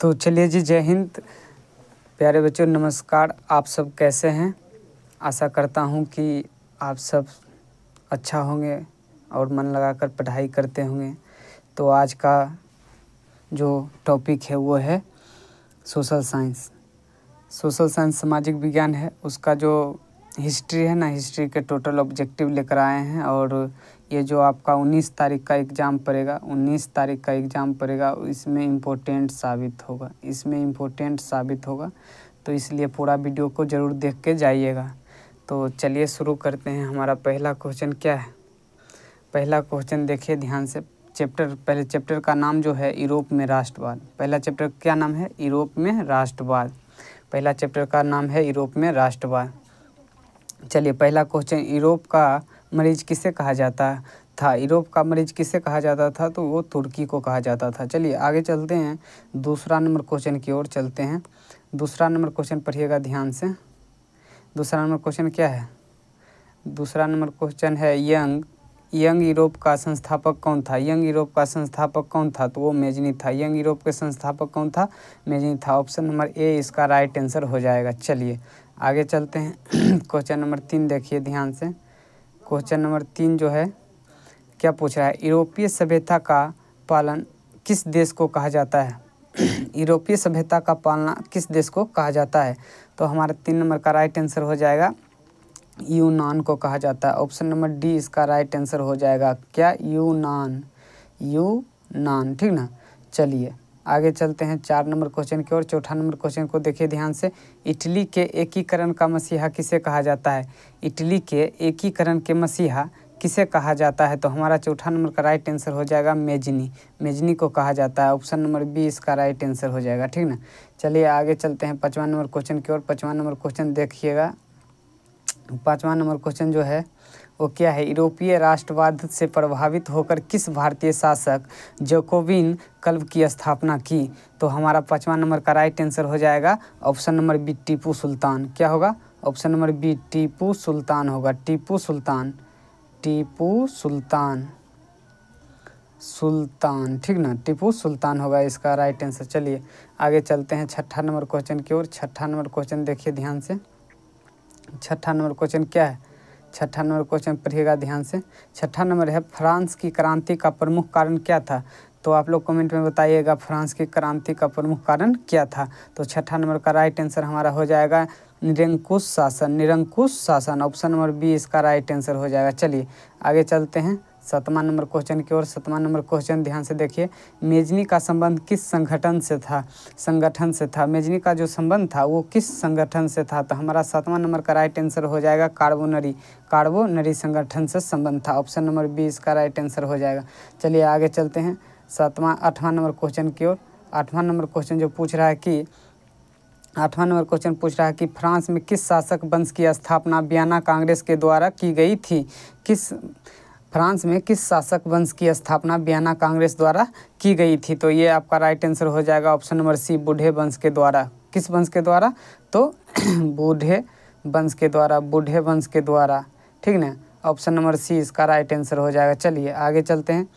तो चलिए जी, जय हिंद प्यारे बच्चों, नमस्कार। आप सब कैसे हैं? आशा करता हूं कि आप सब अच्छा होंगे और मन लगाकर पढ़ाई करते होंगे। तो आज का जो टॉपिक है वो है सोशल साइंस। सोशल साइंस सामाजिक विज्ञान है। उसका जो हिस्ट्री है ना, हिस्ट्री के टोटल ऑब्जेक्टिव लेकर आए हैं। और ये जो आपका 19 तारीख का एग्ज़ाम पड़ेगा, इसमें इम्पोर्टेंट साबित होगा। तो इसलिए पूरा वीडियो को ज़रूर देख के जाइएगा। तो चलिए शुरू करते हैं। हमारा पहला क्वेश्चन क्या है? पहला क्वेश्चन देखिए ध्यान से। पहले चैप्टर का नाम जो है यूरोप में राष्ट्रवाद। पहला चैप्टर क्या नाम है? यूरोप में राष्ट्रवाद। पहला चैप्टर का नाम है यूरोप में राष्ट्रवाद। चलिए पहला क्वेश्चन, यूरोप का मरीज किसे कहा जाता था? यूरोप का मरीज किसे कहा जाता था? तो वो तुर्की को कहा जाता था। चलिए आगे चलते हैं, दूसरा नंबर क्वेश्चन की ओर चलते हैं। दूसरा नंबर क्वेश्चन पढ़िएगा ध्यान से। दूसरा नंबर क्वेश्चन क्या है? दूसरा नंबर क्वेश्चन है यंग यूरोप का संस्थापक कौन था? यंग यूरोप का संस्थापक कौन था? तो वो मेजनी था। यंग यूरोप के संस्थापक कौन था? मेजनी था। ऑप्शन नंबर ए इसका राइट आंसर हो जाएगा। चलिए आगे चलते हैं। क्वेश्चन नंबर 3 देखिए ध्यान से। क्वेश्चन नंबर 3 जो है क्या पूछ रहा है? यूरोपीय सभ्यता का पालन किस देश को कहा जाता है? यूरोपीय सभ्यता का पालना किस देश को कहा जाता है? तो हमारा 3 नंबर का राइट आंसर हो जाएगा, यूनान को कहा जाता है। ऑप्शन नंबर डी इसका राइट आंसर हो जाएगा। क्या? यूनान, ठीक ना। चलिए आगे चलते हैं 4 नंबर क्वेश्चन की ओर। चौथा नंबर क्वेश्चन को देखिए ध्यान से। इटली के एकीकरण का मसीहा किसे कहा जाता है? इटली के एकीकरण के मसीहा किसे कहा जाता है? तो हमारा चौथा नंबर का राइट आंसर हो जाएगा मेजनी को कहा जाता है। ऑप्शन नंबर बी इसका राइट आंसर हो जाएगा, ठीक ना। चलिए आगे चलते हैं 5वां नंबर क्वेश्चन की ओर। 5वां नंबर क्वेश्चन देखिएगा। 5वां नंबर क्वेश्चन जो है वो क्या है? यूरोपीय राष्ट्रवाद से प्रभावित होकर किस भारतीय शासक जैकोबिन क्लब की स्थापना की? तो हमारा 5वां नंबर का राइट आंसर हो जाएगा option number B, Tipu Sultan. क्या होगा? Option number B, Tipu Sultan होगा। टीपू सुल्तान, ठीक ना। टीपू सुल्तान होगा इसका राइट आंसर। चलिए आगे चलते हैं 6ठा नंबर क्वेश्चन की ओर। 6ठा नंबर क्वेश्चन देखिए ध्यान से। 6ठा नंबर क्वेश्चन क्या है? 6ठा नंबर क्वेश्चन पढ़िएगा ध्यान से। 6ठा नंबर है, फ्रांस की क्रांति का प्रमुख कारण क्या था? तो आप लोग कमेंट में बताइएगा फ्रांस की क्रांति का प्रमुख कारण क्या था। तो 6ठा नंबर का राइट आंसर हमारा हो जाएगा निरंकुश शासन। ऑप्शन नंबर बी इसका राइट आंसर हो जाएगा। चलिए आगे चलते हैं 7वां नंबर क्वेश्चन की ओर। 7वां नंबर क्वेश्चन ध्यान से देखिए। मेजनी का संबंध किस संगठन से था? मेजनी का जो संबंध था वो किस संगठन से था? तो हमारा 7वां नंबर का राइट आंसर हो जाएगा कार्बोनरी संगठन से संबंध था। ऑप्शन नंबर बी इसका राइट आंसर हो जाएगा। चलिए आगे चलते हैं 8वां नंबर क्वेश्चन की ओर। 8वां नंबर क्वेश्चन पूछ रहा है कि फ्रांस में किस शासक वंश की स्थापना वियना कांग्रेस के द्वारा की गई थी? फ्रांस में किस शासक वंश की स्थापना वियना कांग्रेस द्वारा की गई थी? तो ये आपका राइट आंसर हो जाएगा ऑप्शन नंबर सी, बूढ़े वंश के द्वारा। किस वंश के द्वारा? तो बूढ़े वंश के द्वारा, ठीक ना। ऑप्शन नंबर सी इसका राइट आंसर हो जाएगा। चलिए आगे चलते हैं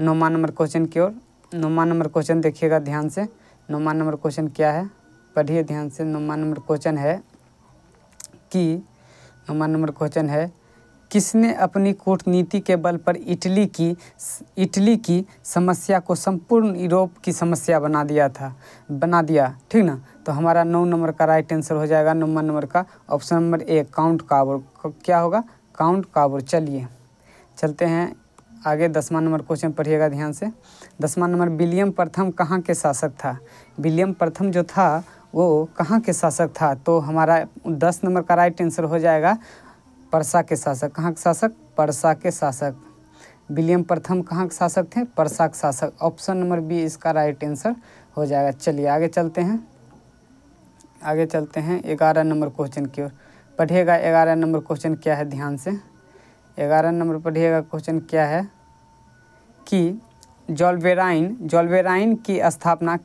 9वां नंबर क्वेश्चन की ओर। 9वां नंबर क्वेश्चन देखिएगा ध्यान से। 9वां नंबर क्वेश्चन क्या है? पढ़िए ध्यान से। 9वां नंबर क्वेश्चन है किसने अपनी कूटनीति के बल पर इटली की समस्या को संपूर्ण यूरोप की समस्या बना दिया, ठीक ना। तो हमारा 9 नंबर का राइट आंसर हो जाएगा 9वां नंबर का ऑप्शन नंबर ए, काउंट काबुर। क्या होगा? काउंट काबुर। चलिए चलते हैं आगे 10वां नंबर क्वेश्चन पढ़िएगा ध्यान से। 10वां नंबर, विलियम प्रथम कहाँ के शासक था? विलियम प्रथम जो था वो कहाँ के शासक था? तो हमारा 10 नंबर का राइट आंसर हो जाएगा पर्सा के शासक। कहाँ के शासक? पर्सा के शासक। विलियम प्रथम कहाँ के शासक थे? पर्सा के शासक। ऑप्शन नंबर बी इसका राइट आंसर हो जाएगा। चलिए आगे चलते हैं 11 नंबर क्वेश्चन की ओर। पढ़िएगा 11 नंबर क्वेश्चन क्या है ध्यान से। 11 नंबर पढ़िएगा क्वेश्चन क्या है कि जॉल्वेराइन की स्थापना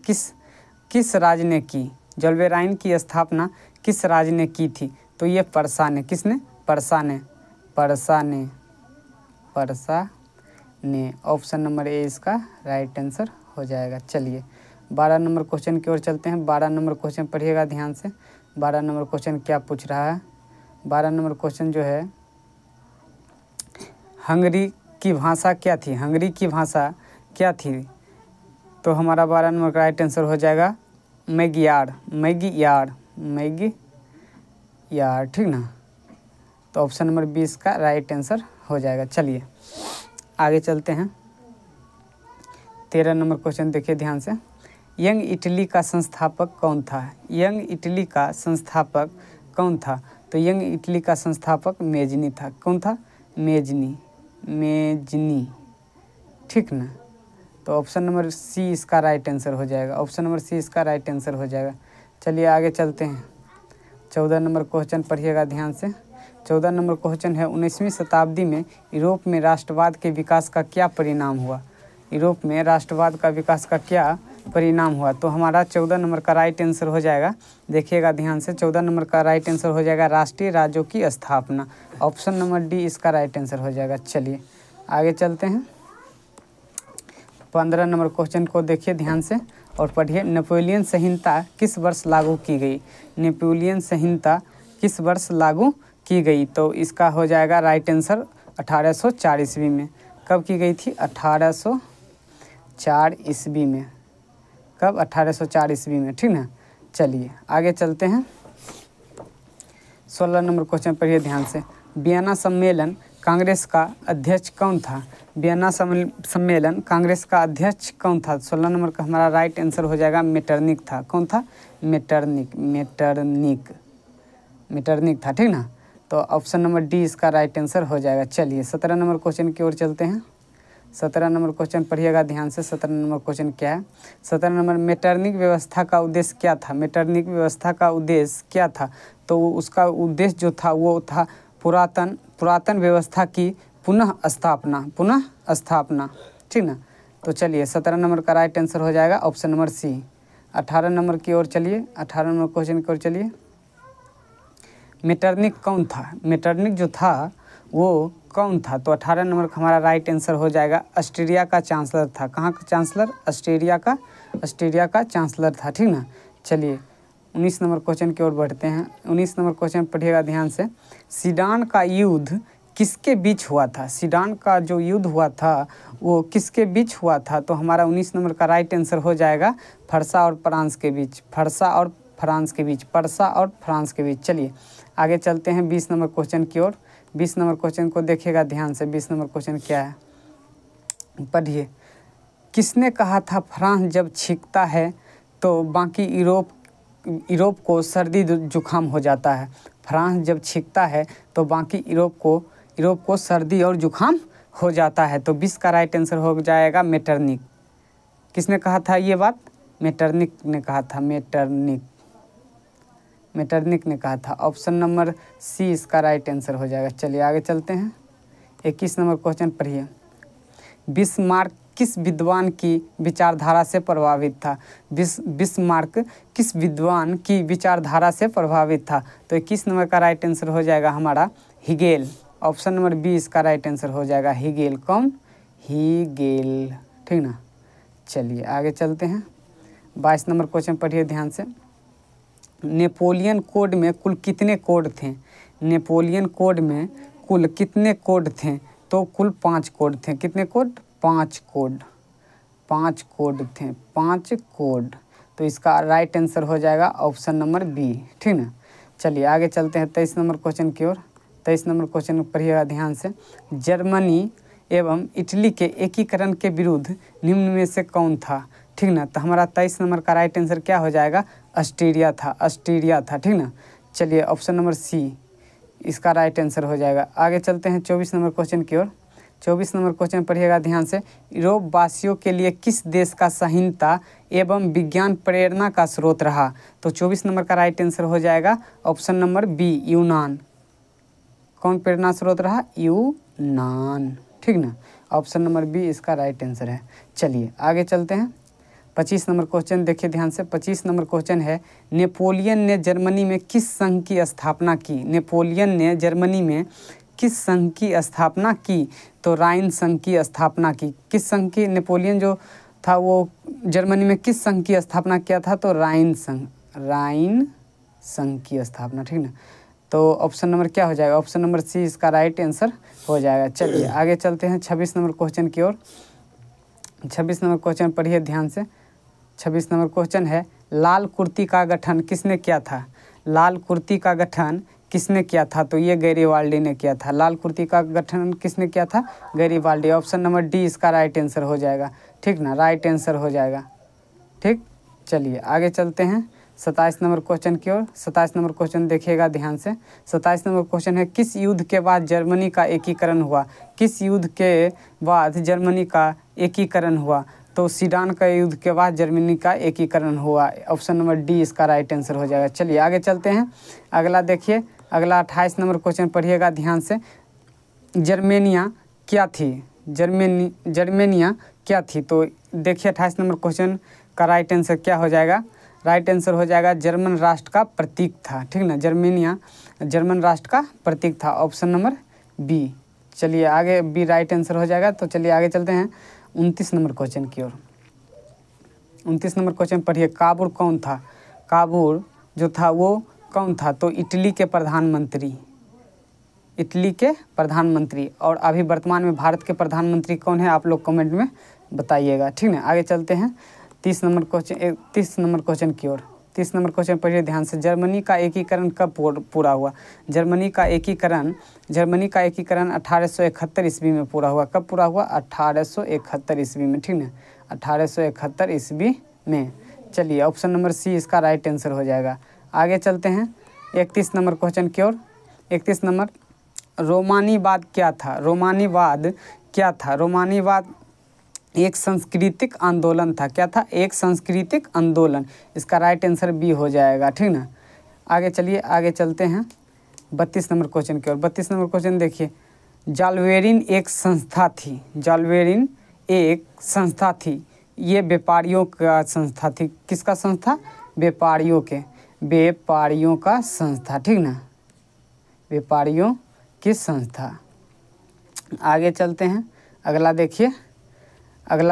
किस राज्य ने की? जॉल्वेराइन की स्थापना किस राज्य ने की थी? तो ये पर्सा ने। किसने? पर्सा ने। ऑप्शन नंबर ए इसका राइट आंसर हो जाएगा। चलिए 12 नंबर क्वेश्चन की ओर चलते हैं। 12 नंबर क्वेश्चन पढ़िएगा ध्यान से। 12 नंबर क्वेश्चन क्या पूछ रहा है? 12 नंबर क्वेश्चन जो है, हंगरी की भाषा क्या थी? हंगरी की भाषा क्या थी? तो हमारा 12 नंबर का राइट आंसर हो जाएगा मैगियार। मैगियार, मैगियार, ठीक ना। तो ऑप्शन नंबर 20 का राइट आंसर हो जाएगा। चलिए आगे चलते हैं। 13 नंबर क्वेश्चन देखिए ध्यान से। यंग इटली का संस्थापक कौन था? यंग इटली का संस्थापक कौन था? तो यंग इटली का संस्थापक मेजनी था। कौन था? मेजनी, मेजनी, ठीक ना। तो ऑप्शन नंबर सी इसका राइट आंसर हो जाएगा। ऑप्शन नंबर सी इसका राइट आंसर हो जाएगा। चलिए आगे चलते हैं। 14 नंबर क्वेश्चन पढ़िएगा ध्यान से। 14 नंबर क्वेश्चन है, 19वीं शताब्दी में यूरोप में राष्ट्रवाद के विकास का क्या परिणाम हुआ? यूरोप में राष्ट्रवाद का विकास का क्या परिणाम हुआ? तो हमारा 14 नंबर का राइट आंसर हो जाएगा, देखिएगा ध्यान से। 14 नंबर का राइट आंसर हो जाएगा राष्ट्रीय राज्यों की स्थापना। ऑप्शन नंबर डी इसका राइट आंसर हो जाएगा। चलिए आगे चलते हैं। 15 नंबर क्वेश्चन को देखिए ध्यान से और पढ़िए। नेपोलियन संहिता किस वर्ष लागू की गई? नेपोलियन संहिता किस वर्ष लागू की गई? तो इसका हो जाएगा राइट आंसर 1804 ईस्वी में। कब की गई थी? 1804 ईस्वी में। कब? 1804 ईस्वी में, ठीक ना। चलिए आगे चलते हैं। 16 नंबर क्वेश्चन पढ़िए ध्यान से। वियना सम्मेलन कांग्रेस का अध्यक्ष कौन था? वियना सम्मेलन कांग्रेस का अध्यक्ष कौन था? 16 नंबर का हमारा राइट आंसर हो जाएगा मेटरनिक था। कौन था? मेटरनिक, मेटरनिक, मेटरनिक था, ठीक ना। तो ऑप्शन नंबर डी इसका राइट आंसर हो जाएगा। चलिए 17 नंबर क्वेश्चन की ओर चलते हैं। 17 नंबर क्वेश्चन पढ़िएगा ध्यान से। 17 नंबर क्वेश्चन क्या है? 17 नंबर, मेटरनिक व्यवस्था का उद्देश्य क्या था? मेटरनिक व्यवस्था का उद्देश्य क्या था? तो उसका उद्देश्य जो था वो था पुरातन व्यवस्था की पुनः स्थापना, ठीक ना। तो चलिए 17 नंबर का राइट आंसर हो जाएगा ऑप्शन नंबर सी। 18 नंबर की ओर चलिए। 18 नंबर क्वेश्चन की ओर चलिए। मेटरनिक कौन था? मेटरनिक जो था वो कौन था? तो 18 नंबर का हमारा राइट आंसर हो जाएगा ऑस्ट्रिया का चांसलर था। कहाँ का चांसलर? ऑस्ट्रिया का चांसलर था, ठीक ना। चलिए 19 नंबर क्वेश्चन की ओर बढ़ते हैं। 19 नंबर क्वेश्चन पढ़िएगा ध्यान से। सीडान का युद्ध किसके बीच हुआ था? सीडान का जो युद्ध हुआ था वो किसके बीच हुआ था? तो हमारा 19 नंबर का राइट आंसर हो जाएगा फरसा और फ्रांस के बीच। फरसा और फ्रांस के बीच, परसा और फ्रांस के बीच। चलिए आगे चलते हैं 20 नंबर क्वेश्चन की ओर। 20 नंबर क्वेश्चन को देखिएगा ध्यान से। 20 नंबर क्वेश्चन क्या है? पढ़िए। किसने कहा था फ्रांस जब छींकता है तो बाकी यूरोप को सर्दी जुकाम हो जाता है? फ्रांस जब छींकता है तो बाकी यूरोप को सर्दी और जुकाम हो जाता है। तो 20 का राइट आंसर हो जाएगा मेटरनिक। किसने कहा था ये बात? मेटरनिक ने कहा था। मेटरनिक ने कहा था। ऑप्शन नंबर सी इसका राइट आंसर हो जाएगा। चलिए आगे चलते हैं। 21 नंबर क्वेश्चन पढ़िए। बिस्मार्क किस विद्वान की विचारधारा से प्रभावित था? बिस्मार्क किस विद्वान की विचारधारा से प्रभावित था? तो 21 नंबर का राइट आंसर हो जाएगा हमारा हीगेल। ऑप्शन नंबर बी इसका राइट आंसर हो जाएगा हीगेल। कौन? हीगेल, ठीक ना। चलिए आगे चलते हैं। 22 नंबर क्वेश्चन पढ़िए ध्यान से। नेपोलियन कोड में कुल कितने कोड थे? नेपोलियन कोड में कुल कितने कोड थे? तो कुल 5 कोड थे। कितने कोड? 5 कोड। 5 कोड थे, 5 कोड। तो इसका राइट आंसर हो जाएगा ऑप्शन नंबर बी, ठीक ना। चलिए आगे चलते हैं 23 नंबर क्वेश्चन की ओर। 23 नंबर क्वेश्चन पढ़िएगा ध्यान से। जर्मनी एवं इटली के एकीकरण के विरुद्ध निम्न में से कौन था? ठीक ना। तो हमारा 23 नंबर का राइट आंसर क्या हो जाएगा? ऑस्ट्रिया था, ठीक ना। चलिए ऑप्शन नंबर सी इसका राइट आंसर हो जाएगा। आगे चलते हैं 24 नंबर क्वेश्चन की ओर। 24 नंबर क्वेश्चन पढ़िएगा ध्यान से। यूरोप वासियों के लिए किस देश का संहिता एवं विज्ञान प्रेरणा का स्रोत रहा? तो 24 नंबर का राइट आंसर हो जाएगा ऑप्शन नंबर बी, यूनान। कौन प्रेरणा स्रोत रहा? यूनान, ठीक ना। ऑप्शन नंबर बी इसका राइट आंसर है। चलिए आगे चलते हैं। 25 नंबर क्वेश्चन देखिए ध्यान से। 25 नंबर क्वेश्चन है, नेपोलियन ने जर्मनी में किस संघ की स्थापना की? नेपोलियन ने जर्मनी में किस संघ की स्थापना की? तो राइन संघ की स्थापना की। किस संघ की? नेपोलियन जो था वो जर्मनी में किस संघ की स्थापना किया था? तो राइन संघ की स्थापना, ठीक ना। तो ऑप्शन नंबर क्या हो जाएगा? ऑप्शन नंबर सी इसका राइट आंसर हो जाएगा। चलिए आगे चलते हैं 26 नंबर क्वेश्चन की ओर। 26 नंबर क्वेश्चन पढ़िए ध्यान से। 26 नंबर क्वेश्चन है, लाल कुर्ती का गठन किसने किया था? लाल कुर्ती का गठन किसने किया था? तो ये गैरीवाल्डी ने किया था। लाल कुर्ती का गठन किसने किया था? गैरीवाल्डी। ऑप्शन नंबर डी इसका राइट आंसर हो जाएगा, ठीक ना, राइट आंसर हो जाएगा, ठीक। चलिए आगे चलते हैं 27 नंबर क्वेश्चन की ओर। 27 नंबर क्वेश्चन देखिएगा ध्यान से। 27 नंबर क्वेश्चन है, किस युद्ध के बाद जर्मनी का एकीकरण हुआ? किस युद्ध के बाद जर्मनी का एकीकरण हुआ? तो सीडान का युद्ध के बाद जर्मनी का एकीकरण हुआ। ऑप्शन नंबर डी इसका राइट आंसर हो जाएगा। चलिए आगे चलते हैं। अगला देखिए, अगला 28 नंबर क्वेश्चन पढ़िएगा ध्यान से। जर्मेनिया क्या थी? जर्मेनिया क्या थी? तो देखिए 28 नंबर क्वेश्चन का राइट आंसर क्या हो जाएगा? राइट आंसर हो जाएगा जर्मन राष्ट्र का प्रतीक था, ठीक ना। जर्मेनिया जर्मन राष्ट्र का प्रतीक था। Option number B. चलिए आगे बी राइट आंसर हो जाएगा। तो चलिए आगे चलते हैं 29 नंबर क्वेश्चन की ओर। 29 नंबर क्वेश्चन पढ़िए, काबुल कौन था? काबुल जो था वो कौन था? तो इटली के प्रधानमंत्री, इटली के प्रधानमंत्री। और अभी वर्तमान में भारत के प्रधानमंत्री कौन है? आप लोग कमेंट में बताइएगा, ठीक ना। आगे चलते हैं 30 नंबर क्वेश्चन की ओर। 30 नंबर क्वेश्चन पढ़िए ध्यान से। जर्मनी का एकीकरण कब पूरा हुआ? जर्मनी का एकीकरण 1871 ईस्वी में पूरा हुआ। कब पूरा हुआ? 1871 ईस्वी में, ठीक ना, 1871 ईस्वी में। चलिए ऑप्शन नंबर सी इसका राइट आंसर हो जाएगा। आगे चलते हैं 31 नंबर क्वेश्चन की ओर। 31 नंबर, रोमानीवाद क्या था? रोमानीवाद क्या था? रोमानीवाद एक सांस्कृतिक आंदोलन था। क्या था? एक सांस्कृतिक आंदोलन। इसका राइट आंसर बी हो जाएगा, ठीक ना। आगे चलिए, आगे चलते हैं 32 नंबर क्वेश्चन की ओर। 32 नंबर क्वेश्चन देखिए, जालवेरिन एक संस्था थी। जालवेरिन एक संस्था थी। ये व्यापारियों का संस्था थी। किसका संस्था? व्यापारियों का संस्था, ठीक ना, व्यापारियों की संस्था। आगे चलते हैं, अगला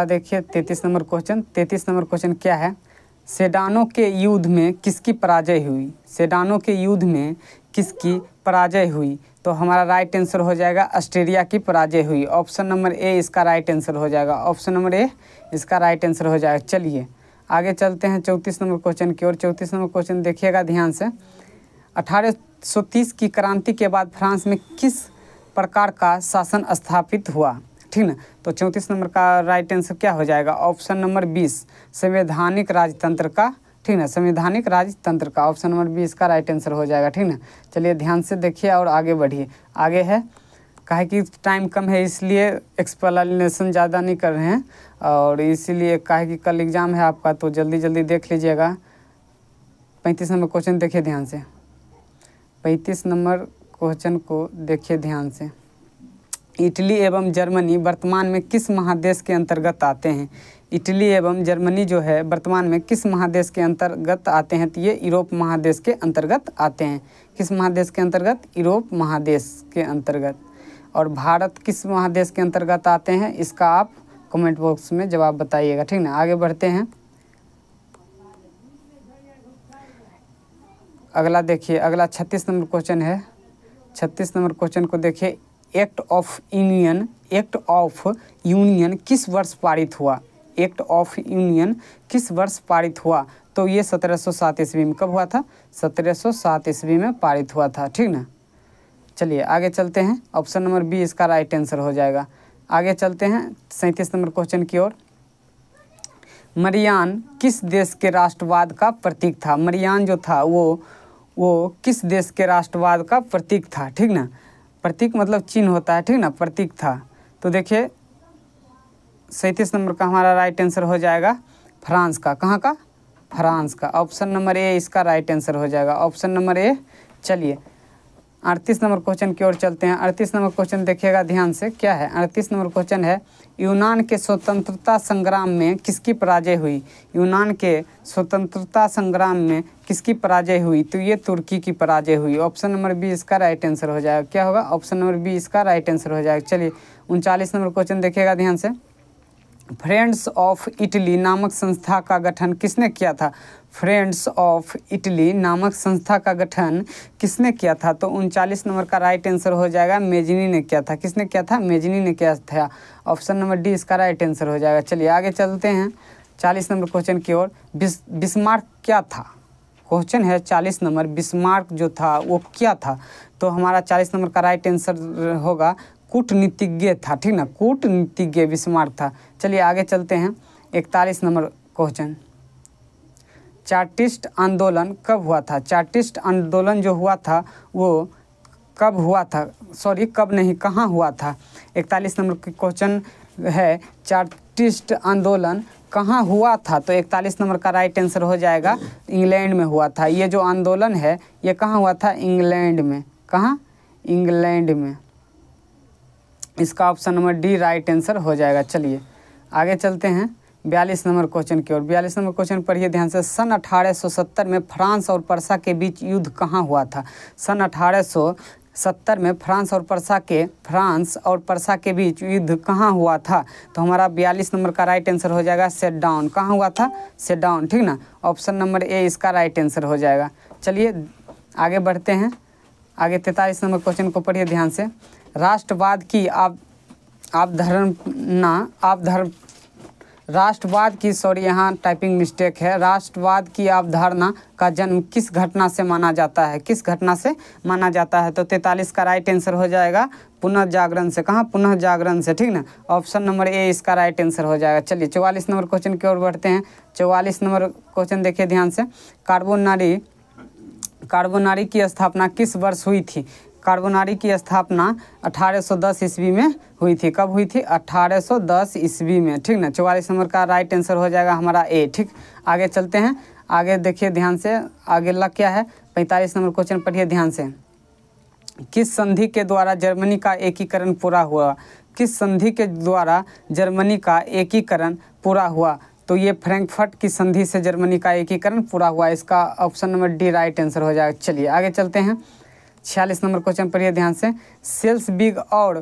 देखिए 33 नंबर क्वेश्चन। 33 नंबर क्वेश्चन क्या है? सेडानो के युद्ध में किसकी पराजय हुई? सेडानो के युद्ध में किसकी पराजय हुई? तो हमारा राइट आंसर हो जाएगा ऑस्ट्रेलिया की पराजय हुई। ऑप्शन नंबर ए इसका राइट आंसर हो जाएगा। ऑप्शन नंबर ए इसका राइट आंसर हो जाएगा। चलिए आगे चलते हैं 34 नंबर क्वेश्चन की ओर। 34 नंबर क्वेश्चन देखिएगा ध्यान से। 1830 की क्रांति के बाद फ्रांस में किस प्रकार का शासन स्थापित हुआ? ठीक ना, तो 34 नंबर का राइट आंसर क्या हो जाएगा? ऑप्शन नंबर 20 संवैधानिक राजतंत्र का, ठीक ना, संवैधानिक राजतंत्र का। ऑप्शन नंबर 20 का राइट आंसर हो जाएगा, ठीक ना। चलिए ध्यान से देखिए और आगे बढ़िए। आगे है, काहे कि टाइम कम है इसलिए एक्सप्लेनेशन ज़्यादा नहीं कर रहे हैं, और इसीलिए काहे कि कल एग्ज़ाम है आपका, तो जल्दी जल्दी देख लीजिएगा। 35 नंबर क्वेश्चन देखिए ध्यान से। 35 नंबर क्वेश्चन को देखिए ध्यान से। इटली एवं जर्मनी वर्तमान में किस महादेश के अंतर्गत आते हैं? इटली एवं जर्मनी जो है वर्तमान में किस महादेश के अंतर्गत आते हैं? तो ये यूरोप महादेश के अंतर्गत आते हैं। किस महादेश के अंतर्गत? यूरोप महादेश के अंतर्गत। और भारत किस महादेश के अंतर्गत आते हैं? इसका आप कमेंट बॉक्स में जवाब बताइएगा, ठीक ना। आगे बढ़ते हैं, अगला देखिए, अगला 36 नंबर क्वेश्चन है। 36 नंबर क्वेश्चन को देखिए। एक्ट ऑफ यूनियन किस वर्ष पारित हुआ? एक्ट ऑफ यूनियन किस वर्ष पारित हुआ? तो ये 1707 ईस्वी में। कब हुआ था? 1707 ईस्वी में पारित हुआ था, ठीक ना। चलिए आगे चलते हैं। ऑप्शन नंबर बी इसका राइट आंसर हो जाएगा। आगे चलते हैं 37 नंबर क्वेश्चन की ओर। मरियान किस देश के राष्ट्रवाद का प्रतीक था? मरियान जो था वो किस देश के राष्ट्रवाद का प्रतीक था? ठीक ना, प्रतीक मतलब चिन्ह होता है, ठीक ना, प्रतीक था। तो देखिए 37 नंबर का हमारा राइट आंसर हो जाएगा फ्रांस का। कहाँ का? फ्रांस का। ऑप्शन नंबर ए इसका राइट आंसर हो जाएगा। Option number A. चलिए 38 नंबर क्वेश्चन की ओर चलते हैं। 38 नंबर क्वेश्चन देखिएगा ध्यान से। क्या है? 38 नंबर क्वेश्चन है, यूनान के स्वतंत्रता संग्राम में किसकी पराजय हुई? यूनान के स्वतंत्रता संग्राम में किसकी पराजय हुई? तो ये तुर्की की पराजय हुई। ऑप्शन नंबर बी इसका राइट आंसर हो जाएगा। क्या होगा? ऑप्शन नंबर बी इसका राइट आंसर हो जाएगा। चलिए 39 नंबर क्वेश्चन देखिएगा ध्यान से। फ्रेंड्स ऑफ इटली नामक संस्था का गठन किसने किया था? फ्रेंड्स ऑफ इटली नामक संस्था का गठन किसने किया था? तो 39 नंबर का राइट आंसर हो जाएगा मेजनी ने किया था। किसने किया था? मेजनी ने किया था। ऑप्शन नंबर डी इसका राइट आंसर हो जाएगा। चलिए आगे चलते हैं 40 नंबर क्वेश्चन की ओर। बिस्मार्क क्या था? क्वेश्चन है 40 नंबर, बिस्मार्क जो था वो क्या था? तो हमारा 40 नंबर का राइट आंसर होगा कूटनीतिज्ञ था, ठीक ना, कूटनीतिज्ञ बिस्मार्क था। चलिए आगे चलते हैं 41 नंबर क्वेश्चन। चार्टिस्ट आंदोलन कब हुआ था? चार्टिस्ट आंदोलन जो हुआ था वो कब हुआ था? सॉरी कब नहीं, कहाँ हुआ था? 41 नंबर का क्वेश्चन है चार्टिस्ट आंदोलन कहाँ हुआ था? तो 41 नंबर का राइट आंसर हो जाएगा इंग्लैंड में हुआ था। ये जो आंदोलन है ये कहाँ हुआ था? इंग्लैंड में। कहाँ? इंग्लैंड में। इसका option number D right answer हो जाएगा। चलिए आगे चलते हैं 42 नंबर क्वेश्चन की ओर। 42 नंबर क्वेश्चन पढ़िए ध्यान से। सन 1870 में फ्रांस और पर्सा के बीच युद्ध कहाँ हुआ था? सन 1870 में फ्रांस और पर्सा के बीच युद्ध कहाँ हुआ था? तो हमारा 42 नंबर का राइट आंसर हो जाएगा सेटडाउन। कहाँ हुआ था? सेटडाउन, ठीक ना। ऑप्शन नंबर ए इसका राइट आंसर हो जाएगा। चलिए आगे बढ़ते हैं। आगे 43 नंबर क्वेश्चन को पढ़िए ध्यान से। राष्ट्रवाद की यहाँ टाइपिंग मिस्टेक है। राष्ट्रवाद की अवधारणा का जन्म किस घटना से माना जाता है? किस घटना से माना जाता है? तो 43 का राइट आंसर हो जाएगा पुनर्जागरण से। कहाँ? पुनर्जागरण से, ठीक ना। ऑप्शन नंबर ए इसका राइट आंसर हो जाएगा। चलिए 44 नंबर क्वेश्चन की ओर बढ़ते हैं। 44 नंबर क्वेश्चन देखिए ध्यान से। कार्बोनारी की स्थापना किस वर्ष हुई थी? कार्बोनारी की स्थापना 1810 ईस्वी में हुई थी। कब हुई थी? 1810 ईस्वी में, ठीक ना। 44 नंबर का राइट आंसर हो जाएगा हमारा ए, ठीक। आगे चलते हैं। आगे देखिए ध्यान से, आगे लग क्या है? 45 नंबर क्वेश्चन पढ़िए ध्यान से। किस संधि के द्वारा जर्मनी का एकीकरण पूरा हुआ? किस संधि के द्वारा जर्मनी का एकीकरण पूरा हुआ? तो ये फ्रैंकफर्ट की संधि से जर्मनी का एकीकरण पूरा हुआ। इसका option number D right answer हो जाएगा। चलिए आगे चलते हैं 46 नंबर क्वेश्चन पढ़िए ध्यान से। सेल्सबिग और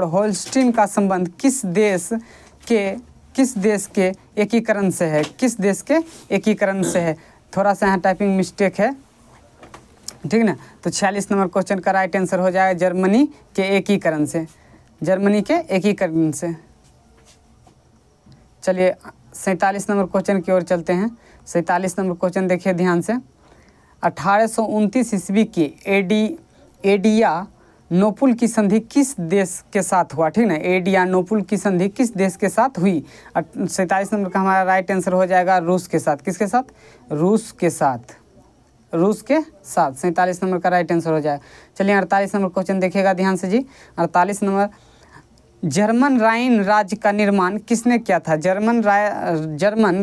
होल्स्टीन का संबंध किस देश के एकीकरण से है? किस देश के एकीकरण से है? थोड़ा सा यहाँ टाइपिंग मिस्टेक है, ठीक ना। तो 46 नंबर क्वेश्चन का राइट आंसर हो जाएगा जर्मनी के एकीकरण से। जर्मनी के एकीकरण से। चलिए 47 नंबर क्वेश्चन की ओर चलते हैं। 47 नंबर क्वेश्चन देखिए ध्यान से। 1829 ईस्वी की एडियानोपुल की संधि किस देश के साथ हुआ? ठीक ना, एडियानोपुल की संधि किस देश के साथ हुई? 47 नंबर का हमारा राइट आंसर हो जाएगा रूस के साथ। किसके साथ? रूस के साथ। 47 नंबर का राइट आंसर हो जाएगा। चलिए 48 नंबर क्वेश्चन देखिएगा ध्यान से जी। 48 नंबर, जर्मन राइन राज्य का निर्माण किसने किया था? जर्मन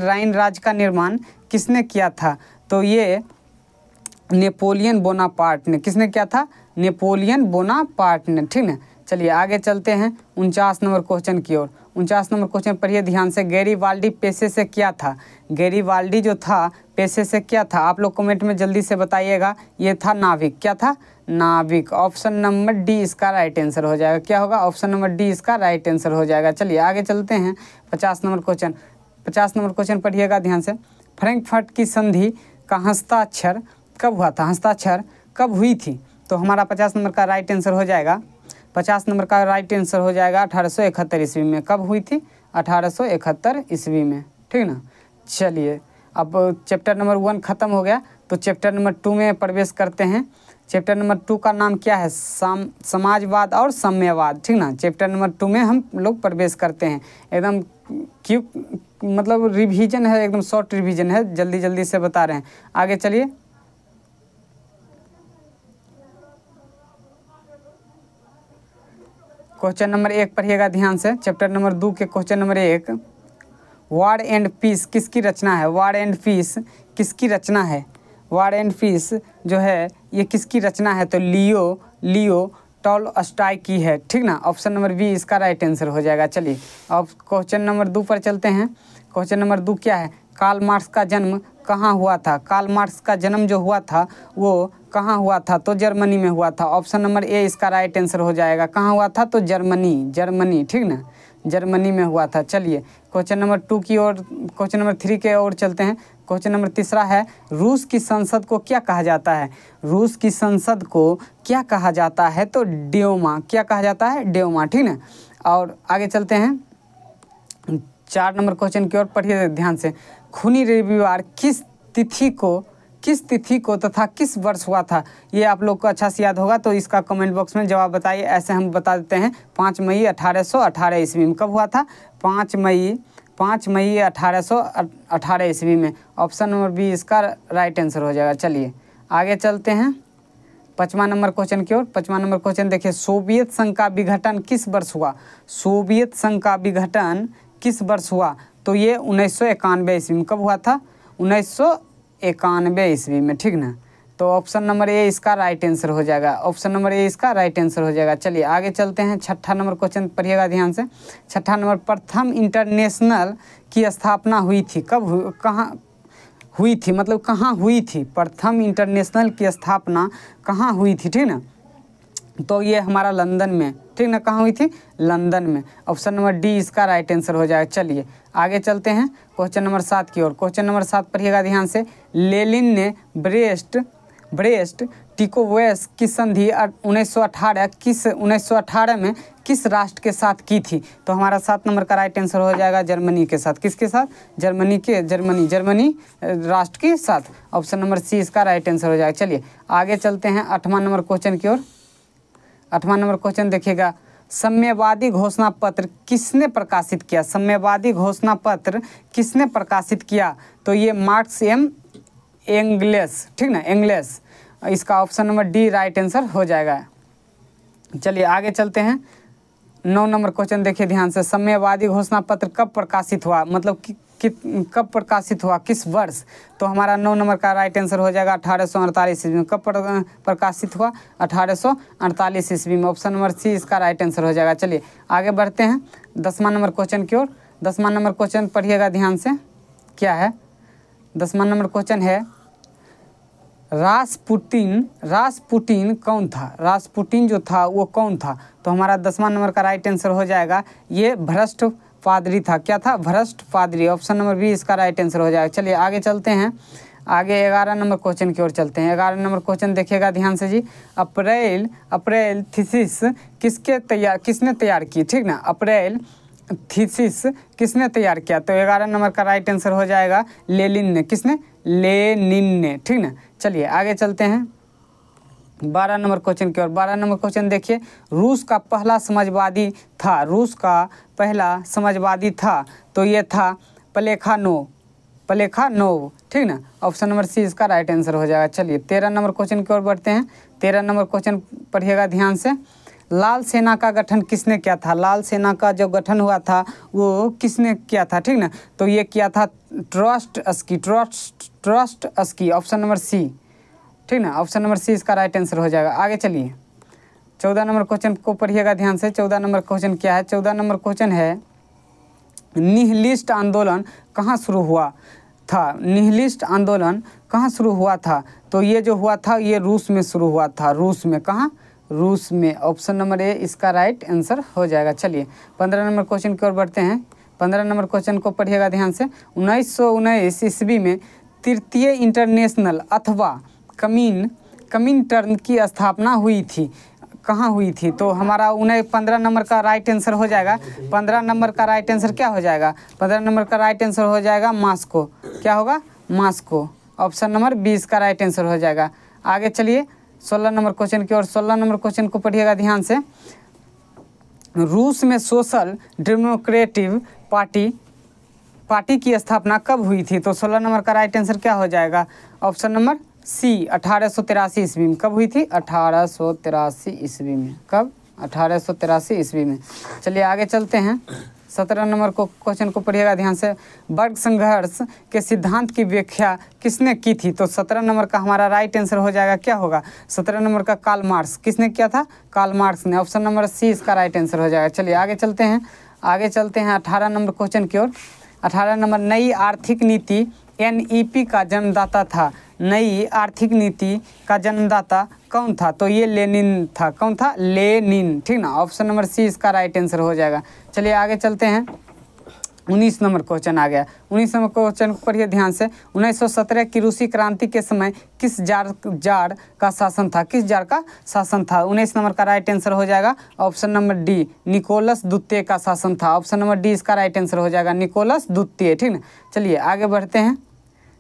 राइन राज्य का निर्माण किसने किया था? तो ये नेपोलियन बोनापार्ट ने। किसने किया था? नेपोलियन बोनापार्ट ने, ठीक ना। चलिए आगे चलते हैं 49 नंबर क्वेश्चन की ओर। 49 नंबर क्वेश्चन पढ़िए ध्यान से। गैरीबाल्डी पेशे से क्या था? गैरीबाल्डी जो था पेशे से क्या था? आप लोग कमेंट में जल्दी से बताइएगा। ये था नाविक। क्या था? नाविक। ऑप्शन नंबर डी इसका राइट आंसर हो जाएगा। क्या होगा? ऑप्शन नंबर डी इसका राइट आंसर हो जाएगा। चलिए आगे चलते हैं 50 नंबर क्वेश्चन। 50 नंबर क्वेश्चन पढ़िएगा ध्यान से। फ्रैंकफर्ट की संधि का हस्ताक्षर कब हुआ था? हस्ताक्षर कब हुई थी? तो हमारा 50 नंबर का राइट आंसर हो जाएगा। 50 नंबर का राइट आंसर हो जाएगा 1871 ईस्वी में। कब हुई थी? 1871 ईस्वी में, ठीक ना। चलिए अब चैप्टर नंबर 1 ख़त्म हो गया, तो चैप्टर नंबर 2 में प्रवेश करते हैं। चैप्टर नंबर 2 का नाम क्या है? समाजवाद और साम्यवाद, ठीक ना। चैप्टर नंबर 2 में हम लोग प्रवेश करते हैं। एकदम मतलब रिवीजन है, एकदम शॉर्ट रिवीजन है, जल्दी जल्दी से बता रहे हैं। आगे चलिए। क्वेश्चन नंबर 1 पढ़िएगा ध्यान से। चैप्टर नंबर 2 के question number 1, war and peace किसकी रचना है? वॉर एंड पीस किसकी रचना है? वॉर एंड पीस जो है ये किसकी रचना है? तो लियो टॉलस्टॉय की है, ठीक ना। ऑप्शन नंबर बी इसका राइट आंसर हो जाएगा। चलिए अब क्वेश्चन नंबर 2 पर चलते हैं। क्वेश्चन नंबर 2 क्या है? कार्ल मार्क्स का जन्म कहाँ हुआ था? कार्ल मार्क्स का जन्म जो हुआ था वो कहाँ हुआ था? तो जर्मनी में हुआ था। ऑप्शन नंबर ए इसका राइट आंसर हो जाएगा। कहाँ हुआ था? तो जर्मनी, ठीक ना, जर्मनी में हुआ था। चलिए क्वेश्चन नंबर 2 की ओर, क्वेश्चन नंबर 3 के ओर चलते हैं। क्वेश्चन नंबर तीसरा है, रूस की संसद को क्या कहा जाता है? रूस की संसद को क्या कहा जाता है? तो ड्यूमा। क्या कहा जाता है? ड्यूमा, ठीक ना। और आगे चलते हैं 4 नंबर क्वेश्चन की ओर, पढ़िए ध्यान से। खूनी रविवार किस तिथि को तथा किस वर्ष हुआ था? ये आप लोग को अच्छा से याद होगा, तो इसका कमेंट बॉक्स में जवाब बताइए। ऐसे हम बता देते हैं, 5 मई 1818 ईस्वी में। कब हुआ था? 5 मई 1818 ईस्वी में। ऑप्शन नंबर बी इसका राइट आंसर हो जाएगा। चलिए आगे चलते हैं 5वां नंबर क्वेश्चन की ओर। 5वां नंबर क्वेश्चन देखिए, सोवियत संघ का विघटन किस वर्ष हुआ? सोवियत संघ का विघटन किस वर्ष हुआ? तो ये 1991 ईस्वी में। कब हुआ था? 1991 ईस्वी में, ठीक ना। तो ऑप्शन नंबर ए इसका राइट आंसर हो जाएगा। ऑप्शन नंबर ए इसका राइट आंसर हो जाएगा। चलिए आगे चलते हैं 6ठा नंबर क्वेश्चन, पढ़िएगा ध्यान से। 6ठा नंबर, प्रथम इंटरनेशनल की स्थापना हुई थी कब? कहाँ हुई थी? मतलब कहाँ हुई थी? प्रथम इंटरनेशनल की स्थापना कहाँ हुई थी, ठीक ना। तो ये हमारा लंदन में, ठीक ना। कहाँ हुई थी? लंदन में। ऑप्शन नंबर डी इसका राइट आंसर हो जाएगा। चलिए आगे चलते हैं क्वेश्चन नंबर 7 की ओर। क्वेश्चन नंबर 7 पढ़िएगा ध्यान से। लेनिन ने ब्रेस्ट टिकोवेस की संधि 1918 में किस राष्ट्र के साथ की थी? तो हमारा 7 नंबर का राइट आंसर हो जाएगा जर्मनी के साथ। किसके साथ? जर्मनी राष्ट्र के साथ। ऑप्शन नंबर सी इसका राइट आंसर हो जाएगा। चलिए आगे चलते हैं 8वां नंबर क्वेश्चन की ओर। 8वां नंबर क्वेश्चन देखिएगा, साम्यवादी घोषणा पत्र किसने प्रकाशित किया? साम्यवादी घोषणा पत्र किसने प्रकाशित किया? तो ये मार्क्स एम एंगल्स, ठीक ना, एंगल्स। इसका option number D right answer हो जाएगा। चलिए आगे चलते हैं 9 नंबर क्वेश्चन देखिए ध्यान से। साम्यवादी घोषणा पत्र कब प्रकाशित हुआ? मतलब कब प्रकाशित हुआ, किस वर्ष? तो हमारा 9 नंबर का राइट आंसर हो जाएगा 1848 ईस्वी में। कब प्रकाशित हुआ? 1848 ईस्वी में। ऑप्शन नंबर सी इसका राइट आंसर हो जाएगा। चलिए आगे बढ़ते हैं 10वां नंबर क्वेश्चन की ओर। 10वां नंबर क्वेश्चन पढ़िएगा ध्यान से, क्या है? 10वां नंबर क्वेश्चन है, रासपुटिन कौन था? रासपुटिन जो था वो कौन था? तो हमारा 10वां नंबर का राइट आंसर हो जाएगा, ये भ्रष्ट पादरी था। क्या था? भ्रष्ट पादरी। ऑप्शन नंबर बी इसका राइट आंसर हो जाएगा। चलिए आगे चलते हैं, आगे 11 नंबर क्वेश्चन की ओर चलते हैं। 11 नंबर क्वेश्चन देखिएगा ध्यान से जी। अप्रैल थीसिस किसने तैयार की, ठीक ना। अप्रैल थीसिस किसने तैयार किया? तो 11 नंबर का राइट आंसर हो जाएगा लेनिन ने। किसने? लेनिन ने, ठीक ना। चलिए आगे चलते हैं 12 नंबर क्वेश्चन की ओर। 12 नंबर क्वेश्चन देखिए, रूस का पहला समाजवादी था। रूस का पहला समाजवादी था, तो ये था प्लेखानोव, ठीक ना। ऑप्शन नंबर सी इसका राइट आंसर हो जाएगा। चलिए 13 नंबर क्वेश्चन की ओर बढ़ते हैं। 13 नंबर क्वेश्चन पढ़िएगा ध्यान से। लाल सेना का गठन किसने किया था? लाल सेना का जो गठन हुआ था वो किसने किया था, ठीक ना। तो ये किया था ट्रॉट्स्की। ऑप्शन नंबर सी, ठीक ना। ऑप्शन नंबर सी इसका राइट आंसर हो जाएगा। आगे चलिए 14 नंबर क्वेश्चन को पढ़िएगा ध्यान से। 14 नंबर क्वेश्चन क्या है? 14 नंबर क्वेश्चन है, निहिलिस्ट आंदोलन कहाँ शुरू हुआ था? निहिलिस्ट आंदोलन कहाँ शुरू हुआ था? तो ये जो हुआ था ये रूस में शुरू हुआ था। रूस में, कहाँ? रूस में। ऑप्शन नंबर ए इसका राइट आंसर हो जाएगा। चलिए 15 नंबर क्वेश्चन की ओर बढ़ते हैं। 15 नंबर क्वेश्चन को पढ़िएगा ध्यान से। 1919 ईस्वी में तृतीय इंटरनेशनल अथवा कमिंटर्न की स्थापना हुई थी। कहाँ हुई थी? तो हमारा 15 नंबर का राइट आंसर हो जाएगा। 15 नंबर का राइट आंसर क्या हो जाएगा? 15 नंबर का राइट आंसर हो जाएगा मॉस्को। क्या होगा? मॉस्को। ऑप्शन नंबर 20 का राइट आंसर हो जाएगा। आगे चलिए 16 नंबर क्वेश्चन की ओर। 16 नंबर क्वेश्चन को पढ़िएगा ध्यान से। रूस में सोशल डेमोक्रेटिक पार्टी की स्थापना कब हुई थी? तो 16 नंबर का राइट आंसर क्या हो जाएगा? ऑप्शन नंबर सी 1883 ईस्वी में। कब हुई थी? 1883 ईस्वी में। कब? 1883 ईस्वी में। चलिए आगे चलते हैं 17 नंबर को क्वेश्चन को पढ़िएगा ध्यान से। वर्ग संघर्ष के सिद्धांत की व्याख्या किसने की थी? तो 17 नंबर का हमारा राइट आंसर हो जाएगा, क्या होगा? 17 नंबर का कार्ल मार्क्स। किसने किया था? कार्ल मार्क्स ने। ऑप्शन नंबर सी इसका राइट आंसर हो जाएगा। चलिए आगे चलते हैं। 18 नंबर क्वेश्चन की ओर। 18 नंबर, नई आर्थिक नीति NEP का जन्मदाता था। नई आर्थिक नीति का जन्मदाता कौन था? तो ये लेनिन था। कौन था? लेनिन, ठीक ना। ऑप्शन नंबर सी इसका राइट आंसर हो जाएगा। चलिए आगे चलते हैं। 19 नंबर क्वेश्चन आ गया। 19 नंबर क्वेश्चन को पढ़िए ध्यान से। 1917 की रूसी क्रांति के समय किस जार का शासन था? किस जार का शासन था? 19 नंबर का राइट आंसर हो जाएगा ऑप्शन नंबर डी, निकोलस द्वितीय का शासन था। ऑप्शन नंबर डी इसका राइट आंसर हो जाएगा, निकोलस द्वितीय, ठीक ना। चलिए आगे बढ़ते हैं।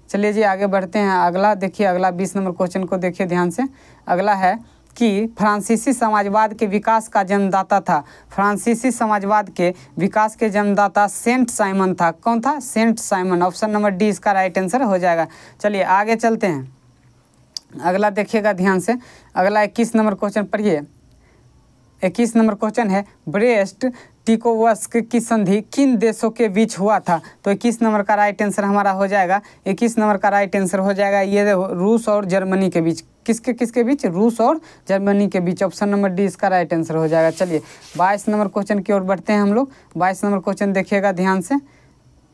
चलिए जी आगे बढ़ते हैं। अगला देखिए, अगला 20 नंबर क्वेश्चन को देखिए ध्यान से। अगला है कि फ्रांसीसी समाजवाद के विकास का जन्मदाता था। फ्रांसीसी समाजवाद के विकास के जन्मदाता सेंट साइमन था। कौन था? Saint Simon. Option number D इसका राइट आंसर हो जाएगा। चलिए आगे चलते हैं। अगला देखिएगा ध्यान से। अगला 21 नंबर क्वेश्चन पढ़िए। 21 नंबर क्वेश्चन है, ब्रेस्ट टिकोवस्क की संधि किन देशों के बीच हुआ था? तो 21 नंबर का राइट आंसर हमारा हो जाएगा, 21 नंबर का राइट आंसर हो जाएगा ये रूस और जर्मनी के बीच। किसके बीच? रूस और जर्मनी के बीच। ऑप्शन नंबर डी इसका राइट आंसर हो जाएगा। चलिए 22 नंबर क्वेश्चन की ओर बढ़ते हैं हम लोग। 22 नंबर क्वेश्चन देखिएगा ध्यान से।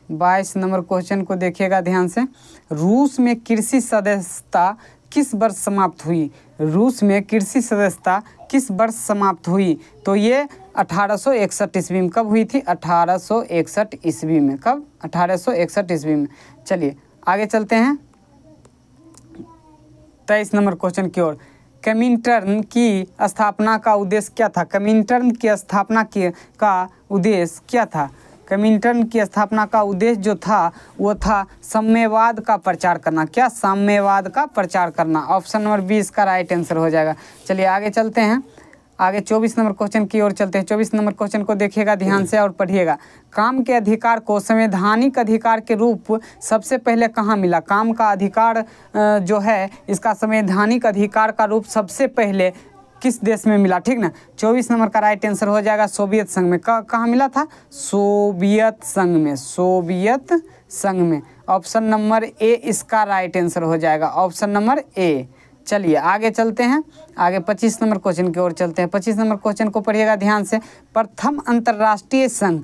22 नंबर क्वेश्चन को देखिएगा ध्यान से। रूस में कृषि सदस्यता किस वर्ष समाप्त हुई? रूस में कृषि सदस्यता किस वर्ष समाप्त हुई? तो ये 1861 ईस्वी में। कब हुई थी? 1861 ईस्वी में। कब? 1861 ईस्वी में। चलिए आगे चलते हैं 23 नंबर क्वेश्चन की ओर। कमिंटर्न की स्थापना का उद्देश्य क्या था? कमिंटर्न की स्थापना का उद्देश्य क्या था? कमिंटर्न की स्थापना का उद्देश्य जो था वो था साम्यवाद का प्रचार करना। क्या? साम्यवाद का प्रचार करना। ऑप्शन नंबर बी इसका राइट आंसर हो जाएगा। चलिए आगे चलते हैं। आगे 24 नंबर क्वेश्चन की ओर चलते हैं। 24 नंबर क्वेश्चन को देखिएगा ध्यान से और पढ़िएगा। काम के अधिकार को संवैधानिक अधिकार के रूप सबसे पहले कहाँ मिला? काम का अधिकार जो है इसका संवैधानिक अधिकार का रूप सबसे पहले किस देश में मिला? ठीक ना। 24 नंबर का राइट आंसर हो जाएगा सोवियत संघ में। कहाँ मिला था? सोवियत संघ में। सोवियत संघ में। ऑप्शन नंबर ए इसका राइट आंसर हो जाएगा। Option number A. चलिए आगे चलते हैं। आगे 25 नंबर क्वेश्चन की ओर चलते हैं। 25 नंबर क्वेश्चन को पढ़िएगा ध्यान से। प्रथम अंतर्राष्ट्रीय संघ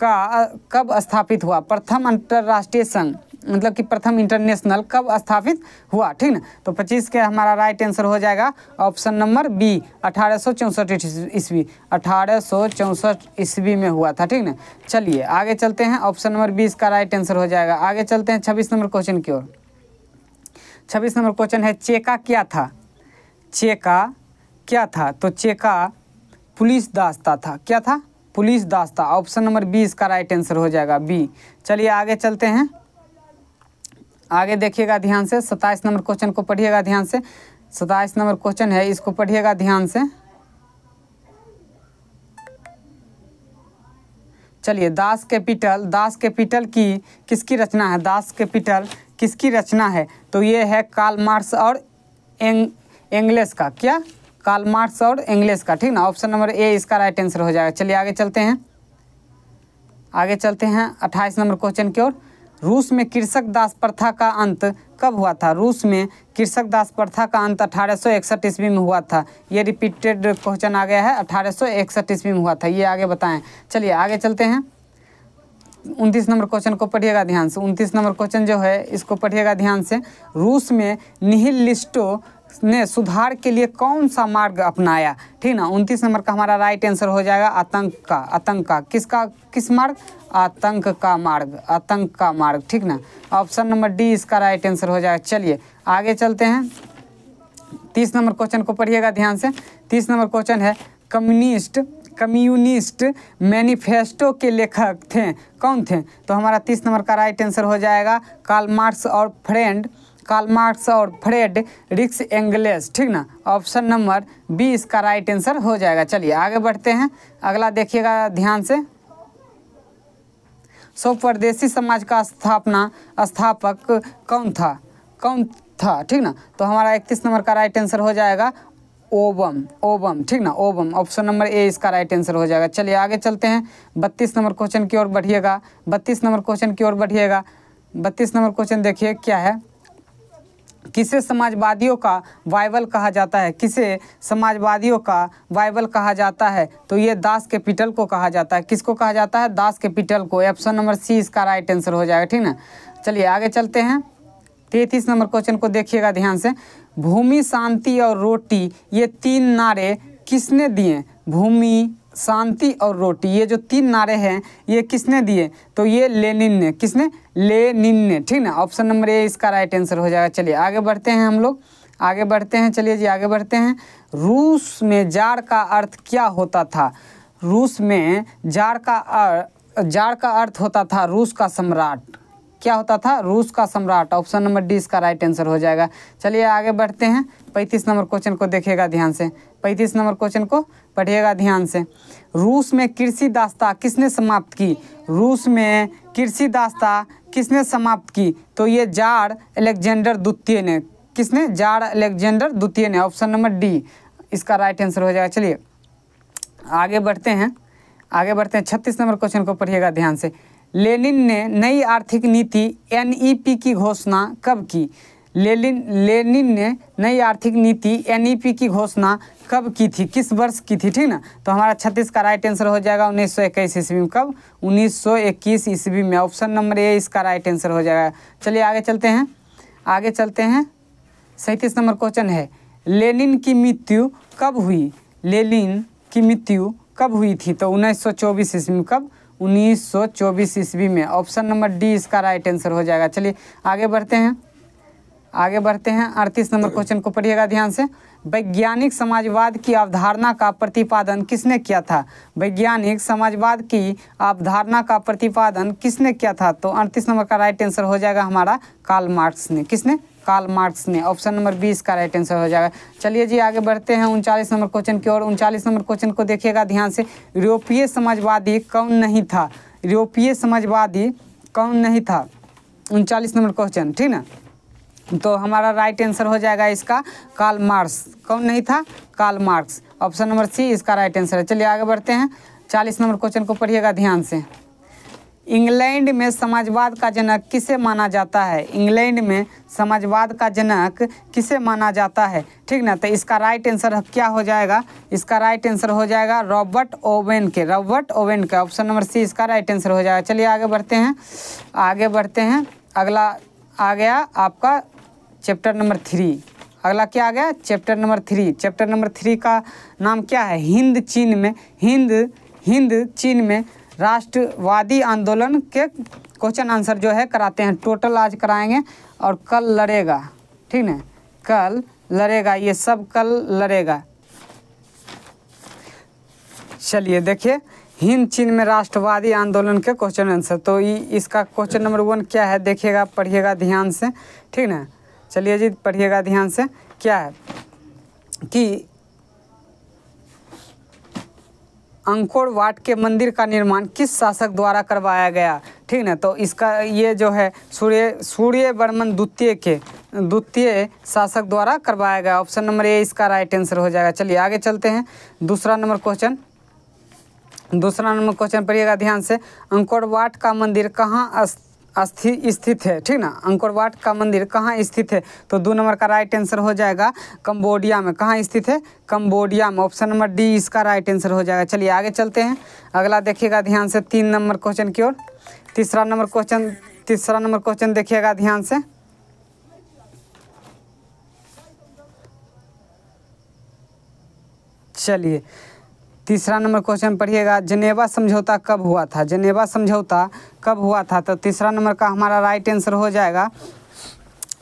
का कब स्थापित हुआ? प्रथम अंतर्राष्ट्रीय संघ मतलब कि प्रथम इंटरनेशनल कब स्थापित हुआ? ठीक ना। तो 25 के हमारा राइट आंसर हो जाएगा ऑप्शन नंबर बी, 1864 ईस्वी। 1864 ईस्वी में हुआ था। ठीक ना। चलिए आगे चलते हैं। ऑप्शन नंबर बी इसका राइट आंसर हो जाएगा। आगे चलते हैं 26 नंबर क्वेश्चन की ओर। 26 नंबर क्वेश्चन है, चेका क्या था? चेका क्या था? तो चेका पुलिस दास्ता था। क्या था? पुलिस दास्ता। ऑप्शन नंबर बी इसका राइट आंसर हो जाएगा, बी। चलिए आगे चलते हैं। आगे देखिएगा ध्यान से। 27 नंबर क्वेश्चन को पढ़िएगा ध्यान से। 27 नंबर क्वेश्चन है, इसको पढ़िएगा ध्यान से। चलिए दास कैपिटल की किसकी रचना है? दास कैपिटल किसकी रचना है? तो ये है कार्ल मार्क्स और एंगेल्स का। क्या? कार्ल मार्क्स और एंगेल्स का। ठीक ना। ऑप्शन नंबर ए इसका राइट आंसर हो जाएगा। चलिए आगे चलते हैं। आगे चलते हैं 28 नंबर क्वेश्चन की ओर। रूस में कृषक दास प्रथा का अंत कब हुआ था? रूस में कृषक दास प्रथा का अंत 1861 ईस्वी में हुआ था। ये रिपीटेड क्वेश्चन आ गया है। 1861 ईस्वी में हुआ था। ये आगे बताएं। चलिए आगे चलते हैं। 29 नंबर क्वेश्चन को पढ़िएगा ध्यान से। 29 नंबर क्वेश्चन जो है इसको पढ़िएगा ध्यान से। रूस में निहिलिस्टों ने सुधार के लिए कौन सा मार्ग अपनाया? ठीक ना। 29 नंबर का हमारा राइट आंसर हो जाएगा आतंक का। आतंक का किस मार्ग? आतंक का मार्ग। आतंक का मार्ग। ठीक ना। ऑप्शन नंबर डी इसका राइट आंसर हो जाएगा। चलिए आगे चलते हैं। 30 नंबर क्वेश्चन को पढ़िएगा ध्यान से। 30 नंबर क्वेश्चन है, कम्युनिस्ट मैनिफेस्टो के लेखक थे कौन थे? तो हमारा 30 नंबर का राइट आंसर हो जाएगा कार्ल मार्क्स और फ्रेडरिक एंगेल्स। ठीक ना। ऑप्शन नंबर बी इसका राइट आंसर हो जाएगा। चलिए आगे बढ़ते हैं। अगला देखिएगा ध्यान से। स्वदेशी समाज का स्थापक कौन था? ठीक ना। तो हमारा 31 नंबर का राइट आंसर हो जाएगा ओबम। ठीक ना। ओबम। ऑप्शन नंबर ए इसका राइट आंसर हो जाएगा। चलिए आगे चलते हैं। 32 नंबर क्वेश्चन की ओर बढ़िएगा। 32 नंबर क्वेश्चन की ओर बढ़िएगा। 32 नंबर क्वेश्चन देखिए क्या है। किसे समाजवादियों का बाइबल कहा जाता है? किसे समाजवादियों का बाइबल कहा जाता है? तो ये दास कैपिटल को कहा जाता है। किसको कहा जाता है? दास कैपिटल को। ऑप्शन नंबर सी इसका राइट आंसर हो जाएगा। ठीक ना। चलिए आगे चलते हैं। 33 नंबर क्वेश्चन को देखिएगा ध्यान से। भूमि, शांति और रोटी, ये 3 नारे किसने दिए? भूमि, शांति और रोटी, ये जो 3 नारे हैं ये किसने दिए? तो ये लेनिन ने। किसने? लेनिन ने। ठीक ना, ऑप्शन नंबर ए इसका राइट आंसर हो जाएगा। चलिए आगे बढ़ते हैं, हम लोग आगे बढ़ते हैं। चलिए जी आगे बढ़ते हैं। रूस में जार का अर्थ क्या होता था? रूस में जार का अर्थ होता था रूस का सम्राट। क्या होता था? रूस का सम्राट। ऑप्शन नंबर डी इसका राइट आंसर हो जाएगा। चलिए आगे बढ़ते हैं। 35 नंबर क्वेश्चन को देखिएगा ध्यान से। 35 नंबर क्वेश्चन को पढ़िएगा ध्यान से। रूस में कृषि दास्ता किसने समाप्त की? रूस में कृषि दास्ता किसने समाप्त की? तो ये जार अलेक्जेंडर द्वितीय ने। किसने? जार अलेक्जेंडर द्वितीय ने। ऑप्शन नंबर डी इसका राइट आंसर हो जाएगा। चलिए आगे बढ़ते हैं, आगे बढ़ते हैं। 36 नंबर क्वेश्चन को पढ़िएगा ध्यान से। लेनिन ने नई आर्थिक नीति एनईपी की घोषणा कब की? लेनिन ने नई आर्थिक नीति एनईपी की घोषणा कब की थी? किस वर्ष की थी? ठीक ना, तो हमारा 36 का राइट आंसर हो जाएगा 1921 ईस्वी में। कब? 1921 ईस्वी में। ऑप्शन नंबर ए इसका राइट आंसर हो जाएगा। चलिए आगे चलते हैं, आगे चलते हैं। 37 नंबर क्वेश्चन है, लेनिन की मृत्यु कब हुई? लेनिन की मृत्यु कब हुई थी? तो 1924 ईस्वी में। कब? 1924 ईस्वी में। ऑप्शन नंबर डी इसका राइट आंसर हो जाएगा। चलिए आगे बढ़ते हैं, आगे बढ़ते हैं। 38 नंबर क्वेश्चन को पढ़िएगा ध्यान से। वैज्ञानिक समाजवाद की अवधारणा का प्रतिपादन किसने किया था? वैज्ञानिक समाजवाद की अवधारणा का प्रतिपादन किसने किया था? तो 38 नंबर का राइट आंसर हो जाएगा हमारा कार्ल मार्क्स ने। किसने? कार्ल मार्क्स ने। ऑप्शन नंबर 20 का राइट आंसर हो जाएगा। चलिए जी आगे बढ़ते हैं 39 नंबर क्वेश्चन की ओर। 39 नंबर क्वेश्चन को देखिएगा ध्यान से। यूरोपीय समाजवादी कौन नहीं था? यूरोपीय समाजवादी कौन नहीं था? 39 नंबर क्वेश्चन। ठीक ना, तो हमारा राइट आंसर हो जाएगा इसका कार्ल मार्क्स। कौन नहीं था? Karl Marx. Option number C इसका राइट आंसर है। चलिए आगे बढ़ते हैं। 40 नंबर क्वेश्चन को पढ़िएगा ध्यान से। इंग्लैंड में समाजवाद का जनक किसे माना जाता है? इंग्लैंड में समाजवाद का जनक किसे माना जाता है? ठीक ना, तो इसका राइट आंसर क्या हो जाएगा? इसका राइट आंसर हो जाएगा रॉबर्ट ओवेन के। रॉबर्ट ओवेन के। ऑप्शन नंबर सी इसका राइट आंसर हो जाएगा। चलिए आगे बढ़ते हैं, आगे बढ़ते हैं। अगला आ गया आपका चैप्टर नंबर 3। अगला क्या आ गया? Chapter number 3। चैप्टर नंबर 3 का नाम क्या है? हिंद चीन में राष्ट्रवादी आंदोलन के क्वेश्चन आंसर जो है कराते हैं। टोटल आज कराएंगे और कल लड़ेगा। ठीक है, कल लड़ेगा, ये सब कल लड़ेगा। चलिए देखिए, हिंद चीन में राष्ट्रवादी आंदोलन के क्वेश्चन आंसर। तो इसका क्वेश्चन नंबर 1 क्या है देखिएगा, पढ़िएगा ध्यान से। ठीक ना, चलिए जी पढ़िएगा ध्यान से। क्या है कि अंकोर वाट के मंदिर का निर्माण किस शासक द्वारा करवाया गया? ठीक ना, तो इसका ये जो है सूर्यवर्मन द्वितीय शासक द्वारा करवाया गया। ऑप्शन नंबर ए इसका राइट आंसर हो जाएगा। चलिए आगे चलते हैं। दूसरा नंबर क्वेश्चन पढ़िएगा ध्यान से। अंकोर वाट का मंदिर कहाँ स्थित है? ठीक ना, अंकोर वाट का मंदिर कहाँ स्थित है? तो 2 नंबर का राइट आंसर हो जाएगा कंबोडिया में। कहाँ स्थित है? कंबोडिया में। ऑप्शन नंबर डी इसका राइट आंसर हो जाएगा। चलिए आगे चलते हैं। अगला देखिएगा ध्यान से 3 नंबर क्वेश्चन की ओर। तीसरा नंबर क्वेश्चन देखिएगा ध्यान से। चलिए तीसरा नंबर क्वेश्चन पढ़िएगा। जेनेवा समझौता कब हुआ था? जेनेवा समझौता कब हुआ था? तो तीसरा नंबर का हमारा राइट आंसर हो जाएगा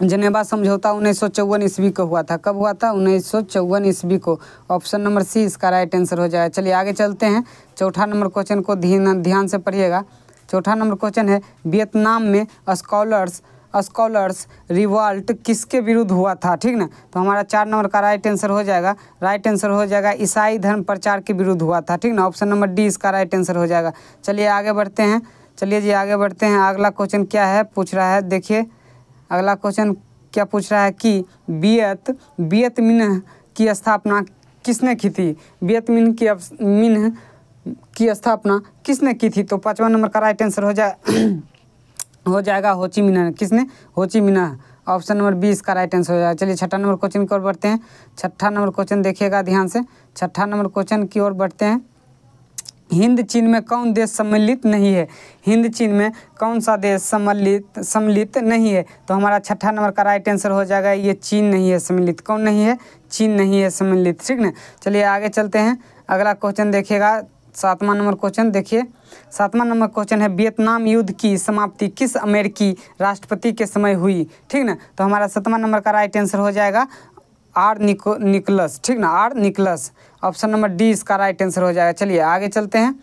जेनेवा समझौता 1954 ईस्वी को हुआ था। कब हुआ था? 1954 ईस्वी को। ऑप्शन नंबर सी इसका राइट आंसर हो जाएगा। चलिए आगे चलते हैं। चौथा नंबर क्वेश्चन को ध्यान से पढ़िएगा। चौथा नंबर क्वेश्चन है, वियतनाम में स्कॉलर्स रिवॉल्ट किसके विरुद्ध हुआ था? ठीक ना, तो हमारा 4 नंबर का राइट आंसर हो जाएगा। राइट आंसर हो जाएगा ईसाई धर्म प्रचार के विरुद्ध हुआ था। ठीक ना, ऑप्शन नंबर डी इसका राइट आंसर हो जाएगा। चलिए आगे बढ़ते हैं। चलिए जी आगे बढ़ते हैं। अगला क्वेश्चन क्या है पूछ रहा है, देखिए अगला क्वेश्चन क्या पूछ रहा है कि वियत मिन्ह की स्थापना किसने की थी? वियत मिन्ह की स्थापना किसने की थी? तो 5वां नंबर का राइट आंसर हो जाएगा हो ची मिन्ह। किसने? हो ची मिन्ह। ऑप्शन नंबर 20 का राइट आंसर हो जाएगा। चलिए 6ठा नंबर क्वेश्चन की ओर बढ़ते हैं। 6ठा नंबर क्वेश्चन देखिएगा ध्यान से। 6ठा नंबर क्वेश्चन की ओर बढ़ते हैं। हिंद चीन में कौन देश सम्मिलित नहीं है? हिंद चीन में कौन सा देश सम्मिलित नहीं है? तो हमारा छठा नंबर का राइट आंसर हो जाएगा ये चीन नहीं है सम्मिलित। कौन नहीं है? चीन नहीं है सम्मिलित, ठीक ना। चलिए आगे चलते हैं। अगला क्वेश्चन देखिएगा, 7वां नंबर क्वेश्चन देखिए। 7वां नंबर क्वेश्चन है वियतनाम युद्ध की समाप्ति किस अमेरिकी राष्ट्रपति के समय हुई? ठीक ना। तो हमारा 7वां नंबर का राइट आंसर हो जाएगा आर निकोलस, ठीक ना, R Nicholas. Option number D इसका राइट आंसर हो जाएगा। चलिए आगे चलते हैं।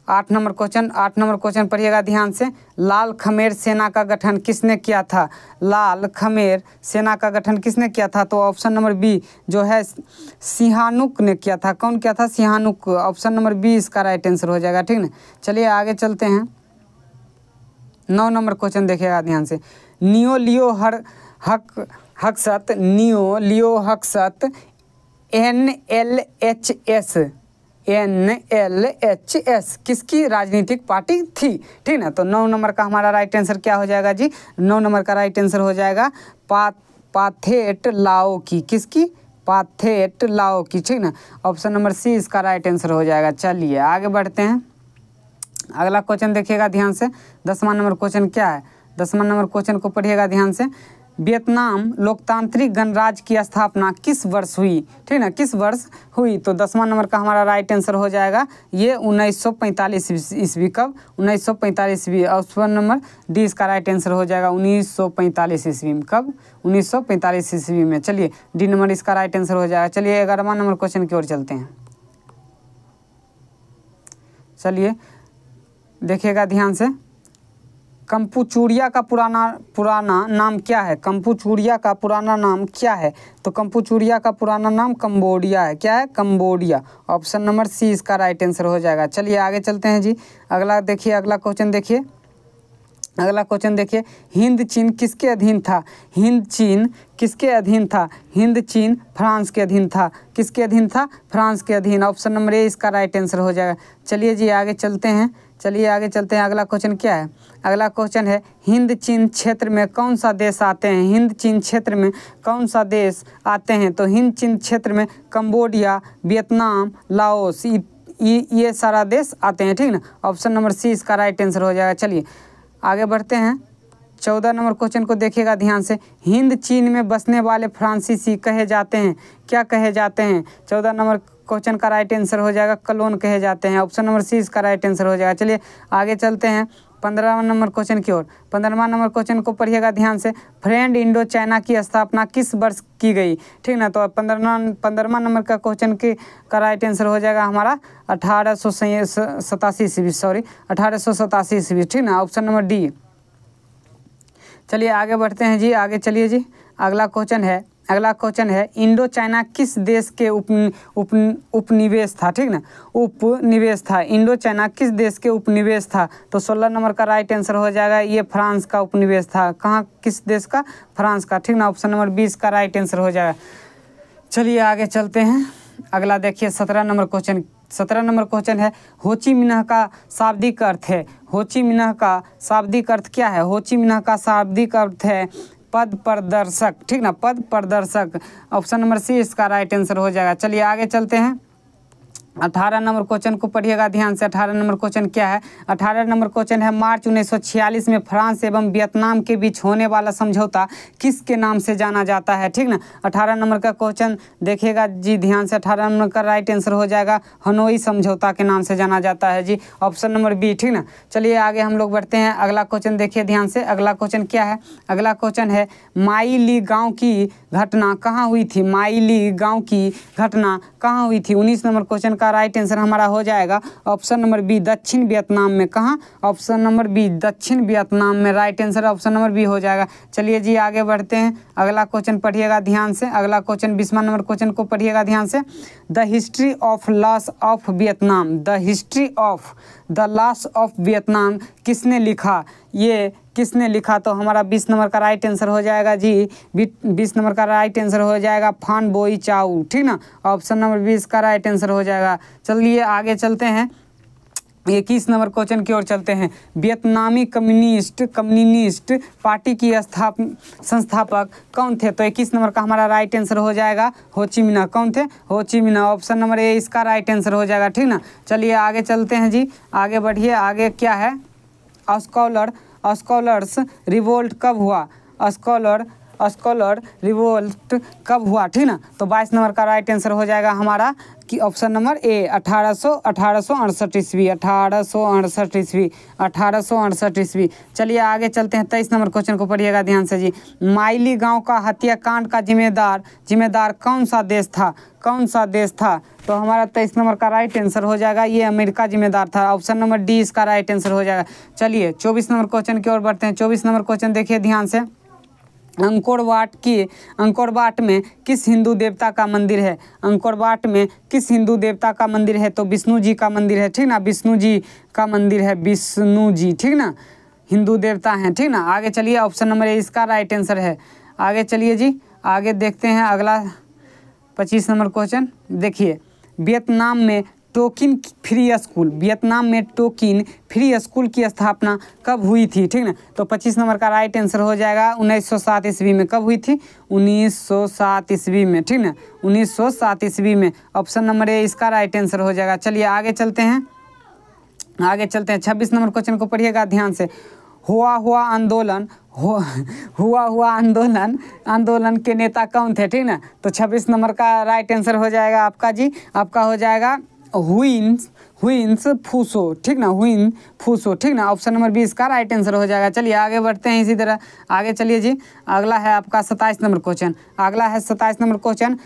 8 नंबर क्वेश्चन पढ़िएगा ध्यान से। लाल खमेर सेना का गठन किसने किया था? लाल खमेर सेना का गठन किसने किया था? तो ऑप्शन नंबर बी जो है सिहानुक ने किया था। कौन किया था? सिहानुक। ऑप्शन नंबर बी इसका राइट आंसर हो जाएगा, ठीक ना। चलिए आगे चलते हैं। 9 नंबर क्वेश्चन देखिएगा ध्यान से। नियो लियो हक्सत NLHS किसकी राजनीतिक पार्टी थी? ठीक ना। तो 9 नंबर का हमारा राइट आंसर क्या हो जाएगा जी? 9 नंबर का राइट आंसर हो जाएगा पाथेट लाओ की। किसकी? पाथेट लाओ की, ठीक ना। ऑप्शन नंबर सी इसका राइट आंसर हो जाएगा। चलिए आगे बढ़ते हैं। अगला क्वेश्चन देखिएगा ध्यान से। 10वां नंबर क्वेश्चन क्या है? 10वां नंबर क्वेश्चन को पढ़िएगा ध्यान से। वियतनाम लोकतांत्रिक गणराज्य की स्थापना किस वर्ष हुई? ठीक ना, किस वर्ष हुई? तो 10वां नंबर का हमारा राइट आंसर हो जाएगा ये 1945 ईस्वी। कब? 1945 ईस्वी। ऑप्शन नंबर डी इसका राइट आंसर हो जाएगा 1945 ईस्वी में। कब? 1945 ईस्वी में। चलिए डी नंबर इसका राइट आंसर हो जाएगा। चलिए 11वां नंबर क्वेश्चन की ओर चलते हैं। चलिए देखिएगा ध्यान से। कंपुचूरिया का पुराना नाम क्या है? कंपुचूरिया का पुराना नाम क्या है? तो कंपुचूरिया का पुराना नाम कंबोडिया है। क्या है? कंबोडिया। ऑप्शन नंबर सी इसका राइट आंसर हो जाएगा। चलिए आगे चलते हैं जी। अगला देखिए, अगला क्वेश्चन देखिए। अगला क्वेश्चन देखिए। हिंद चीन किसके अधीन था? हिंद चीन किसके अधीन था? हिंद चीन फ्रांस के अधीन था। किसके अधीन था? फ्रांस के अधीन। ऑप्शन नंबर ए इसका राइट आंसर हो जाएगा। चलिए जी आगे चलते हैं। अगला क्वेश्चन क्या है? अगला क्वेश्चन है हिंद चीन क्षेत्र में कौन सा देश आते हैं? हिंद चीन क्षेत्र में कौन सा देश आते हैं? तो हिंद चीन क्षेत्र में कंबोडिया, वियतनाम, लाओस ये सारा देश आते हैं, ठीक ना। ऑप्शन नंबर सी इसका राइट आंसर हो जाएगा। चलिए आगे बढ़ते हैं। 14 नंबर क्वेश्चन को देखिएगा ध्यान से। हिंद चीन में बसने वाले फ्रांसीसी कहे जाते हैं, क्या कहे जाते हैं? 14 नंबर क्वेश्चन का राइट आंसर हो जाएगा कलोन कहे जाते हैं। ऑप्शन नंबर सी इसका राइट आंसर हो जाएगा। चलिए आगे चलते हैं 15वां नंबर क्वेश्चन की ओर। 15वां नंबर क्वेश्चन को पढ़िएगा ध्यान से। फ्रेंड इंडो चाइना की स्थापना किस वर्ष की गई? ठीक ना। तो 15वां नंबर का क्वेश्चन का राइट आंसर हो जाएगा हमारा 1887 ईस्वी, ठीक ना। Option number D. चलिए आगे बढ़ते हैं जी। आगे चलिए जी। अगला क्वेश्चन है इंडो चाइना किस देश के उपनिवेश था? ठीक ना, उपनिवेश था। इंडो चाइना किस देश के उपनिवेश था? तो 16 नंबर का राइट आंसर हो जाएगा ये फ्रांस का उपनिवेश था। कहाँ? किस देश का? फ्रांस का, ठीक ना। ऑप्शन नंबर 20 का राइट आंसर हो जाएगा। चलिए आगे चलते हैं। अगला देखिए 17 नंबर क्वेश्चन है होची मिन्ह का शाब्दिक अर्थ है। होची मिन्ह का शाब्दिक अर्थ क्या है? होची मिन्ह का शाब्दिक अर्थ है पद प्रदर्शक, ठीक ना, पद प्रदर्शक। ऑप्शन नंबर सी इसका राइट आंसर हो जाएगा। चलिए आगे चलते हैं। 18 नंबर क्वेश्चन को पढ़िएगा ध्यान से। 18 नंबर क्वेश्चन क्या है? 18 नंबर क्वेश्चन है मार्च 1946 में फ्रांस एवं वियतनाम के बीच होने वाला समझौता किसके नाम से जाना जाता है? ठीक ना। 18 नंबर का क्वेश्चन देखिएगा जी ध्यान से। 18 नंबर का राइट आंसर हो जाएगा हनोई समझौता के नाम से जाना जाता है जी। ऑप्शन नंबर बी, ठीक ना। चलिए आगे हम लोग बढ़ते हैं। अगला क्वेश्चन देखिए ध्यान से। अगला क्वेश्चन क्या है? अगला क्वेश्चन है माई ली गाँव की घटना कहाँ हुई थी? माई ली गाँव की घटना कहाँ हुई थी? 19 नंबर क्वेश्चन का राइट आंसर हमारा हो जाएगा ऑप्शन नंबर बी दक्षिण वियतनाम में। कहाँ? ऑप्शन नंबर बी दक्षिण वियतनाम में। Right answer option number B हो जाएगा। चलिए जी आगे बढ़ते हैं। अगला क्वेश्चन पढ़िएगा ध्यान से। अगला क्वेश्चन 20वां नंबर क्वेश्चन को पढ़िएगा ध्यान से। The history of loss of Vietnam, the history of the loss of Vietnam किसने लिखा? ये किसने लिखा? तो हमारा 20 नंबर का राइट आंसर हो जाएगा जी। 20 नंबर का राइट आंसर हो जाएगा फान बोई चाऊ, ठीक ना। ऑप्शन नंबर 20 का राइट आंसर हो जाएगा। चलिए आगे चलते हैं। 21 नंबर क्वेश्चन की ओर चलते हैं। वियतनामी कम्युनिस्ट पार्टी की संस्थापक कौन थे? तो 21 नंबर का हमारा राइट आंसर हो जाएगा हो ची मिन्ह। कौन थे? हो Chi Minh. Option number A इसका राइट आंसर हो जाएगा, ठीक ना। चलिए आगे चलते हैं जी, आगे बढ़िए। आगे क्या है? स्कॉलर्स रिवोल्ट कब हुआ? स्कॉलर रिवोल्ट कब हुआ, ठीक ना। तो 22 नंबर का राइट आंसर हो जाएगा हमारा कि ऑप्शन नंबर ए 1868 ईस्वी। 1868 ईस्वी। चलिए आगे चलते हैं। 23 नंबर क्वेश्चन को पढ़िएगा ध्यान से जी। माइली गांव का हत्याकांड का जिम्मेदार कौन सा देश था? तो हमारा 23 नंबर का राइट आंसर हो जाएगा ये अमेरिका जिम्मेदार था। ऑप्शन नंबर डी इसका राइट आंसर हो जाएगा। चलिए 24 नंबर क्वेश्चन की ओर बढ़ते हैं। 24 नंबर क्वेश्चन देखिए ध्यान से। अंकोरवाट में किस हिंदू देवता का मंदिर है? अंकोरवाट में किस हिंदू देवता का मंदिर है? तो विष्णु जी का मंदिर है, ठीक ना। विष्णु जी का मंदिर है, विष्णु जी, ठीक ना, हिंदू देवता हैं, ठीक ना। आगे चलिए, ऑप्शन नंबर ए इसका राइट आंसर है। आगे चलिए जी, आगे देखते हैं अगला 25 नंबर क्वेश्चन देखिए। वियतनाम में टोकिन फ्री स्कूल की स्थापना कब हुई थी, ठीक ना। तो 25 नंबर का राइट आंसर हो जाएगा 1907 ईस्वी में। कब हुई थी? 1907 ईस्वी में, ठीक ना, 1907 ईस्वी में। ऑप्शन नंबर ए इसका राइट आंसर हो जाएगा। चलिए आगे चलते हैं। 26 नंबर क्वेश्चन को पढ़िएगा ध्यान से। हुआ आंदोलन के नेता कौन थे, ठीक ना। तो 26 नंबर का राइट आंसर हो जाएगा आपका जी, आपका हो जाएगा हुइन्स फूसो, ठीक ना, हुइन फूसो, ठीक ना। ऑप्शन नंबर बी इसका राइट आंसर हो जाएगा। चलिए आगे बढ़ते हैं इसी तरह। आगे चलिए जी, अगला है आपका 27 नंबर क्वेश्चन। अगला है 27 नंबर क्वेश्चन।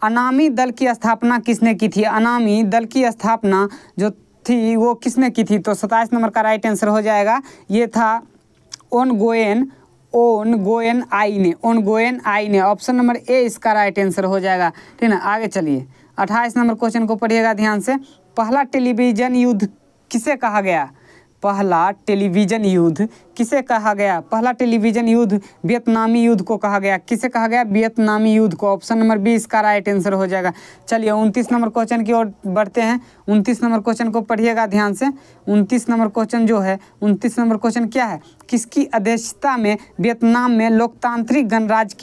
अनामी दल की स्थापना किसने की थी? अनामी दल की स्थापना जो थी वो किसने की थी? तो 27 नंबर का राइट आंसर हो जाएगा ये था ओन गोएन आई ने। ऑप्शन नंबर ए इसका राइट आंसर हो जाएगा, ठीक ना। आगे चलिए 28 नंबर क्वेश्चन को पढ़िएगा ध्यान से। पहला टेलीविजन युद्ध किसे कहा गया? पहला टेलीविजन युद्ध किसे कहा गया? पहला टेलीविजन युद्ध वियतनामी युद्ध को कहा गया। किसे कहा गया? वियतनामी युद्ध को। ऑप्शन नंबर बी इसका राइट आंसर हो जाएगा। चलिए 29 नंबर क्वेश्चन की ओर बढ़ते हैं। 29 नंबर क्वेश्चन को पढ़िएगा ध्यान से। 29 नंबर क्वेश्चन जो है, 29 नंबर क्वेश्चन क्या है? किसकी अध्यक्षता में वियतनाम में लोकतांत्रिक गणराज्य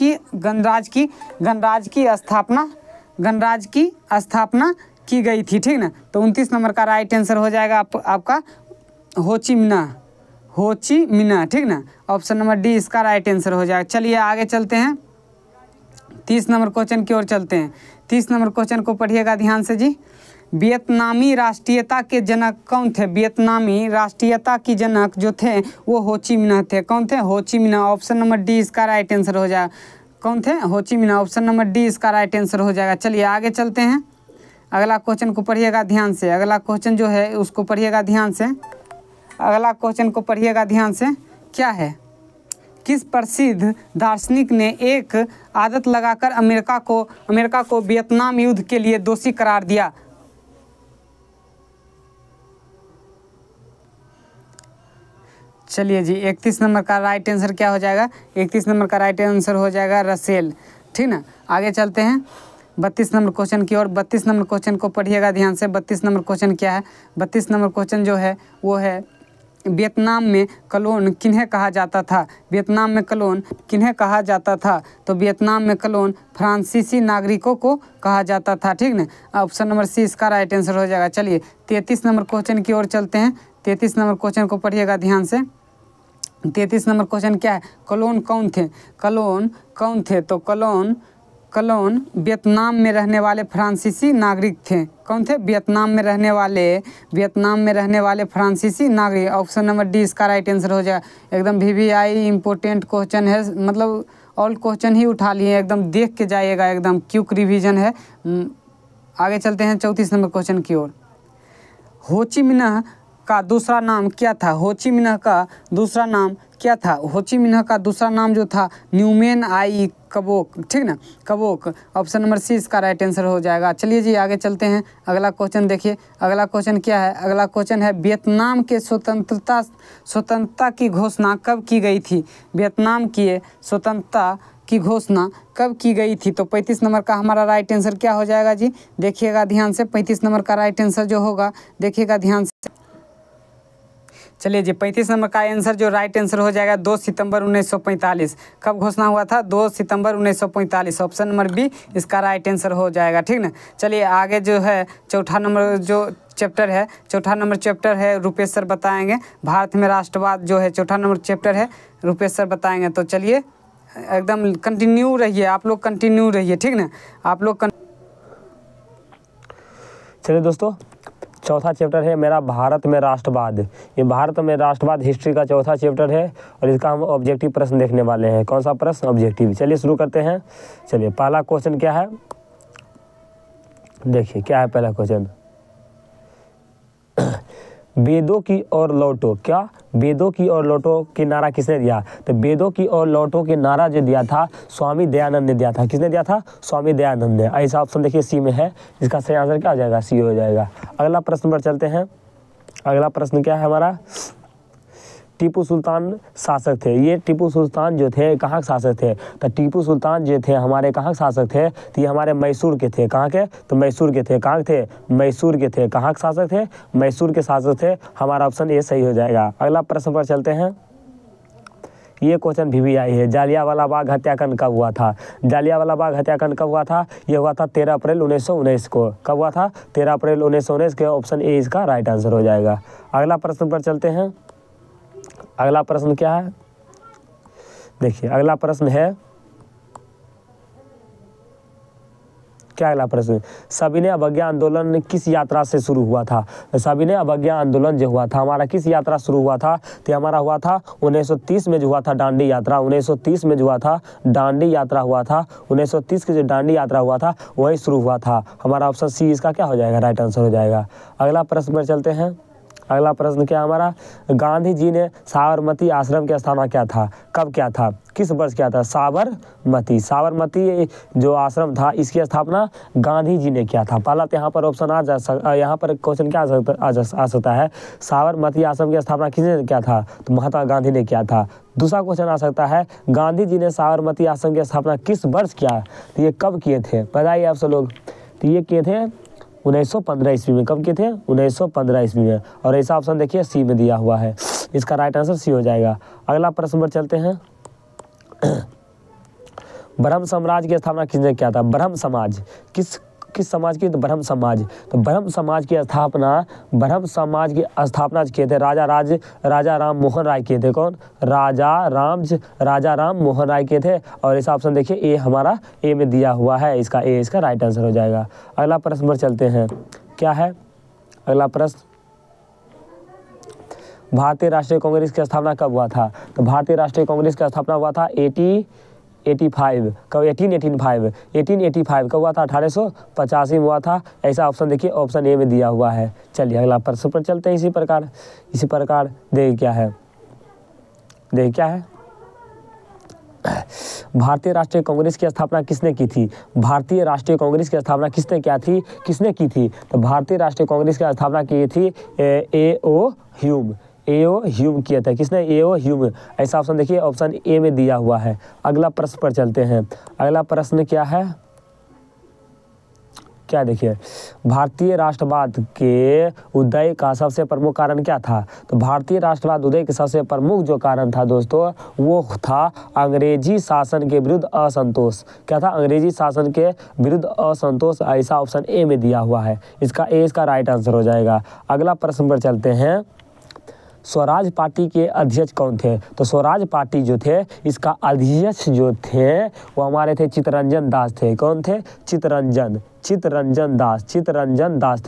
की स्थापना की गई थी, ठीक ना। तो 29 नंबर का राइट आंसर हो जाएगा आपका हो ची मिन्ह, ठीक ना। ऑप्शन नंबर डी इसका राइट आंसर हो जाएगा। चलिए आगे चलते हैं, 30 नंबर क्वेश्चन की ओर चलते हैं। 30 नंबर क्वेश्चन को पढ़िएगा ध्यान से जी। वियतनामी राष्ट्रीयता के जनक कौन थे? वियतनामी राष्ट्रीयता की जनक जो थे वो हो ची मिन्ह थे। कौन थे? हो Chi Minh. Option number D इसका राइट आंसर हो जाएगा। कौन थे? हो Chi Minh. Option number D इसका राइट आंसर हो जाएगा। चलिए आगे चलते हैं। अगला क्वेश्चन को पढ़िएगा ध्यान से। अगला क्वेश्चन जो है उसको पढ़िएगा ध्यान से। अगला क्वेश्चन को पढ़िएगा ध्यान से। क्या है? किस प्रसिद्ध दार्शनिक ने एक आदत लगाकर अमेरिका को वियतनाम युद्ध के लिए दोषी करार दिया? चलिए जी 31 नंबर का राइट आंसर क्या हो जाएगा? 31 नंबर का राइट आंसर हो जाएगा रसेल, ठीक ना। आगे चलते हैं 32 नंबर क्वेश्चन की ओर। 32 नंबर क्वेश्चन को पढ़िएगा ध्यान से। 32 नंबर क्वेश्चन क्या है? 32 नंबर क्वेश्चन जो है वो है वियतनाम में कलोन किन्हें कहा जाता था? वियतनाम में कलोन किन्हें कहा जाता था? तो वियतनाम में कलोन फ्रांसीसी नागरिकों को कहा जाता था, ठीक ना। ऑप्शन नंबर सी इसका राइट आंसर हो जाएगा। चलिए 33 नंबर क्वेश्चन की ओर चलते हैं। 33 नंबर क्वेश्चन को पढ़िएगा ध्यान से। 33 नंबर क्वेश्चन क्या है? कलोन कौन थे? तो कलोन वियतनाम में रहने वाले फ्रांसीसी नागरिक थे। कौन थे? वियतनाम में रहने वाले फ्रांसीसी नागरिक। ऑप्शन नंबर डी इसका राइट आंसर हो जाएगा। एकदम VVI इम्पोर्टेंट क्वेश्चन है, मतलब ऑल क्वेश्चन ही उठा लिए, एकदम देख के जाइएगा, एकदम क्विक रिवीजन है। आगे चलते हैं 34 नंबर क्वेश्चन की ओर। हो ची मिन्ह का दूसरा नाम क्या था? हो ची मिन्ह का दूसरा नाम क्या था? हो ची मिन्ह का दूसरा नाम जो था न्यूमेन आई कबोक, ठीक ना, कबोक। ऑप्शन नंबर सी इसका राइट आंसर हो जाएगा। चलिए जी आगे चलते हैं। अगला क्वेश्चन देखिए। अगला क्वेश्चन क्या है? अगला क्वेश्चन है वियतनाम के स्वतंत्रता की घोषणा कब की गई थी? वियतनाम की स्वतंत्रता की घोषणा कब की गई थी? तो 35 नंबर का हमारा राइट आंसर क्या हो जाएगा जी? देखिएगा ध्यान से। 35 नंबर का राइट आंसर जो होगा देखिएगा ध्यान से। चलिए जी 35 नंबर का आंसर जो राइट आंसर हो जाएगा 2 सितंबर 1945। कब घोषणा हुआ था? 2 सितंबर 1945। ऑप्शन नंबर बी इसका राइट आंसर हो जाएगा, ठीक ना। चलिए आगे जो है चौथा नंबर जो चैप्टर है, चौथा नंबर चैप्टर है रूपेश सर बताएंगे। भारत में राष्ट्रवाद जो है चौथा नंबर चैप्टर है, रूपेश सर बताएंगे। तो चलिए एकदम कंटिन्यू रहिए, आप लोग कंटिन्यू रहिए, ठीक ना। आप लोग चलिए दोस्तों, चौथा चैप्टर है मेरा भारत में राष्ट्रवाद। ये भारत में राष्ट्रवाद हिस्ट्री का चौथा चैप्टर है और इसका हम ऑब्जेक्टिव प्रश्न देखने वाले हैं। कौन सा प्रश्न? ऑब्जेक्टिव। चलिए शुरू करते हैं। चलिए पहला क्वेश्चन क्या है, देखिए क्या है पहला क्वेश्चन। वेदों की ओर लौटो, क्या वेदों की ओर लौटो के नारा किसने दिया? तो वेदों की ओर लौटो के नारा जो दिया था स्वामी दयानंद ने दिया था। किसने दिया था? स्वामी दयानंद ने। ऐसा ऑप्शन देखिए सी में है, इसका सही आंसर क्या हो जाएगा? सी हो जाएगा। अगला प्रश्न पर चलते हैं। अगला प्रश्न क्या है हमारा? टीपू सुल्तान शासक थे। ये टीपू सुल्तान जो थे कहाँ के शासक थे? तो टीपू सुल्तान जो थे हमारे कहाँ के शासक थे? तो ये हमारे मैसूर के थे। कहाँ के? तो मैसूर के थे। कहाँ के थे? मैसूर के थे। कहाँ के शासक थे? मैसूर के शासक थे। हमारा ऑप्शन ए सही हो जाएगा। अगला प्रश्न पर चलते हैं। ये क्वेश्चन भी आई है, जालियांवाला बाग हत्याकांड कब हुआ था? जालियांवाला बाग हत्याकांड कब हुआ था? ये हुआ था 13 अप्रैल 1919 को। कब हुआ था? 13 अप्रैल 1919 के। ऑप्शन ए इसका राइट आंसर हो जाएगा। अगला प्रश्न पर चलते हैं। अगला प्रश्न क्या है? देखिए अगला प्रश्न है क्या? अगला प्रश्न, सविनय अवज्ञा आंदोलन किस यात्रा से शुरू हुआ था? सविनय अवज्ञा आंदोलन जो हुआ था हमारा किस यात्रा शुरू हुआ था? तो हमारा हुआ था 1930 में जो हुआ था दांडी यात्रा। 1930 में जो हुआ था दांडी यात्रा हुआ था। 1930 की जो दांडी यात्रा हुआ था वही शुरू हुआ था। हमारा ऑप्शन सी इसका क्या हो जाएगा? राइट आंसर हो जाएगा। अगला प्रश्न पर चलते हैं। अगला प्रश्न क्या हमारा? गांधी जी ने साबरमती आश्रम की स्थापना क्या था? कब क्या था? किस वर्ष क्या था? साबरमती जो आश्रम था इसकी स्थापना गांधी जी ने किया था। पहला तो यहाँ पर ऑप्शन यहाँ पर क्वेश्चन क्या आ सकता है? साबरमती आश्रम की स्थापना किसने किया था? तो महात्मा गांधी ने किया था। दूसरा क्वेश्चन आ सकता है, गांधी जी ने साबरमती आश्रम की स्थापना किस वर्ष किया? तो ये कब किए थे? बताइए आप सब लोग। तो ये किए थे 1915 ईस्वी में। कब किए थे? 1915 ईस्वी में। और ऐसा ऑप्शन देखिए सी में दिया हुआ है। इसका राइट आंसर सी हो जाएगा। अगला प्रश्न पर चलते हैं। ब्रह्म साम्राज्य की स्थापना किसने किया था? ब्रह्म समाज किस समाज की? तो ब्रह्म समाज। तो ब्रह्म समाज की स्थापना किए थे राजा राम मोहन राय किए थे। कौन? राजा राम मोहन राय किए थे। और ऐसा ऑप्शन देखिए ए हमारा ए में दिया हुआ है। इसका ए इसका राइट आंसर हो जाएगा। अगला प्रश्न पर चलते हैं। क्या है अगला प्रश्न? भारतीय राष्ट्रीय कांग्रेस की स्थापना कब हुआ था? तो भारतीय राष्ट्रीय कांग्रेस की स्थापना हुआ था 1885 कब हुआ था? 1885 में हुआ था। ऐसा ऑप्शन देखिए ऑप्शन ए में दिया हुआ है। चलिए अगला प्रश्न पर चलते हैं। इसी प्रकार देखिए क्या है? भारतीय राष्ट्रीय कांग्रेस की स्थापना किसने की थी? भारतीय राष्ट्रीय कांग्रेस की स्थापना किसने की थी? तो भारतीय राष्ट्रीय कांग्रेस की स्थापना की थी ए.ओ. ह्यूम किया था। किसने? ए.ओ. ह्यूम। ऐसा ऑप्शन देखिए ऑप्शन ए में दिया हुआ है। अगला प्रश्न पर चलते हैं। अगला प्रश्न क्या है? क्या देखिए, भारतीय राष्ट्रवाद के उदय का सबसे प्रमुख कारण क्या था? तो भारतीय राष्ट्रवाद उदय के सबसे प्रमुख जो कारण था दोस्तों वो था अंग्रेजी शासन के विरुद्ध असंतोष। क्या था? अंग्रेजी शासन के विरुद्ध असंतोष। ऐसा ऑप्शन ए में दिया हुआ है। इसका राइट आंसर हो जाएगा। अगला प्रश्न पर चलते हैं। स्वराज पार्टी के अध्यक्ष कौन थे? तो स्वराज पार्टी जो थे इसका अध्यक्ष जो थे वो हमारे थे चित्तरंजन दास थे। कौन थे? चित्तरंजन दास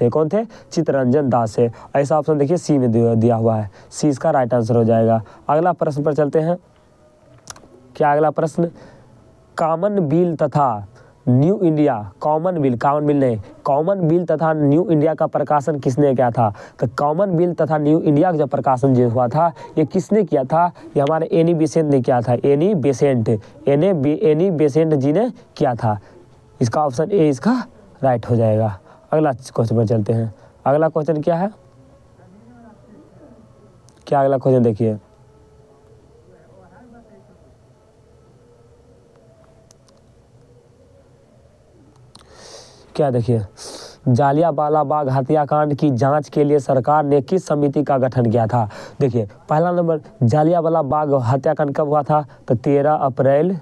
थे। कौन थे? चित्तरंजन दास है। ऐसा ऑप्शन देखिए सी में दिया हुआ है। सी इसका राइट आंसर हो जाएगा। अगला प्रश्न पर चलते हैं। क्या अगला प्रश्न? कॉमनवेल्थ तथा न्यू तथा न्यू इंडिया का प्रकाशन किसने किया था? तो कॉमनवेल्थ तथा न्यू इंडिया का जो प्रकाशन जो हुआ था ये किसने किया था? ये हमारे एनी बेसेंट ने किया था। एनी बेसेंट जी ने किया था। इसका ऑप्शन ए इसका राइट हो जाएगा। अगला क्वेश्चन पर चलते हैं। अगला क्वेश्चन क्या है? क्या अगला क्वेश्चन देखिए। क्या देखिए जालियांवाला बाग हत्याकांड की जांच के लिए सरकार ने किस समिति का गठन किया था? देखिए पहला नंबर, जालियांवाला बाग हत्याकांड कब हुआ था? तो 13 अप्रैल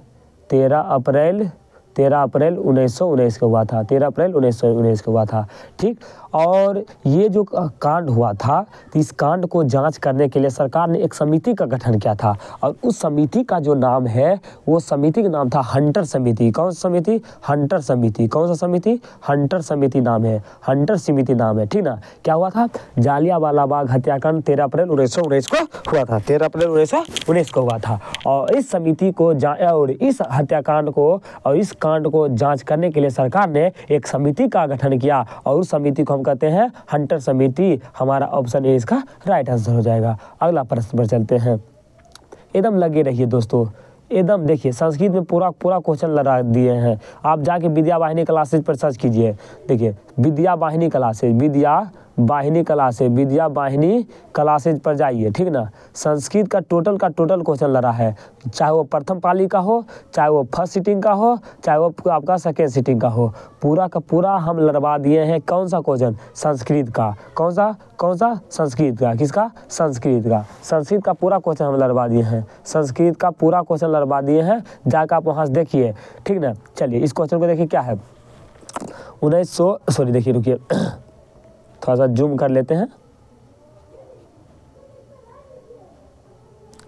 1919 को हुआ था। 13 अप्रैल 1919 को हुआ था। ठीक, और ये जो कांड हुआ था, तो इस कांड को जांच करने के लिए सरकार ने एक समिति का गठन किया था, और उस समिति का जो नाम है, वो समिति का नाम था हंटर समिति। कौन सा समिति? हंटर समिति। कौन सा समिति? हंटर समिति नाम है, हंटर समिति नाम है। ठीक ना। क्या हुआ था? जालियांवाला बाग हत्याकांड 13 अप्रैल 1919 को हुआ था। 13 अप्रैल 1919 को हुआ था। और इस समिति को और इस हत्याकांड को और इस कांड को जांच करने के लिए सरकार ने एक समिति का गठन किया, और उस समिति को हम कहते हैं हंटर समिति। हमारा ऑप्शन ए इसका राइट आंसर हो जाएगा। अगला प्रश्न पर चलते हैं। एकदम लगे रहिए दोस्तों, एकदम देखिए, संस्कृत में पूरा क्वेश्चन लगा दिए हैं। आप जाके विद्या वाहिनी क्लासेज पर सर्च कीजिए। देखिए विद्या वाहिनी क्लासेज पर जाइए। ठीक ना। संस्कृत का टोटल क्वेश्चन लगा है, चाहे वो प्रथम पाली का हो, चाहे वो फर्स्ट सीटिंग का हो, चाहे वो आपका सेकेंड सीटिंग का हो, पूरा का पूरा हम लड़वा दिए हैं। कौन सा क्वेश्चन? संस्कृत का। कौन सा? संस्कृत का। किसका? संस्कृत का। संस्कृत का पूरा क्वेश्चन हम लड़वा दिए हैं। संस्कृत का पूरा क्वेश्चन लड़वा दिए हैं, जाकर आप वहाँ से देखिए। ठीक ना। चलिए इस क्वेश्चन को देखिए क्या है। 1900 देखिए, रुकिए थोड़ा सा जूम कर लेते हैं।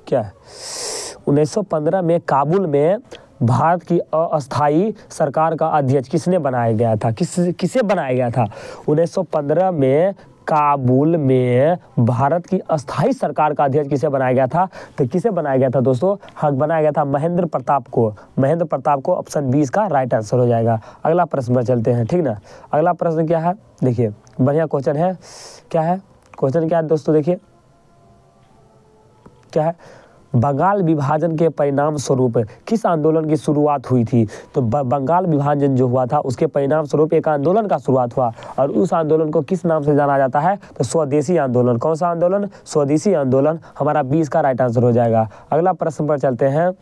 क्या है? 1915 में काबुल में भारत की अस्थायी सरकार का अध्यक्ष किसने बनाया गया था? किसे बनाया गया था? 1915 में काबुल में भारत की अस्थायी सरकार का अध्यक्ष किसे बनाया गया था? तो किसे बनाया गया था दोस्तों? हाँ, बनाया गया था महेंद्र प्रताप को। महेंद्र प्रताप को। ऑप्शन 20 का राइट आंसर हो जाएगा। अगला प्रश्न पर चलते हैं। ठीक ना। अगला प्रश्न क्या है? देखिए बढ़िया क्वेश्चन है। क्या है क्वेश्चन? क्या है दोस्तों? देखिए क्या है। बंगाल विभाजन के परिणाम स्वरूप किस आंदोलन की शुरुआत हुई थी? तो बंगाल विभाजन जो हुआ था, उसके परिणाम स्वरूप एक आंदोलन का शुरुआत हुआ, और उस आंदोलन को किस नाम से जाना जाता है? तो स्वदेशी आंदोलन। कौन सा आंदोलन? स्वदेशी आंदोलन। हमारा 20 का राइट आंसर हो जाएगा। अगला प्रश्न पर चलते हैं।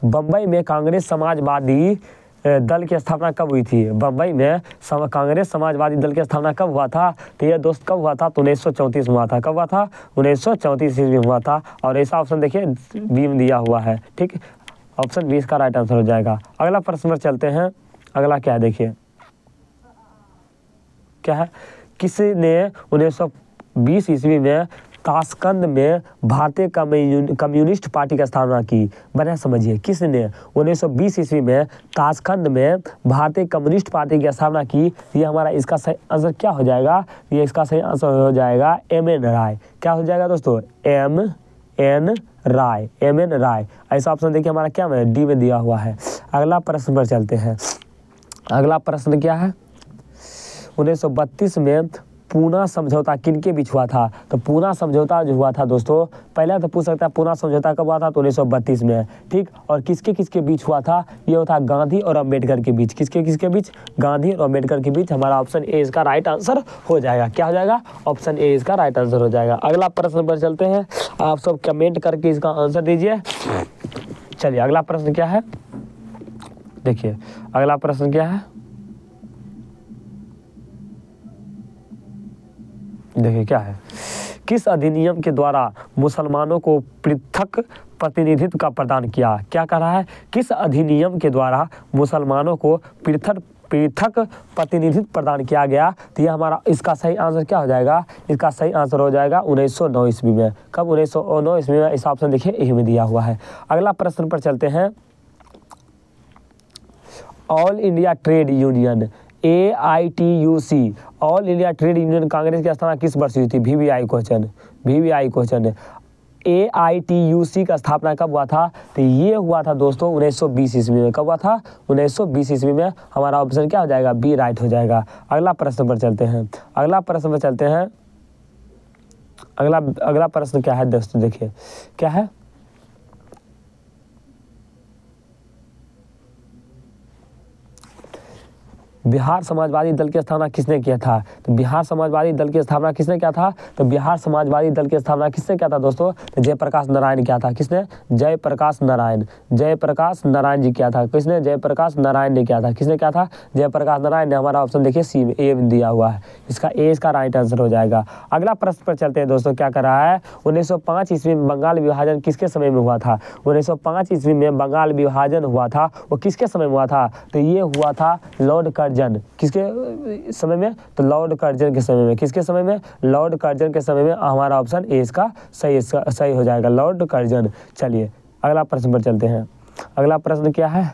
बम्बई में कांग्रेस समाजवादी दल की स्थापना कब हुई थी? बम्बई में कांग्रेस समाजवादी दल की स्थापना कब हुआ था? तो ये दोस्त कब हुआ था? तो 1934 में हुआ था। कब हुआ था? 1934 ईस्वी में हुआ था। और ऐसा ऑप्शन देखिए बीम दिया हुआ है। ठीक, ऑप्शन 20 का राइट आंसर हो जाएगा। अगला प्रश्न पर चलते हैं। अगला क्या है? देखिए क्या है। किसने 1920 ईस्वी में ताशकंद में भारतीय कम्युनिस्ट पार्टी की स्थापना की? बढ़िया समझिए, किसने 1920 ईस्वी में ताशकंद में भारतीय कम्युनिस्ट पार्टी की स्थापना की? ये हमारा इसका सही आंसर क्या हो जाएगा? ये इसका सही आंसर हो जाएगा M.N. राय। क्या हो जाएगा दोस्तों? M.N. राय। ऐसा ऑप्शन देखिए हमारा क्या में डी में दिया हुआ है। अगला प्रश्न पर चलते हैं। अगला प्रश्न क्या है? 1932 में पूना समझौता किनके बीच हुआ था? तो पूना समझौता जो हुआ था दोस्तों, पहले तो पूछ सकता है पूना समझौता कब हुआ था? तो 1932 में। ठीक, और किसके बीच हुआ था? ये होता गांधी और अम्बेडकर के बीच। किसके बीच? गांधी और अम्बेडकर के बीच। हमारा ऑप्शन ए इसका राइट आंसर हो जाएगा। क्या हो जाएगा? ऑप्शन ए इसका राइट आंसर हो जाएगा। अगला प्रश्न पर चलते हैं। आप सब कमेंट करके इसका आंसर दीजिए। चलिए अगला प्रश्न क्या है? देखिए अगला प्रश्न क्या है? देखिए क्या है। किस अधिनियम के द्वारा मुसलमानों को पृथक प्रतिनिधित्व का प्रदान किया? क्या कह रहा है? किस अधिनियम के द्वारा मुसलमानों को पृथक प्रतिनिधित्व प्रदान किया गया? तो ये हमारा इसका सही आंसर क्या हो जाएगा? इसका सही आंसर हो जाएगा 1909 ईस्वी में। कब? 1909 ईस्वी में। इस ऑप्शन देखिए यही में दिया हुआ है। अगला प्रश्न पर चलते हैं। All India trade union AITUC, all India trade union Congress की स्थापना किस वर्ष हुई थी? VVI question. AITUC का स्थापना कब हुआ था? तो ये हुआ था दोस्तों 1920 ईस्वी में। कब हुआ था? 1920 ईस्वी में। हमारा ऑप्शन क्या हो जाएगा? बी राइट हो जाएगा। अगला प्रश्न पर चलते हैं। अगला प्रश्न क्या है दोस्तों? देखिए क्या है। बिहार समाजवादी दल की स्थापना किसने किया था? तो बिहार समाजवादी दल की स्थापना किसने किया था? तो बिहार समाजवादी दल की स्थापना किसने किया था दोस्तों? तो जयप्रकाश नारायण किया था। किसने? जयप्रकाश नारायण। जयप्रकाश नारायण जी किया था। किसने? जयप्रकाश नारायण ने किया था। किसने किया था? जयप्रकाश नारायण ने। हमारा ऑप्शन देखिए सी में ए दिया हुआ है, इसका ए इसका राइट आंसर हो जाएगा। अगला प्रश्न पर चलते हैं दोस्तों, क्या कर रहा है? 1905 ईस्वी में बंगाल विभाजन किसके समय में हुआ था? 1905 ईस्वी में बंगाल विभाजन हुआ था, वो किसके समय में हुआ था? तो ये हुआ था लॉर्ड कर्जन। किसके समय में? तो लॉर्ड कर्जन के समय में। किसके समय में? लॉर्ड कर्जन के समय में। हमारा ऑप्शन ए इसका सही हो जाएगा, लॉर्ड कर्जन। चलिए अगला प्रश्न पर चलते हैं। अगला प्रश्न क्या है?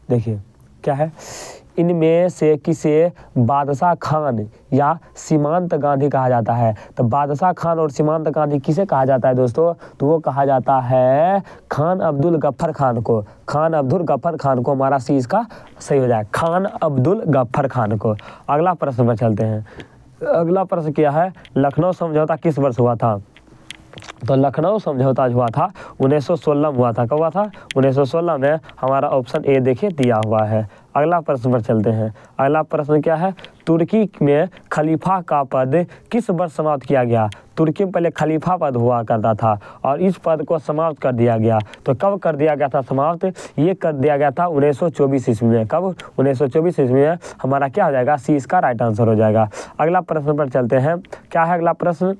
देखिए क्या है, इनमें से किसे बादशाह खान या सीमांत गांधी कहा जाता है? तो बादशाह खान और सीमांत गांधी किसे कहा जाता है दोस्तों? तो वो कहा जाता है खान अब्दुल गफ्फर खान को। खान अब्दुल गफ्फर खान को। हमारा सी इसका सही हो जाए, खान अब्दुल गफ्फर खान को। अगला प्रश्न पर चलते हैं। अगला प्रश्न क्या है, लखनऊ समझौता किस वर्ष हुआ था? तो लखनऊ समझौता हुआ था 1916 में हुआ था। कब हुआ था? 1916 में। हमारा ऑप्शन ए देखिए दिया हुआ है। अगला प्रश्न पर चलते हैं। अगला प्रश्न क्या है, तुर्की में खलीफा का पद किस वर्ष समाप्त किया गया? तुर्की में पहले खलीफा पद हुआ करता था और इस पद को समाप्त कर दिया गया। तो कब कर दिया गया था समाप्त? ये कर दिया गया था 1924 ईस्वी में। कब? 1924 ईस्वी में। हमारा क्या हो जाएगा? सी इसका राइट आंसर हो जाएगा। अगला प्रश्न पर चलते हैं। क्या है अगला प्रश्न?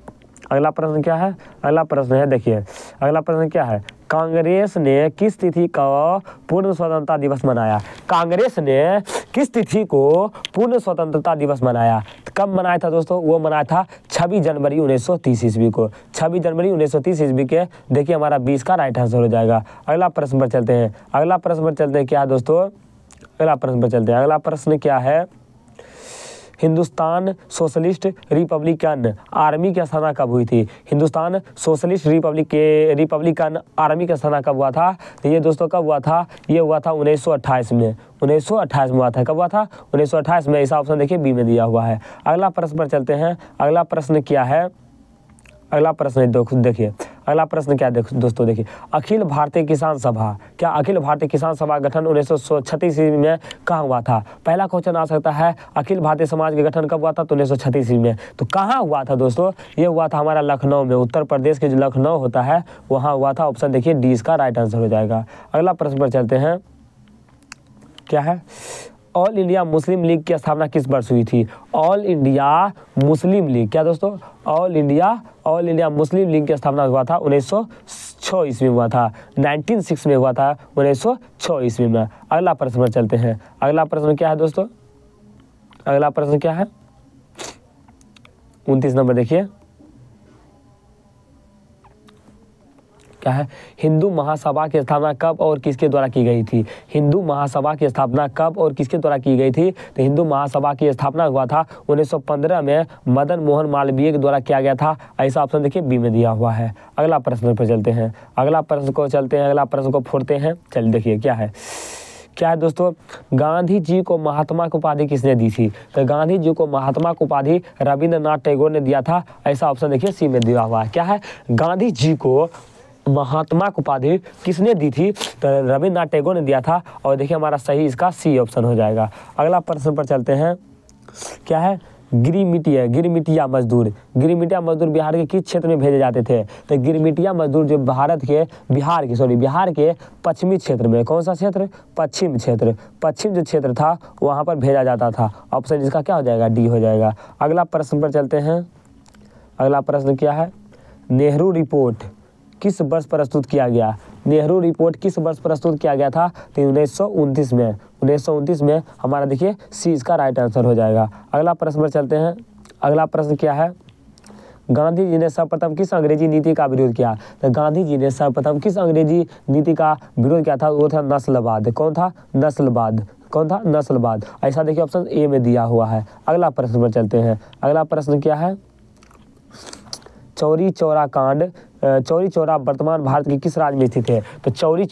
अगला प्रश्न क्या है? अगला प्रश्न है, देखिए अगला प्रश्न क्या है, कांग्रेस ने किस तिथि का पूर्ण स्वतंत्रता दिवस मनाया? कांग्रेस ने किस तिथि को पूर्ण स्वतंत्रता दिवस मनाया? कब मनाया था दोस्तों? वो मनाया था 26 जनवरी 1930 ईस्वी को। 26 जनवरी 1930 ईस्वी के। देखिए हमारा 20 का राइट आंसर हो जाएगा। अगला प्रश्न पर चलते हैं। अगला प्रश्न पर चलते हैं क्या है दोस्तों? अगला प्रश्न पर चलते हैं। अगला प्रश्न क्या है, हिंदुस्तान सोशलिस्ट रिपब्लिकन आर्मी की स्थापना कब हुई थी? हिंदुस्तान सोशलिस्ट रिपब्लिकन आर्मी की स्थापना कब हुआ था? तो ये दोस्तों कब हुआ था? ये हुआ था 1928 में। 1928 में हुआ था। कब हुआ था? 1928 में। इसका ऑप्शन देखिए बी में दिया हुआ है। अगला प्रश्न पर चलते हैं। अगला प्रश्न क्या है? अगला प्रश्न देखिए अगला प्रश्न क्या दोस्तों, देखिए अखिल भारतीय किसान सभा, क्या अखिल भारतीय किसान सभा गठन 1936 ईस्वी में कहाँ हुआ था? पहला क्वेश्चन आ सकता है अखिल भारतीय समाज के गठन कब हुआ था? तो 1936 ईस्वी में। तो कहाँ हुआ था दोस्तों? ये हुआ था हमारा लखनऊ में। उत्तर प्रदेश के जो लखनऊ होता है वहाँ हुआ था। ऑप्शन देखिए डी इसका राइट आंसर हो जाएगा। अगला प्रश्न पर चलते हैं। क्या है, ऑल इंडिया मुस्लिम लीग की स्थापना किस वर्ष हुई थी? ऑल इंडिया मुस्लिम लीग, क्या दोस्तों? ऑल इंडिया मुस्लिम लीग की स्थापना हुआ था 1906 ईस्वी में हुआ था। 1906 में हुआ था, 1906 ईस्वी में। अगला प्रश्न पर चलते हैं। अगला प्रश्न क्या है दोस्तों? अगला प्रश्न क्या है? 29 नंबर देखिए क्या है, हिंदू महासभा की स्थापना कब और किसके द्वारा की गई थी? हिंदू महासभा की स्थापना कब और किसके द्वारा की गई थी? तो हिंदू महासभा की स्थापना हुआ था 1915 में मदन मोहन मालवीय के द्वारा किया गया था। ऐसा ऑप्शन देखिए बी में दिया हुआ है। अगला प्रश्न पर चलते हैं। अगला प्रश्न को चलते हैं, अगला प्रश्न को फोड़ते हैं। चलिए देखिए क्या है, क्या है दोस्तों, गांधी जी को महात्मा की उपाधि किसने दी थी? तो गांधी जी को महात्मा की उपाधि रविंद्रनाथ टैगोर ने दिया था। ऐसा ऑप्शन देखिए सी में दिया हुआ है। क्या है, गांधी जी को महात्मा की उपाधि किसने दी थी? तो रविंद्रनाथ टैगोर ने दिया था। और देखिए हमारा सही इसका सी ऑप्शन हो जाएगा। अगला प्रश्न पर चलते हैं। क्या है, गिरमिटिया मजदूर बिहार के किस क्षेत्र में भेजे जाते थे? तो गिरमिटिया मजदूर जो बिहार के पश्चिमी क्षेत्र में, कौन सा क्षेत्र? पश्चिम जो क्षेत्र था वहाँ पर भेजा जाता था। ऑप्शन इसका क्या हो जाएगा? डी हो जाएगा। अगला प्रश्न पर चलते हैं। अगला प्रश्न क्या है, नेहरू रिपोर्ट किस वर्ष प्रस्तुत किया गया? नेहरू रिपोर्ट किस वर्ष प्रस्तुत किया गया था? तो 1929 में। हमारा देखिए सी इसका राइट आंसर हो जाएगा। अगला प्रश्न पर चलते हैं। अगला प्रश्न क्या है, गांधी जी ने सर्वप्रथम किस अंग्रेजी नीति का विरोध किया? तो गांधी जी ने सर्वप्रथम किस अंग्रेजी नीति का विरोध किया था? वो था नस्लवाद। कौन था? नस्लवाद। ऐसा देखिए ऑप्शन ए में दिया हुआ है। अगला प्रश्न पर चलते हैं। अगला प्रश्न क्या है, चौरी चौरा कांड चौरी चौरा वर्तमान भारत के किस राज्य में स्थित है? तो चौरी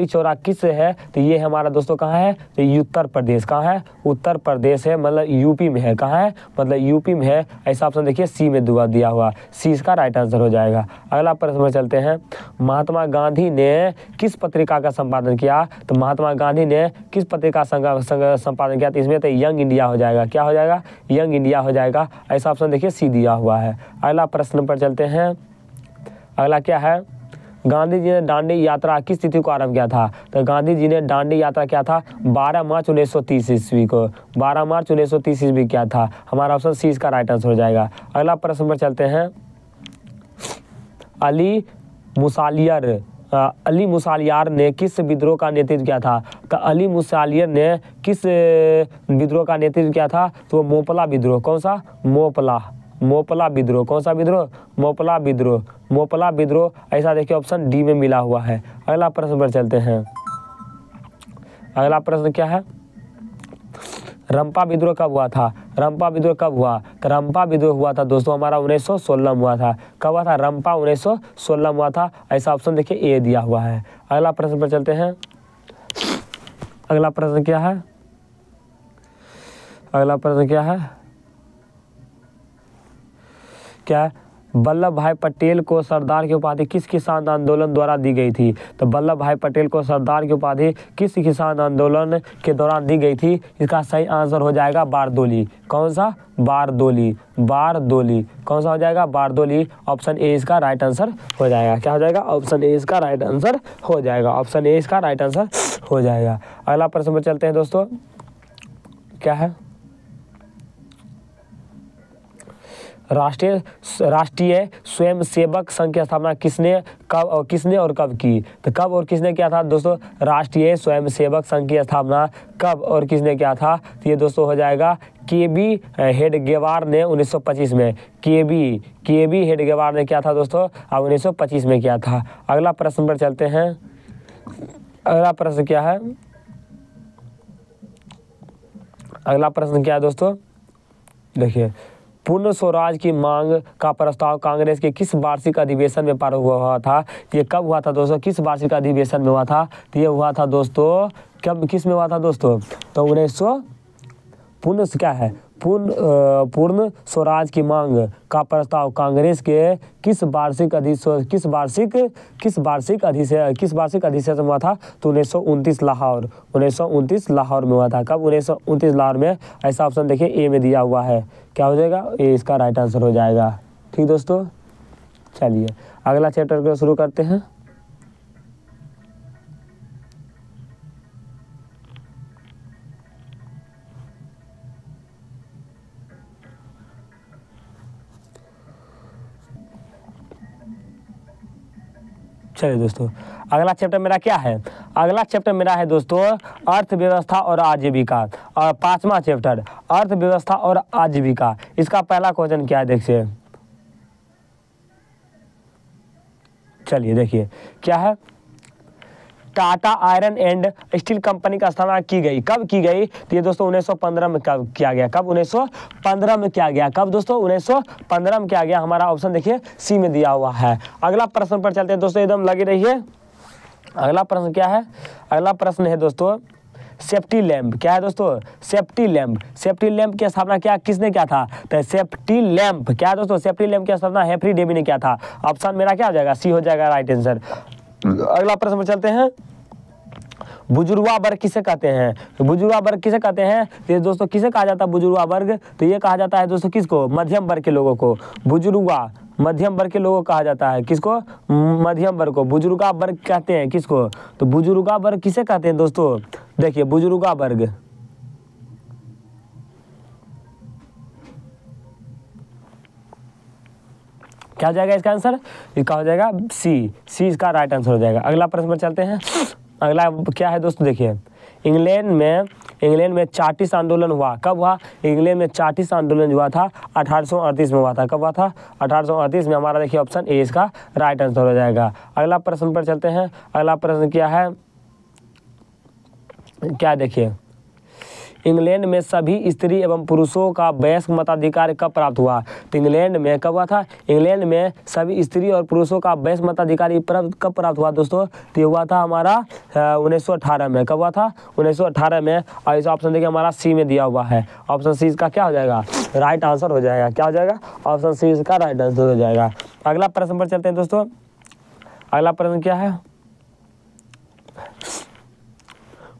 चौरा किस है? तो ये हमारा दोस्तों कहाँ है? तो उत्तर प्रदेश। कहाँ है? उत्तर प्रदेश है, मतलब यूपी में है। कहाँ है? मतलब यूपी में है। ऐसा ऑप्शन देखिए सी में दिया हुआ, सी इसका राइट आंसर हो जाएगा। अगला प्रश्न में चलते हैं। महात्मा गांधी ने किस पत्रिका का संपादन किया? तो महात्मा गांधी ने किस पत्रिका संपादन किया? तो इसमें तो यंग इंडिया हो जाएगा। क्या हो जाएगा? यंग इंडिया हो जाएगा। ऐसा ऑप्शन देखिए सी दिया हुआ है। अगला प्रश्न पर चलते हैं। अगला क्या है? गांधी जी ने दांडी यात्रा किस तिथि को आरंभ किया था? तो गांधी जी ने दांडी यात्रा किया था 12 मार्च 1930 ईस्वी को। 12 मार्च 1930 ईस्वी किया था। हमारा ऑप्शन सी इसका राइट आंसर हो जाएगा। अगला प्रश्न पर चलते हैं। अली मुसालियार ने किस विद्रोह का नेतृत्व किया था? तो अली मुसालियार ने किस विद्रोह का नेतृत्व किया था? तो मोपला विद्रोह। कौन सा? मोपला विद्रोह। कौन सा विद्रोह? मोपला विद्रोह। ऐसा देखिए ऑप्शन डी में मिला हुआ है। अगला प्रश्न पर चलते हैं। अगला प्रश्न क्या है? रंपा विद्रोह कब हुआ था? रंपा विद्रोह कब हुआ? तो रंपा विद्रोह हुआ था दोस्तों हमारा 1916 में हुआ था। कब हुआ था? रंपा 1916 में हुआ था। ऐसा ऑप्शन देखिए ए दिया हुआ है। अगला प्रश्न पर चलते हैं। अगला प्रश्न क्या है? अगला प्रश्न क्या है? क्या है? वल्लभ भाई पटेल को सरदार की उपाधि किस किसान आंदोलन द्वारा दी गई थी? तो वल्लभ भाई पटेल को सरदार की उपाधि किस किसान आंदोलन के दौरान दी गई थी? इसका सही आंसर हो जाएगा बारदोली। कौन सा? बारदोली। कौन सा हो जाएगा? बारदोली। ऑप्शन ए इसका राइट आंसर हो जाएगा। क्या हो जाएगा? ऑप्शन ए इसका राइट आंसर हो जाएगा। ऑप्शन ए इसका राइट आंसर हो जाएगा। अगला प्रश्न पर चलते हैं दोस्तों। क्या है? राष्ट्रीय स्वयंसेवक संघ की स्थापना किसने और कब की? तो कब और किसने किया था दोस्तों? राष्ट्रीय स्वयंसेवक संघ की स्थापना कब और किसने किया था? तो ये दोस्तों हो जाएगा के.बी. हेडगेवार ने 1925 में। के.बी. हेडगेवार ने किया था दोस्तों, अब 1925 में किया था। अगला प्रश्न पर चलते हैं। अगला प्रश्न क्या है? अगला प्रश्न क्या है दोस्तों? देखिए, पूर्ण स्वराज की मांग का प्रस्ताव कांग्रेस के किस वार्षिक अधिवेशन में पारित हुआ था? ये कब हुआ था दोस्तों? किस वार्षिक अधिवेशन में हुआ था? तो ये हुआ था दोस्तों कब, किस में हुआ था दोस्तों? तो 1900 पूर्ण स्वराज की मांग का प्रस्ताव कांग्रेस के किस वार्षिक अधिवेशन में हुआ था? तो 1929 लाहौर में हुआ था। कब? 1929 लाहौर में। ऐसा ऑप्शन देखिए ए में दिया हुआ है। क्या हो जाएगा? ए इसका राइट आंसर हो जाएगा। ठीक दोस्तों, चलिए अगला चैप्टर को शुरू करते हैं। चलिए दोस्तों, अगला चैप्टर मेरा क्या है? अगला चैप्टर मेरा है दोस्तों अर्थव्यवस्था और आजीविका। और 5वां चैप्टर अर्थव्यवस्था और आजीविका। इसका पहला क्वेश्चन क्या है देखिए। चलिए देखिए क्या है। Tata iron and steel company का स्थापना की गई। कब की गई? तो ये दोस्तों 1915 में कब किया गया? कब? 1915 में किया गया। कब दोस्तों? 1915 में किया गया। हमारा ऑप्शन देखिए सी में दिया हुआ है। अगला प्रश्न पर चलते हैं दोस्तों, एकदम लगे रहिए। अगला प्रश्न क्या है? अगला प्रश्न है दोस्तों सेफ्टी लैंप। क्या है दोस्तों? सेफ्टी लैंप की स्थापना क्या किसने किया था? तो सेफ्टी लैंप क्या है दोस्तों? सेफ्टी लैंप की स्थापना हेफरी डेवी ने किया था। ऑप्शन मेरा क्या हो जाएगा? सी हो जाएगा राइट आंसर। अगला प्रश्न पर चलते हैं। बुजुर्गा वर्ग किसे कहते हैं? तो बुजुर्गा वर्ग किसे कहते हैं? ये दोस्तों किसे कहा जाता है बुजुर्गा वर्ग? तो ये कहा जाता है दोस्तों किसको? मध्यम वर्ग के लोगों को बुजुर्गा मध्यम वर्ग के लोगों को कहा जाता है। किसको? मध्यम वर्ग को बुजुर्गा वर्ग कहते हैं। किसको? तो बुजुर्गा वर्ग किसे कहते हैं दोस्तों? देखिए बुजुर्गा वर्ग क्या हो जाएगा इसका आंसर? इसका हो जाएगा सी इसका राइट आंसर हो जाएगा। अगला प्रश्न पर चलते हैं। अगला क्या है दोस्तों? देखिए इंग्लैंड में चार्टिस्ट आंदोलन हुआ। कब हुआ? इंग्लैंड में चार्टिस्ट आंदोलन हुआ था 1838 में हुआ था। कब हुआ था? 1838 में। हमारा देखिए ऑप्शन ए इसका राइट आंसर हो जाएगा। अगला प्रश्न पर चलते हैं। अगला प्रश्न क्या है? क्या देखिए इंग्लैंड में सभी स्त्री एवं पुरुषों का वयस्क मताधिकार कब प्राप्त हुआ? तो इंग्लैंड में कब हुआ था? इंग्लैंड में सभी स्त्री और पुरुषों का वयस्क मताधिकार कब प्राप्त हुआ दोस्तों? तो ये हुआ था हमारा 1918 में। कब हुआ था? 1918 में। और इस ऑप्शन देखिए हमारा सी में दिया हुआ है। ऑप्शन सी इसका क्या हो जाएगा? राइट आंसर हो जाएगा। क्या हो जाएगा? ऑप्शन सी इसका राइट आंसर हो जाएगा। अगला प्रश्न पर चलते हैं दोस्तों। अगला प्रश्न क्या है?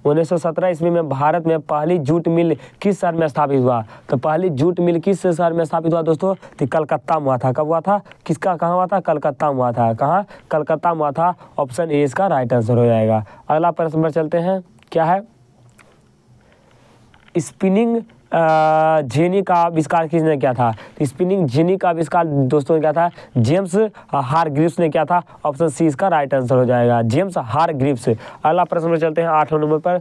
1917 ईस्वी में भारत में पहली जूट मिल किस शहर में स्थापित हुआ? तो पहली जूट मिल किस शहर में स्थापित हुआ दोस्तों? तो कलकत्ता में हुआ था। कब हुआ था? किसका कहाँ हुआ था? कलकत्ता में हुआ था। कहाँ? कलकत्ता में हुआ था। ऑप्शन ए इसका राइट आंसर हो जाएगा। अगला प्रश्न पर चलते हैं। क्या है? स्पिनिंग जेनी का आविष्कार किसने किया था? तो स्पिनिंग जेनी का आविष्कार दोस्तों क्या था? जेम्स हारग्रीव्स ने किया था। ऑप्शन सी इसका राइट आंसर हो जाएगा। James Hargreaves. अगला प्रश्न में चलते हैं 8वें नंबर पर।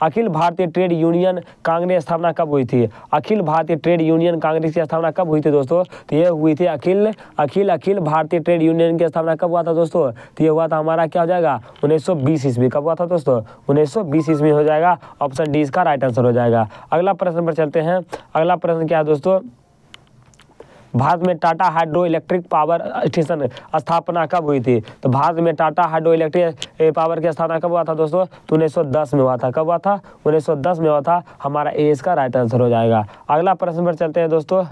अखिल भारतीय ट्रेड यूनियन कांग्रेस की स्थापना कब हुई थी? अखिल भारतीय ट्रेड यूनियन कांग्रेस की स्थापना कब हुई थी दोस्तों? तो ये हुई थी अखिल भारतीय ट्रेड यूनियन की स्थापना कब हुआ था दोस्तों? तो ये हुआ था हमारा क्या हो जाएगा? 1920 ईस्वी। कब हुआ था दोस्तों? 1920 ईस्वी हो जाएगा। ऑप्शन डी इसका राइट आंसर हो जाएगा। अगला प्रश्न पर चलते हैं। अगला प्रश्न क्या है दोस्तों? भारत में Tata hydro electric power station स्थापना कब हुई थी? तो भारत में टाटा हाइड्रो इलेक्ट्रिक पावर की स्थापना कब हुआ था दोस्तों? तो 1910 में हुआ था। कब हुआ था? 1910 में हुआ था। हमारा ए इसका राइट आंसर हो जाएगा। अगला प्रश्न पर चलते हैं दोस्तों।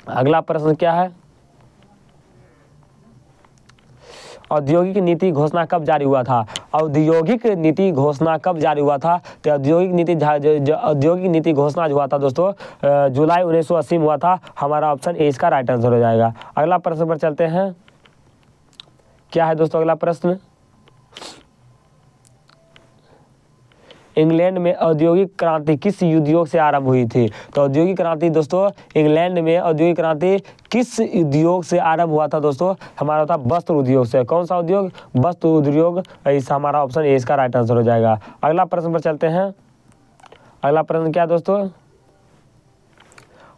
अगला प्रश्न क्या है? औद्योगिक नीति घोषणा कब जारी हुआ था? औद्योगिक नीति घोषणा कब जारी हुआ था? तो औद्योगिक नीति घोषणा जो हुआ था दोस्तों जुलाई 1980 में हुआ था। हमारा ऑप्शन ए इसका राइट आंसर हो जाएगा। अगला प्रश्न पर चलते हैं। क्या है दोस्तों अगला प्रश्न? इंग्लैंड में औद्योगिक क्रांति किस उद्योग से आरंभ हुई थी? तो औद्योगिक क्रांति दोस्तों इंग्लैंड में औद्योगिक क्रांति किस उद्योग से आरंभ हुआ था दोस्तों? हमारा था वस्त्र उद्योग से। कौन सा उद्योग? वस्त्र उद्योग। इस हमारा ऑप्शन ए इसका राइट आंसर हो जाएगा। अगला प्रश्न पर चलते हैं। अगला प्रश्न क्या दोस्तों?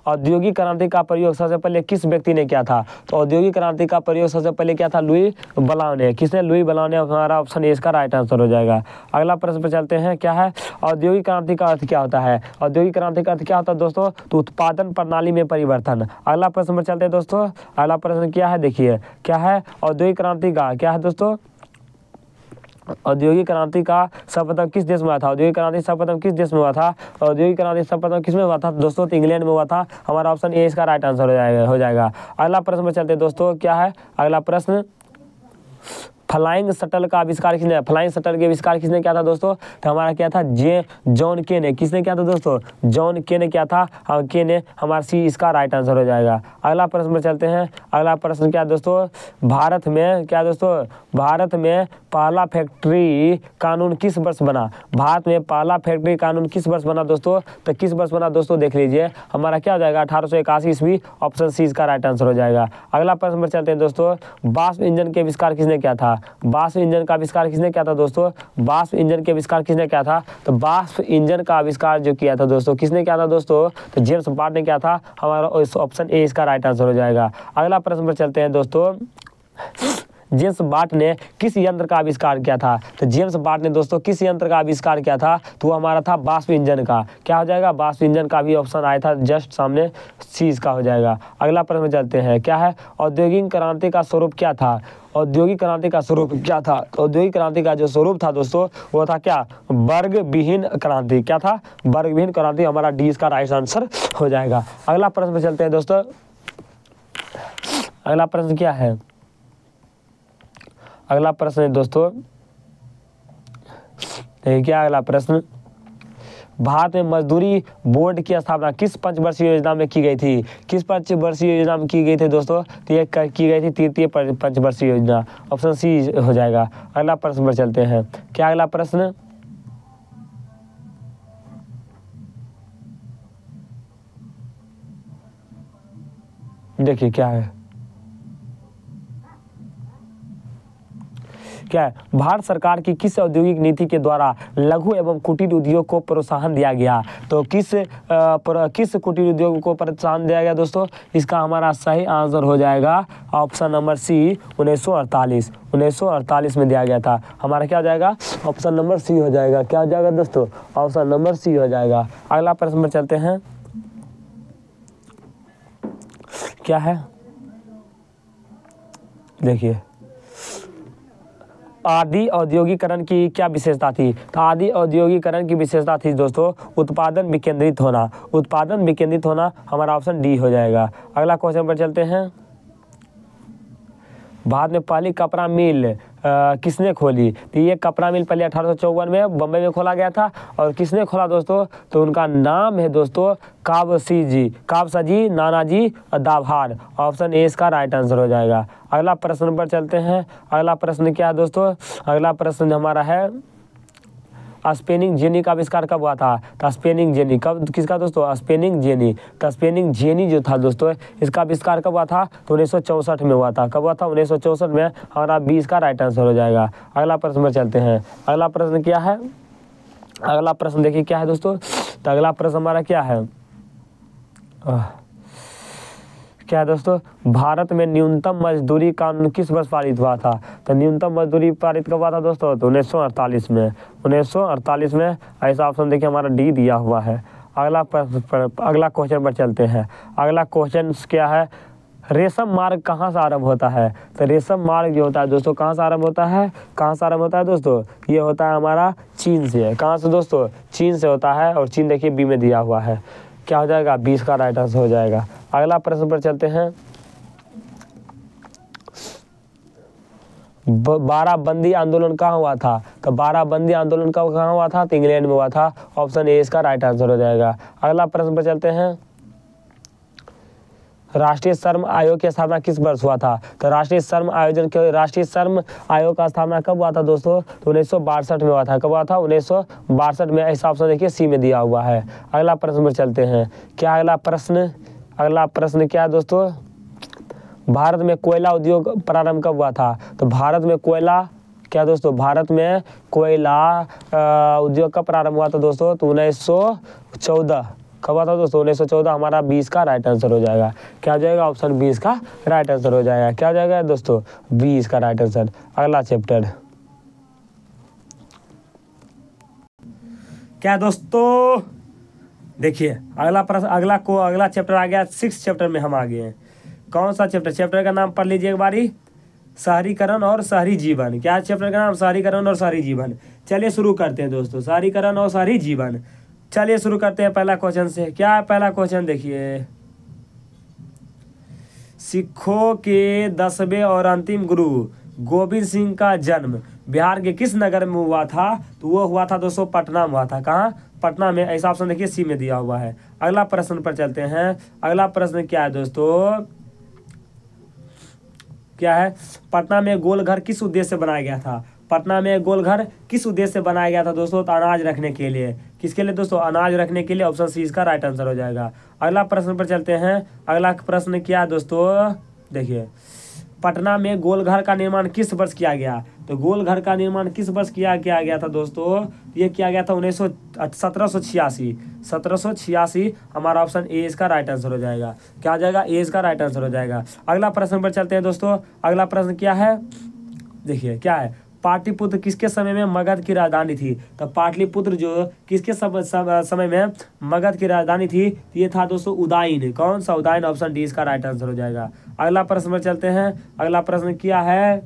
औद्योगिक क्रांति का प्रयोग सबसे पहले किस व्यक्ति ने किया था? तो औद्योगिक क्रांति का प्रयोग सबसे पहले किया था लुई ब्लाउ ने। किसने? लुई ब्लाउ ने। हमारा ऑप्शन ए इसका राइट आंसर हो जाएगा। अगला प्रश्न पर चलते हैं। क्या है? औद्योगिक क्रांति का अर्थ क्या होता है? औद्योगिक क्रांति का अर्थ क्या होता है दोस्तों? तो उत्पादन प्रणाली में परिवर्तन। अगला प्रश्न पर चलते हैं दोस्तों। अगला प्रश्न क्या है? देखिए क्या है? औद्योगिक क्रांति का क्या है दोस्तों? औद्योगिक क्रांति का सर्वप्रथम किस देश में हुआ था? औद्योगिक क्रांति सर्वप्रथम किस देश में हुआ था? औद्योगिक क्रांति सर्वप्रथम किस में हुआ था दोस्तों? तो इंग्लैंड में हुआ था। हमारा ऑप्शन ए इसका राइट आंसर हो जाएगा। अगला प्रश्न पर चलते हैं दोस्तों। क्या है अगला प्रश्न? फ्लाइंग शटल का आविष्कार किसने? फ्लाइंग शटल के आविष्कार किसने किया था दोस्तों? तो हमारा क्या था? जॉन के ने। किसने किया था दोस्तों? जॉन के ने किया था। के ने। हमारा सी इसका राइट आंसर हो जाएगा। अगला प्रश्न पर चलते हैं। अगला प्रश्न क्या दोस्तों? भारत में क्या दोस्तों? भारत में पहला फैक्ट्री कानून किस वर्ष बना? भारत में पहला फैक्ट्री कानून किस वर्ष बना दोस्तों? तो किस वर्ष बना दोस्तों? देख लीजिए हमारा क्या हो जाएगा? 1881 ईस्वी। ऑप्शन सी इसका राइट आंसर हो जाएगा। अगला प्रश्न पर चलते हैं दोस्तों। वाष्प इंजन के आविष्कार किसने किया था? वाष्प इंजन का आविष्कार किसने किया था दोस्तों? वाष्प इंजन के आविष्कार किसने किया था? तो वाष्प इंजन का आविष्कार जो किया था दोस्तों किसने किया था दोस्तों? तो जेम्स वाट ने किया था। हमारा ऑप्शन ए इसका राइट आंसर हो जाएगा। अगला प्रश्न पर चलते हैं दोस्तों। जेम्स वाट ने किस यंत्र का आविष्कार किया था? तो जेम्स वाट ने दोस्तों किस यंत्र का आविष्कार किया था? तो वो हमारा था वाष्प इंजन का। क्या हो जाएगा? वाष्प इंजन का भी ऑप्शन आया था जस्ट सामने। सी इसका हो जाएगा। अगला प्रश्न चलते हैं। क्या है? औद्योगिक क्रांति का स्वरूप क्या था? औद्योगिक क्रांति का स्वरूप क्या था? औद्योगिक क्रांति का जो स्वरूप था दोस्तों वो था क्या? वर्ग विहीन क्रांति। क्या था? वर्ग विहीन क्रांति। हमारा डी इसका राइट आंसर हो जाएगा। अगला प्रश्न पे चलते हैं दोस्तों। अगला प्रश्न क्या है? अगला प्रश्न है दोस्तों क्या अगला प्रश्न? भारत में मजदूरी बोर्ड की स्थापना किस पंचवर्षीय योजना में की गई थी? किस पंचवर्षीय योजना में की गई थी दोस्तों? तो ये की गई थी तृतीय पंचवर्षीय योजना। ऑप्शन सी हो जाएगा। अगला प्रश्न पर चलते हैं। क्या अगला प्रश्न? देखिए क्या है? क्या है, भारत सरकार की किस औद्योगिक नीति के द्वारा लघु एवं कुटीर उद्योग को प्रोत्साहन दिया गया? तो किस कुटीर उद्योग को प्रोत्साहन दिया गया दोस्तों? इसका हमारा सही आंसर हो जाएगा ऑप्शन नंबर सी 1948 में दिया गया था। हमारा क्या हो जाएगा? ऑप्शन नंबर सी हो जाएगा। क्या हो जाएगा दोस्तों? ऑप्शन नंबर सी हो जाएगा। अगला प्रश्न पर चलते हैं। क्या है, देखिए, आदि औद्योगिकरण की क्या विशेषता थी? तो आदि औद्योगिकरण की विशेषता थी दोस्तों उत्पादन विकेंद्रित होना। उत्पादन विकेंद्रित होना हमारा ऑप्शन डी हो जाएगा। अगला क्वेश्चन पर चलते हैं। भारत में पहली कपड़ा मिल किसने खोली? तो ये कपड़ा मिल पहले 1854 में बम्बई में खोला गया था। और किसने खोला दोस्तों? तो उनका नाम है दोस्तों काबसाजी नानाजी दाभार। ऑप्शन ए इसका राइट आंसर हो जाएगा। अगला प्रश्न पर चलते हैं। अगला प्रश्न क्या है दोस्तों? अगला प्रश्न हमारा है स्पेनिंग जेनी का आविष्कार कब हुआ था? तो स्पेनिंग जेनी कब, किसका दोस्तों? Spinning jenny. तो स्पेनिंग जेनी जो था दोस्तों, इसका आविष्कार कब हुआ था? तो 1964 में हुआ था। कब हुआ था? 1964 में। हमारा 20 का राइट आंसर हो जाएगा। अगला प्रश्न पर चलते हैं। अगला प्रश्न क्या है? अगला प्रश्न देखिए क्या है दोस्तों? तो अगला प्रश्न हमारा क्या है? क्या है दोस्तों? भारत में न्यूनतम मजदूरी कानून किस वर्ष पारित हुआ था? तो न्यूनतम मजदूरी पारित कब हुआ था दोस्तों? तो 1948 में। 1948 में। ऐसा ऑप्शन देखिए हमारा डी दिया हुआ है। अगला क्वेश्चन पर चलते हैं। अगला क्वेश्चन क्या है? रेशम मार्ग कहाँ से आरंभ होता है? तो रेशम मार्ग जो होता है दोस्तों कहाँ से आरंभ होता है? कहाँ से आरंभ होता है दोस्तों? ये होता है हमारा चीन से। कहाँ से दोस्तों? चीन से होता है। और चीन देखिए बी में दिया हुआ है। क्या हो जाएगा? 20 का राइट आंसर हो जाएगा। अगला प्रश्न पर चलते हैं। बाराबंदी आंदोलन कहाँ हुआ था? तो बाराबंदी आंदोलन कहाँ हुआ था? तो इंग्लैंड में हुआ था। ऑप्शन ए इसका राइट आंसर हो जाएगा। अगला प्रश्न पर चलते हैं। राष्ट्रीय श्रम आयोग की स्थापना किस वर्ष हुआ था? तो राष्ट्रीय श्रम आयोग का स्थापना कब हुआ था दोस्तों? तो 1962 में हुआ था। कब हुआ था? 1962 में। ऐसा ऑप्शन देखिए सी में दिया हुआ है। अगला प्रश्न पर चलते हैं। क्या अगला प्रश्न क्या है दोस्तों? भारत में कोयला उद्योग प्रारंभ कब हुआ था? तो भारत में कोयला क्या दोस्तों? भारत में कोयला उद्योग कब प्रारंभ हुआ था दोस्तों? तो 1914। कब हुआ था दोस्तों? 1914। हमारा 20 का राइट आंसर हो जाएगा। क्या हो जाएगा? ऑप्शन 20 का राइट आंसर हो जाएगा। क्या हो जाएगा दोस्तों? 20 का राइट आंसर। अगला चैप्टर क्या दोस्तों? देखिए अगला चैप्टर आ गया। 6 चैप्टर में हम आ गए हैं। कौन सा चैप्टर? चैप्टर का नाम पढ़ लीजिए एक बारी। शहरीकरण और शहरी जीवन। क्या है चैप्टर का नाम? शहरीकरण और शहरी जीवन। चलिए शुरू करते हैं दोस्तों। शहरीकरण और शहरी जीवन। चलिए शुरू करते हैं पहला क्वेश्चन से। क्या है पहला क्वेश्चन? देखिए, सिखों के 10वें और अंतिम गुरु गोविंद सिंह का जन्म बिहार के किस नगर में हुआ था? तो वो हुआ था दोस्तों पटना में हुआ था। कहाँ? पटना में। ऐसा ऑप्शन देखिए सी में दिया हुआ है। अगला प्रश्न पर चलते हैं। अगला प्रश्न क्या है दोस्तों? क्या है? पटना में गोलघर किस उद्देश्य से बनाया गया था? पटना में गोलघर किस उद्देश्य से बनाया गया था दोस्तों? तो अनाज रखने के लिए। किसके लिए दोस्तों? अनाज रखने के लिए। ऑप्शन सी इसका राइट आंसर हो जाएगा। अगला प्रश्न पर चलते हैं। अगला प्रश्न क्या है दोस्तों? देखिए, पटना में गोलघर का निर्माण किस वर्ष किया गया? तो गोलघर का निर्माण किस वर्ष किया गया था दोस्तों? ये किया गया था 1786। हमारा ऑप्शन ए इसका राइट आंसर हो जाएगा। क्या हो जाएगा? ए इसका राइट आंसर हो जाएगा। अगला प्रश्न पर चलते हैं दोस्तों। अगला प्रश्न क्या है? देखिए क्या है? पाटलिपुत्र किसके समय में मगध की राजधानी थी? तो पाटलिपुत्र जो किसके समय में मगध की राजधानी थी? ये था दोस्तों उदयन। कौन सा? उदयन। ऑप्शन डी इसका राइट आंसर हो जाएगा। अगला प्रश्न पर चलते हैं। अगला प्रश्न क्या है?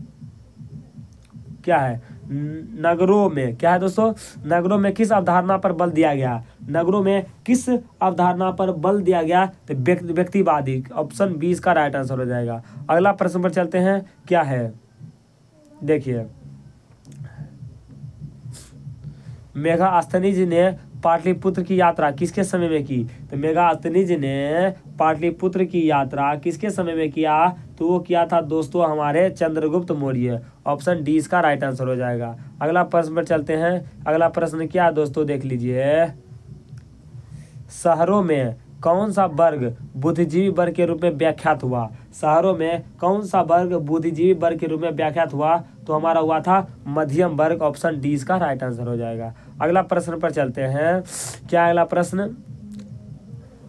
नगरों में। क्या है दोस्तों? नगरों में किस अवधारणा पर बल दिया गया? नगरों में किस अवधारणा पर बल दिया गया? तो व्यक्तिवादी। ऑप्शन 20 का राइट आंसर हो जाएगा। अगला प्रश्न पर चलते हैं। क्या है? देखिए, मेगास्थनीज ने पाटलिपुत्र की यात्रा किसके समय में की? तो मेगास्थनीज ने पाटलिपुत्र की यात्रा किसके समय में किया? तो वो किया था दोस्तों हमारे चंद्रगुप्त मौर्य। ऑप्शन डी इसका राइट आंसर हो जाएगा। अगला प्रश्न पर चलते हैं। अगला प्रश्न क्या दोस्तों? देख लीजिए, शहरों में कौन सा वर्ग बुद्धिजीवी वर्ग के रूप में व्याख्यात हुआ? शहरों में कौन सा वर्ग बुद्धिजीवी वर्ग के रूप में व्याख्यात हुआ? तो हमारा हुआ था मध्यम वर्ग, ऑप्शन डी इसका राइट आंसर हो जाएगा। अगला प्रश्न पर चलते हैं। क्या है अगला प्रश्न?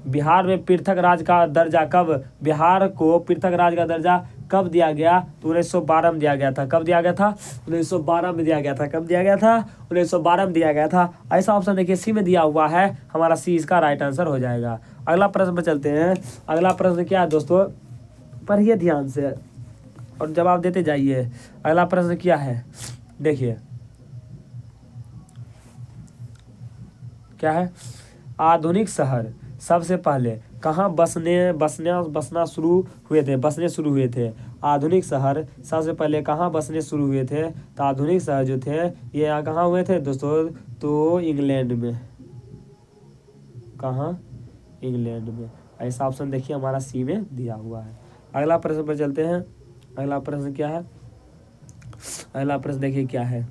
बिहार में पृथक राज्य का दर्जा कब, बिहार को पृथक राज्य का दर्जा कब दिया गया? तो 1912 में दिया गया था। कब दिया गया था? 1912 में दिया गया था। कब दिया गया था? 1912 में दिया गया था। ऐसा ऑप्शन देखिए सी में दिया हुआ है, हमारा सी इसका राइट आंसर हो जाएगा। अगला प्रश्न पर चलते हैं। अगला प्रश्न क्या है दोस्तों? पढ़िए ध्यान से और जवाब देते जाइए। अगला प्रश्न क्या है देखिए, क्या है? आधुनिक शहर सबसे पहले कहाँ बसना शुरू हुए थे? बसने शुरू हुए थे। आधुनिक शहर सबसे पहले कहाँ बसने शुरू हुए थे? तो आधुनिक शहर जो थे ये यहाँ कहाँ हुए थे दोस्तों? तो इंग्लैंड में। कहाँ? इंग्लैंड में। ऐसा ऑप्शन देखिए हमारा सी में दिया हुआ है। अगला प्रश्न पर चलते हैं। अगला प्रश्न क्या है? अगला प्रश्न देखिए क्या है?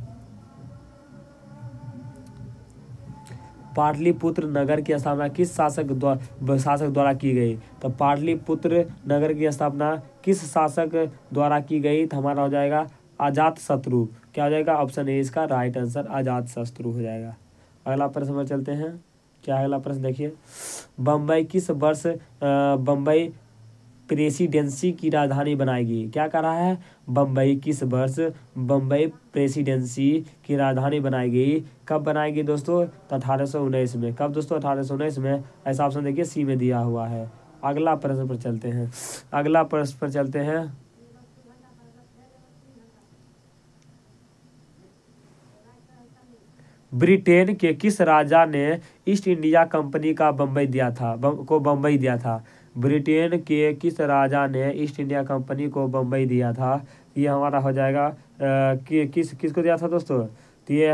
पाटलिपुत्र नगर की स्थापना किस शासक द्वारा की गई? तो पाटलिपुत्र नगर की स्थापना किस शासक द्वारा की गई? तो हमारा हो जाएगा अजातशत्रु। क्या हो जाएगा? ऑप्शन ए इसका राइट आंसर अजातशत्रु हो जाएगा। अगला प्रश्न पर चलते हैं। क्या है अगला प्रश्न देखिए? बम्बई किस वर्ष बम्बई प्रेसिडेंसी की राजधानी बनाएगी? क्या कर रहा है? बम्बई किस वर्ष बम्बई प्रेसिडेंसी की राजधानी बनाएगी? कब बनाएगी दोस्तों? तो 1819 में। कब दोस्तों? 1819 में। ऐसा ऑप्शन देखिए सी में दिया हुआ है। अगला प्रश्न पर चलते हैं। अगला प्रश्न पर चलते हैं। ब्रिटेन के किस राजा ने ईस्ट इंडिया कंपनी का बम्बई दिया था को बम्बई दिया था? ब्रिटेन के किस राजा ने ईस्ट इंडिया कंपनी को बम्बई दिया था? ये हमारा हो जाएगा कि किसको दिया था दोस्तों? तो ये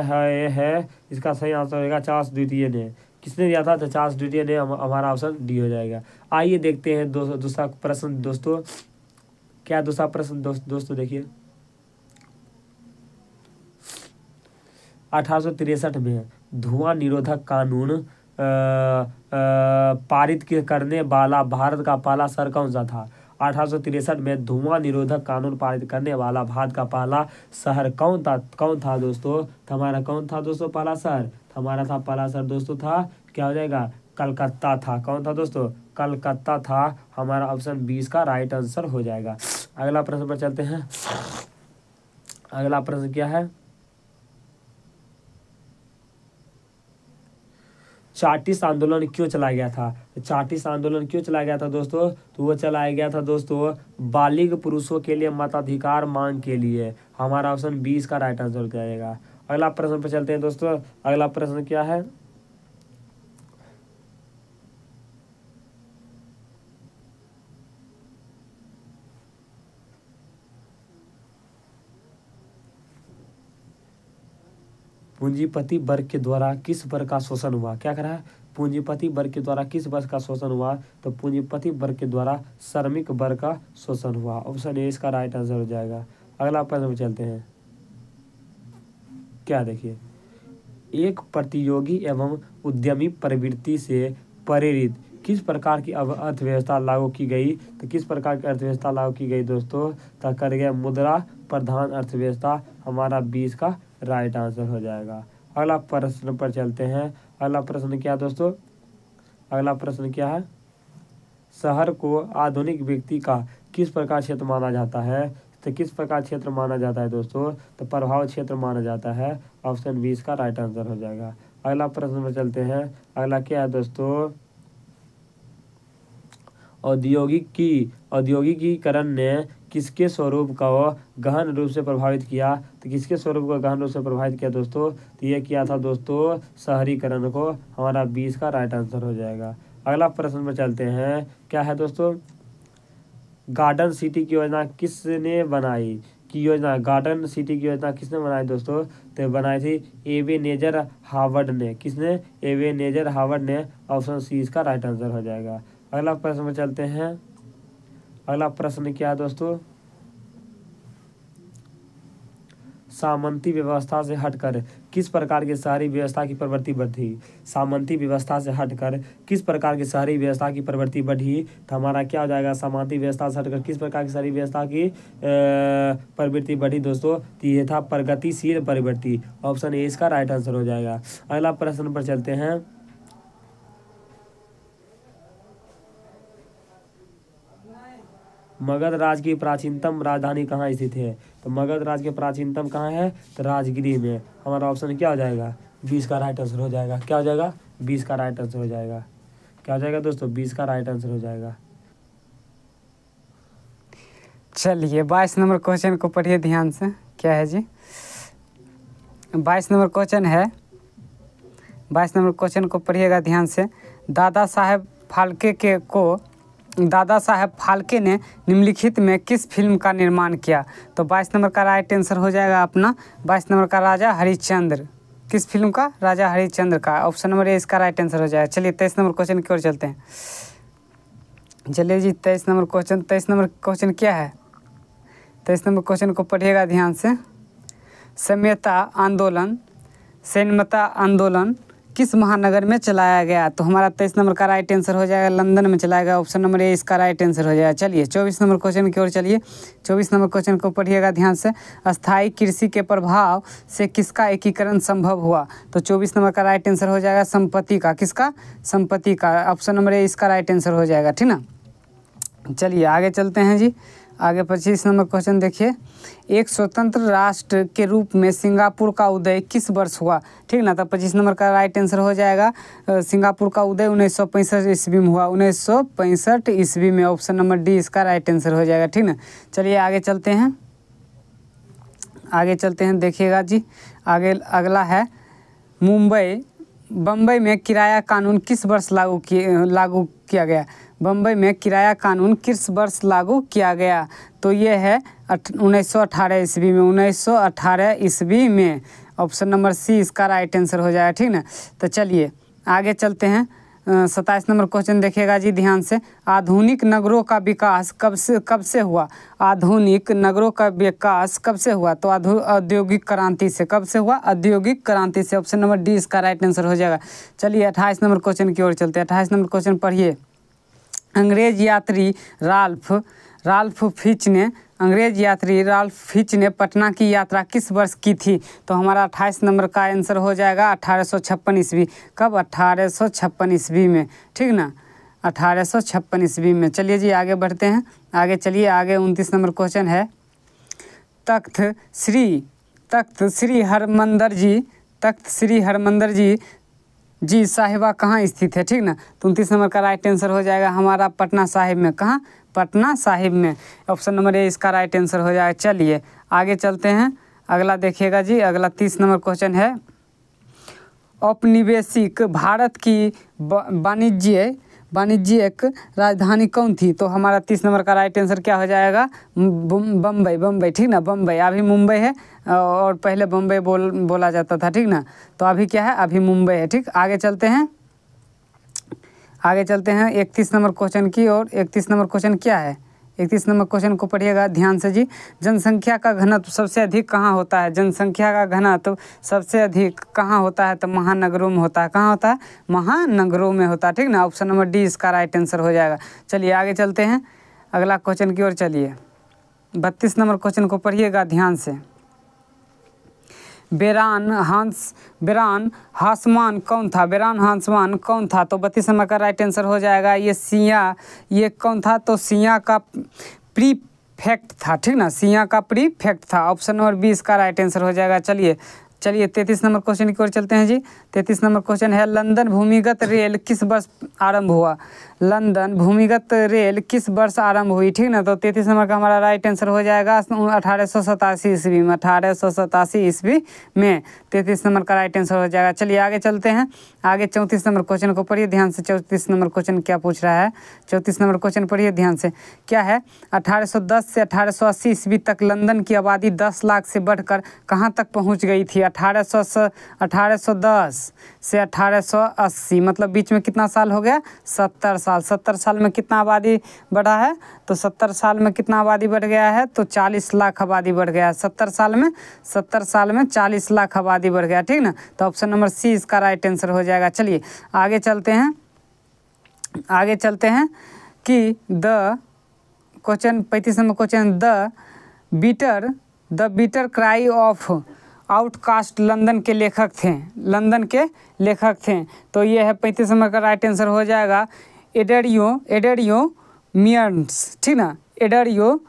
है इसका सही आंसर होगा चार्ल्स द्वितीय ने। किसने दिया था? तो चार्ल्स द्वितीय ने। हमारा ऑप्शन डी हो जाएगा। आइए देखते हैं दूसरा प्रश्न दोस्तों। क्या दूसरा प्रश्न दोस्तों देखिए। 1863 में धुआं निरोधक कानून पारित करने वाला भारत का पहला शहर कौन सा था? 1863 में धुआं निरोधक कानून पारित करने वाला भारत का पहला शहर कौन था दोस्तों? हमारा कौन था दोस्तों पहला शहर? हमारा था पहला शहर दोस्तों था, क्या हो जाएगा? कलकत्ता था। कौन था दोस्तों? कलकत्ता था। हमारा ऑप्शन 20 का राइट आंसर हो जाएगा। अगला प्रश्न पर चलते हैं। अगला प्रश्न क्या है? चार्टिस्ट आंदोलन क्यों चलाया गया था? चार्टिस्ट आंदोलन क्यों चलाया गया था दोस्तों? तो वो चलाया गया था दोस्तों बालिग पुरुषों के लिए मताधिकार मांग के लिए। हमारा ऑप्शन 20 का राइट आंसर हो जाएगा। अगला प्रश्न पर चलते हैं दोस्तों। अगला प्रश्न क्या है? पूंजीपति वर्ग के द्वारा किस वर्ग का शोषण हुआ? क्या कर रहा है? पूंजीपति वर्ग के द्वारा किस वर्ग का शोषण हुआ? तो पूंजीपति वर्ग के द्वारा श्रमिक वर्ग का शोषण हुआ। ऑप्शन ए इसका राइट आंसर हो जाएगा। अगला प्रश्न में चलते हैं। क्या देखिए? एक प्रतियोगी एवं उद्यमी प्रवृत्ति से प्रेरित किस प्रकार की अर्थव्यवस्था लागू की गई? तो किस प्रकार की अर्थव्यवस्था लागू की गई दोस्तों? तो कर गया मुद्रा प्रधान अर्थव्यवस्था। हमारा 20 का राइट आंसर हो जाएगा। अगला प्रश्न पर चलते हैं। अगला प्रश्न क्या दोस्तों? अगला प्रश्न क्या है? शहर को आधुनिक व्यक्ति का किस प्रकार क्षेत्र माना जाता है? तो किस प्रकार क्षेत्र माना जाता है दोस्तों? तो प्रभाव क्षेत्र माना जाता है। ऑप्शन 20 का राइट आंसर हो जाएगा। अगला प्रश्न पर चलते हैं। अगला क्या है दोस्तों? औद्योगिकीकरण ने किसके स्वरूप को गहन रूप से प्रभावित किया? तो किसके स्वरूप को गहन रूप से प्रभावित किया दोस्तों? तो ये किया था दोस्तों शहरीकरण को। हमारा 20 का राइट आंसर हो जाएगा। अगला प्रश्न पर चलते हैं। क्या है दोस्तों? गार्डन सिटी की योजना किसने बनाई? गार्डन सिटी की योजना किसने बनाई दोस्तों? तो बनाई थी एबेनेजर हावर्ड ने। किसने? एबेनेजर हावर्ड ने। ऑप्शन सी इसका राइट आंसर हो जाएगा। अगला प्रश्न में चलते हैं। अगला प्रश्न क्या है दोस्तों? सामंती व्यवस्था से हटकर किस प्रकार की शहरी व्यवस्था की प्रवृत्ति बढ़ी? सामंती व्यवस्था से हटकर किस प्रकार की शहरी व्यवस्था की प्रवृत्ति बढ़ी? तो हमारा क्या हो जाएगा? सामंती व्यवस्था से हटकर किस प्रकार की शहरी व्यवस्था की प्रवृत्ति बढ़ी दोस्तों? तो ये था प्रगतिशील प्रवृत्ति। ऑप्शन ए इसका राइट आंसर हो जाएगा। अगला प्रश्न पर चलते हैं। मगध राज की प्राचीनतम राजधानी कहाँ स्थित है? तो मगध राज के प्राचीनतम कहाँ है? तो राजगिरी में। हमारा ऑप्शन क्या हो जाएगा? 20 का राइट आंसर हो जाएगा। क्या हो जाएगा? 20 का राइट आंसर हो जाएगा। क्या हो जाएगा दोस्तों? 20 का राइट आंसर हो जाएगा। चलिए 22 नंबर क्वेश्चन को पढ़िए ध्यान से। क्या है जी? 22 नंबर क्वेश्चन है। 22 नंबर क्वेश्चन को पढ़िएगा ध्यान से। दादा साहेब फाल्के ने निम्नलिखित में किस फिल्म का निर्माण किया? तो 22 नंबर का राइट आंसर हो जाएगा अपना 22 नंबर का राजा हरिश्चंद्र। किस फिल्म का? राजा हरिश्चंद्र का। ऑप्शन नंबर ए इसका राइट आंसर हो जाएगा। चलिए 23 नंबर क्वेश्चन की ओर चलते हैं। चलिए जी 23 नंबर क्वेश्चन। 23 नंबर क्वेश्चन क्या है? 23 नंबर क्वेश्चन को पढ़िएगा ध्यान से। सैन्यता आंदोलन किस महानगर में चलाया गया? तो हमारा 23 नंबर का राइट आंसर हो जाएगा लंदन में चलाया गया। ऑप्शन नंबर ए इसका राइट आंसर हो जाएगा। चलिए 24 नंबर क्वेश्चन की ओर चलिए। 24 नंबर क्वेश्चन को पढ़िएगा ध्यान से। अस्थायी कृषि के प्रभाव से किसका एकीकरण संभव हुआ? तो 24 नंबर का राइट आंसर हो जाएगा संपत्ति का। किसका? संपत्ति का। ऑप्शन नंबर ए इसका राइट आंसर हो जाएगा। ठीक ना। चलिए आगे चलते हैं जी। आगे 25 नंबर क्वेश्चन देखिए। एक स्वतंत्र राष्ट्र के रूप में सिंगापुर का उदय किस वर्ष हुआ? ठीक ना। तो 25 नंबर का राइट आंसर हो जाएगा सिंगापुर का उदय 1965 ईस्वी में हुआ। 1965 ईस्वी में। ऑप्शन नंबर डी इसका राइट आंसर हो जाएगा। ठीक ना। चलिए आगे चलते हैं। देखिएगा जी। आगे अगला है बम्बई में किराया कानून किस वर्ष लागू किया गया? बम्बई में किराया कानून किस वर्ष लागू किया गया? तो ये है 1918 ईस्वी में। 1918 ईस्वी में। ऑप्शन नंबर सी इसका राइट आंसर हो जाएगा। ठीक ना। तो चलिए आगे चलते हैं। 27 नंबर क्वेश्चन देखिएगा जी ध्यान से। आधुनिक नगरों का विकास कब से हुआ? आधुनिक नगरों का विकास कब से हुआ? तो औद्योगिक क्रांति से। कब से हुआ? औद्योगिक क्रांति से। ऑप्शन नंबर डी इसका राइट आंसर हो जाएगा। चलिए 28 नंबर क्वेश्चन की ओर चलते हैं। 28 नंबर क्वेश्चन पढ़िए। अंग्रेज यात्री राल्फ फिच ने पटना की यात्रा किस वर्ष की थी? तो हमारा 28 नंबर का आंसर हो जाएगा 1856 ईस्वी। कब? 1856 ईस्वी में। ठीक ना। 1856 ईस्वी में। चलिए जी आगे बढ़ते हैं। आगे 29 नंबर क्वेश्चन है। तख्त श्री हरमंदर जी साहिबा कहाँ स्थित है? ठीक ना। तो 29 नंबर का राइट आंसर हो जाएगा हमारा पटना साहिब में। कहाँ? पटना साहिब में। ऑप्शन नंबर ए इसका राइट आंसर हो जाएगा। चलिए आगे चलते हैं। अगला देखिएगा जी। अगला 30 नंबर क्वेश्चन है। औपनिवेशिक भारत की वाणिज्यिक राजधानी कौन थी? तो हमारा 30 नंबर का राइट आंसर क्या हो जाएगा? बम्बई। ठीक ना। बम्बई। अभी मुंबई है और पहले बम्बई बोला जाता था। ठीक ना। तो अभी क्या है? अभी मुंबई है। ठीक। आगे चलते हैं 31 नंबर क्वेश्चन की ओर। 31 नंबर क्वेश्चन क्या है? 31 नंबर क्वेश्चन को पढ़िएगा ध्यान से जी। जनसंख्या का घनत्व सबसे अधिक कहाँ होता है? जनसंख्या का घनत्व सबसे अधिक कहाँ होता है? तो महानगरों में होता है। कहाँ होता है? महानगरों में होता है। ठीक ना। ऑप्शन नंबर डी इसका राइट आंसर हो जाएगा। चलिए आगे चलते हैं अगला क्वेश्चन की ओर चलिए। 32 नंबर क्वेश्चन को पढ़िएगा ध्यान से। बेरान हासमान कौन था? तो 32 नंबर का राइट आंसर हो जाएगा ये कौन था? तो सिया का प्रीफेक्ट था। ठीक ना। सिया का प्रीफेक्ट था। ऑप्शन नंबर बी इसका राइट आंसर हो जाएगा। चलिए 33 नंबर क्वेश्चन की ओर चलते हैं जी। 33 नंबर क्वेश्चन है। लंदन भूमिगत रेल किस वर्ष आरंभ हुआ? लंदन भूमिगत रेल किस वर्ष आरंभ हुई? ठीक ना। तो 33 नंबर का हमारा राइट आंसर हो जाएगा 1887 ईस्वी में। 1887 ईस्वी में 33 नंबर का राइट आंसर हो जाएगा। चलिए आगे चलते हैं। आगे 34 नंबर क्वेश्चन को पढ़िए ध्यान से। 34 नंबर क्वेश्चन क्या पूछ रहा है? 34 नंबर क्वेश्चन पढ़िए ध्यान से। क्या है? 1810 से 1880 ईस्वी तक लंदन की आबादी 10 लाख से बढ़कर कहाँ तक पहुँच गई थी? 1810 से 1880 मतलब बीच में कितना साल हो गया? 70 साल। 70 साल में कितना आबादी बढ़ा है? तो 70 साल में कितना आबादी बढ़ गया है? तो 40 लाख आबादी बढ़ गया है 70 साल में। 70 साल में 40 लाख आबादी बढ़ गया, ठीक ना। तो ऑप्शन नंबर सी इसका राइट आंसर हो जाएगा। चलिए आगे चलते हैं कि the question 35 number question, the bitter cry of outcast London के लेखक थे। तो ये है 35 नंबर का राइट आंसर हो जाएगा एडरियो मियर्स, ठीक ना, एडरियो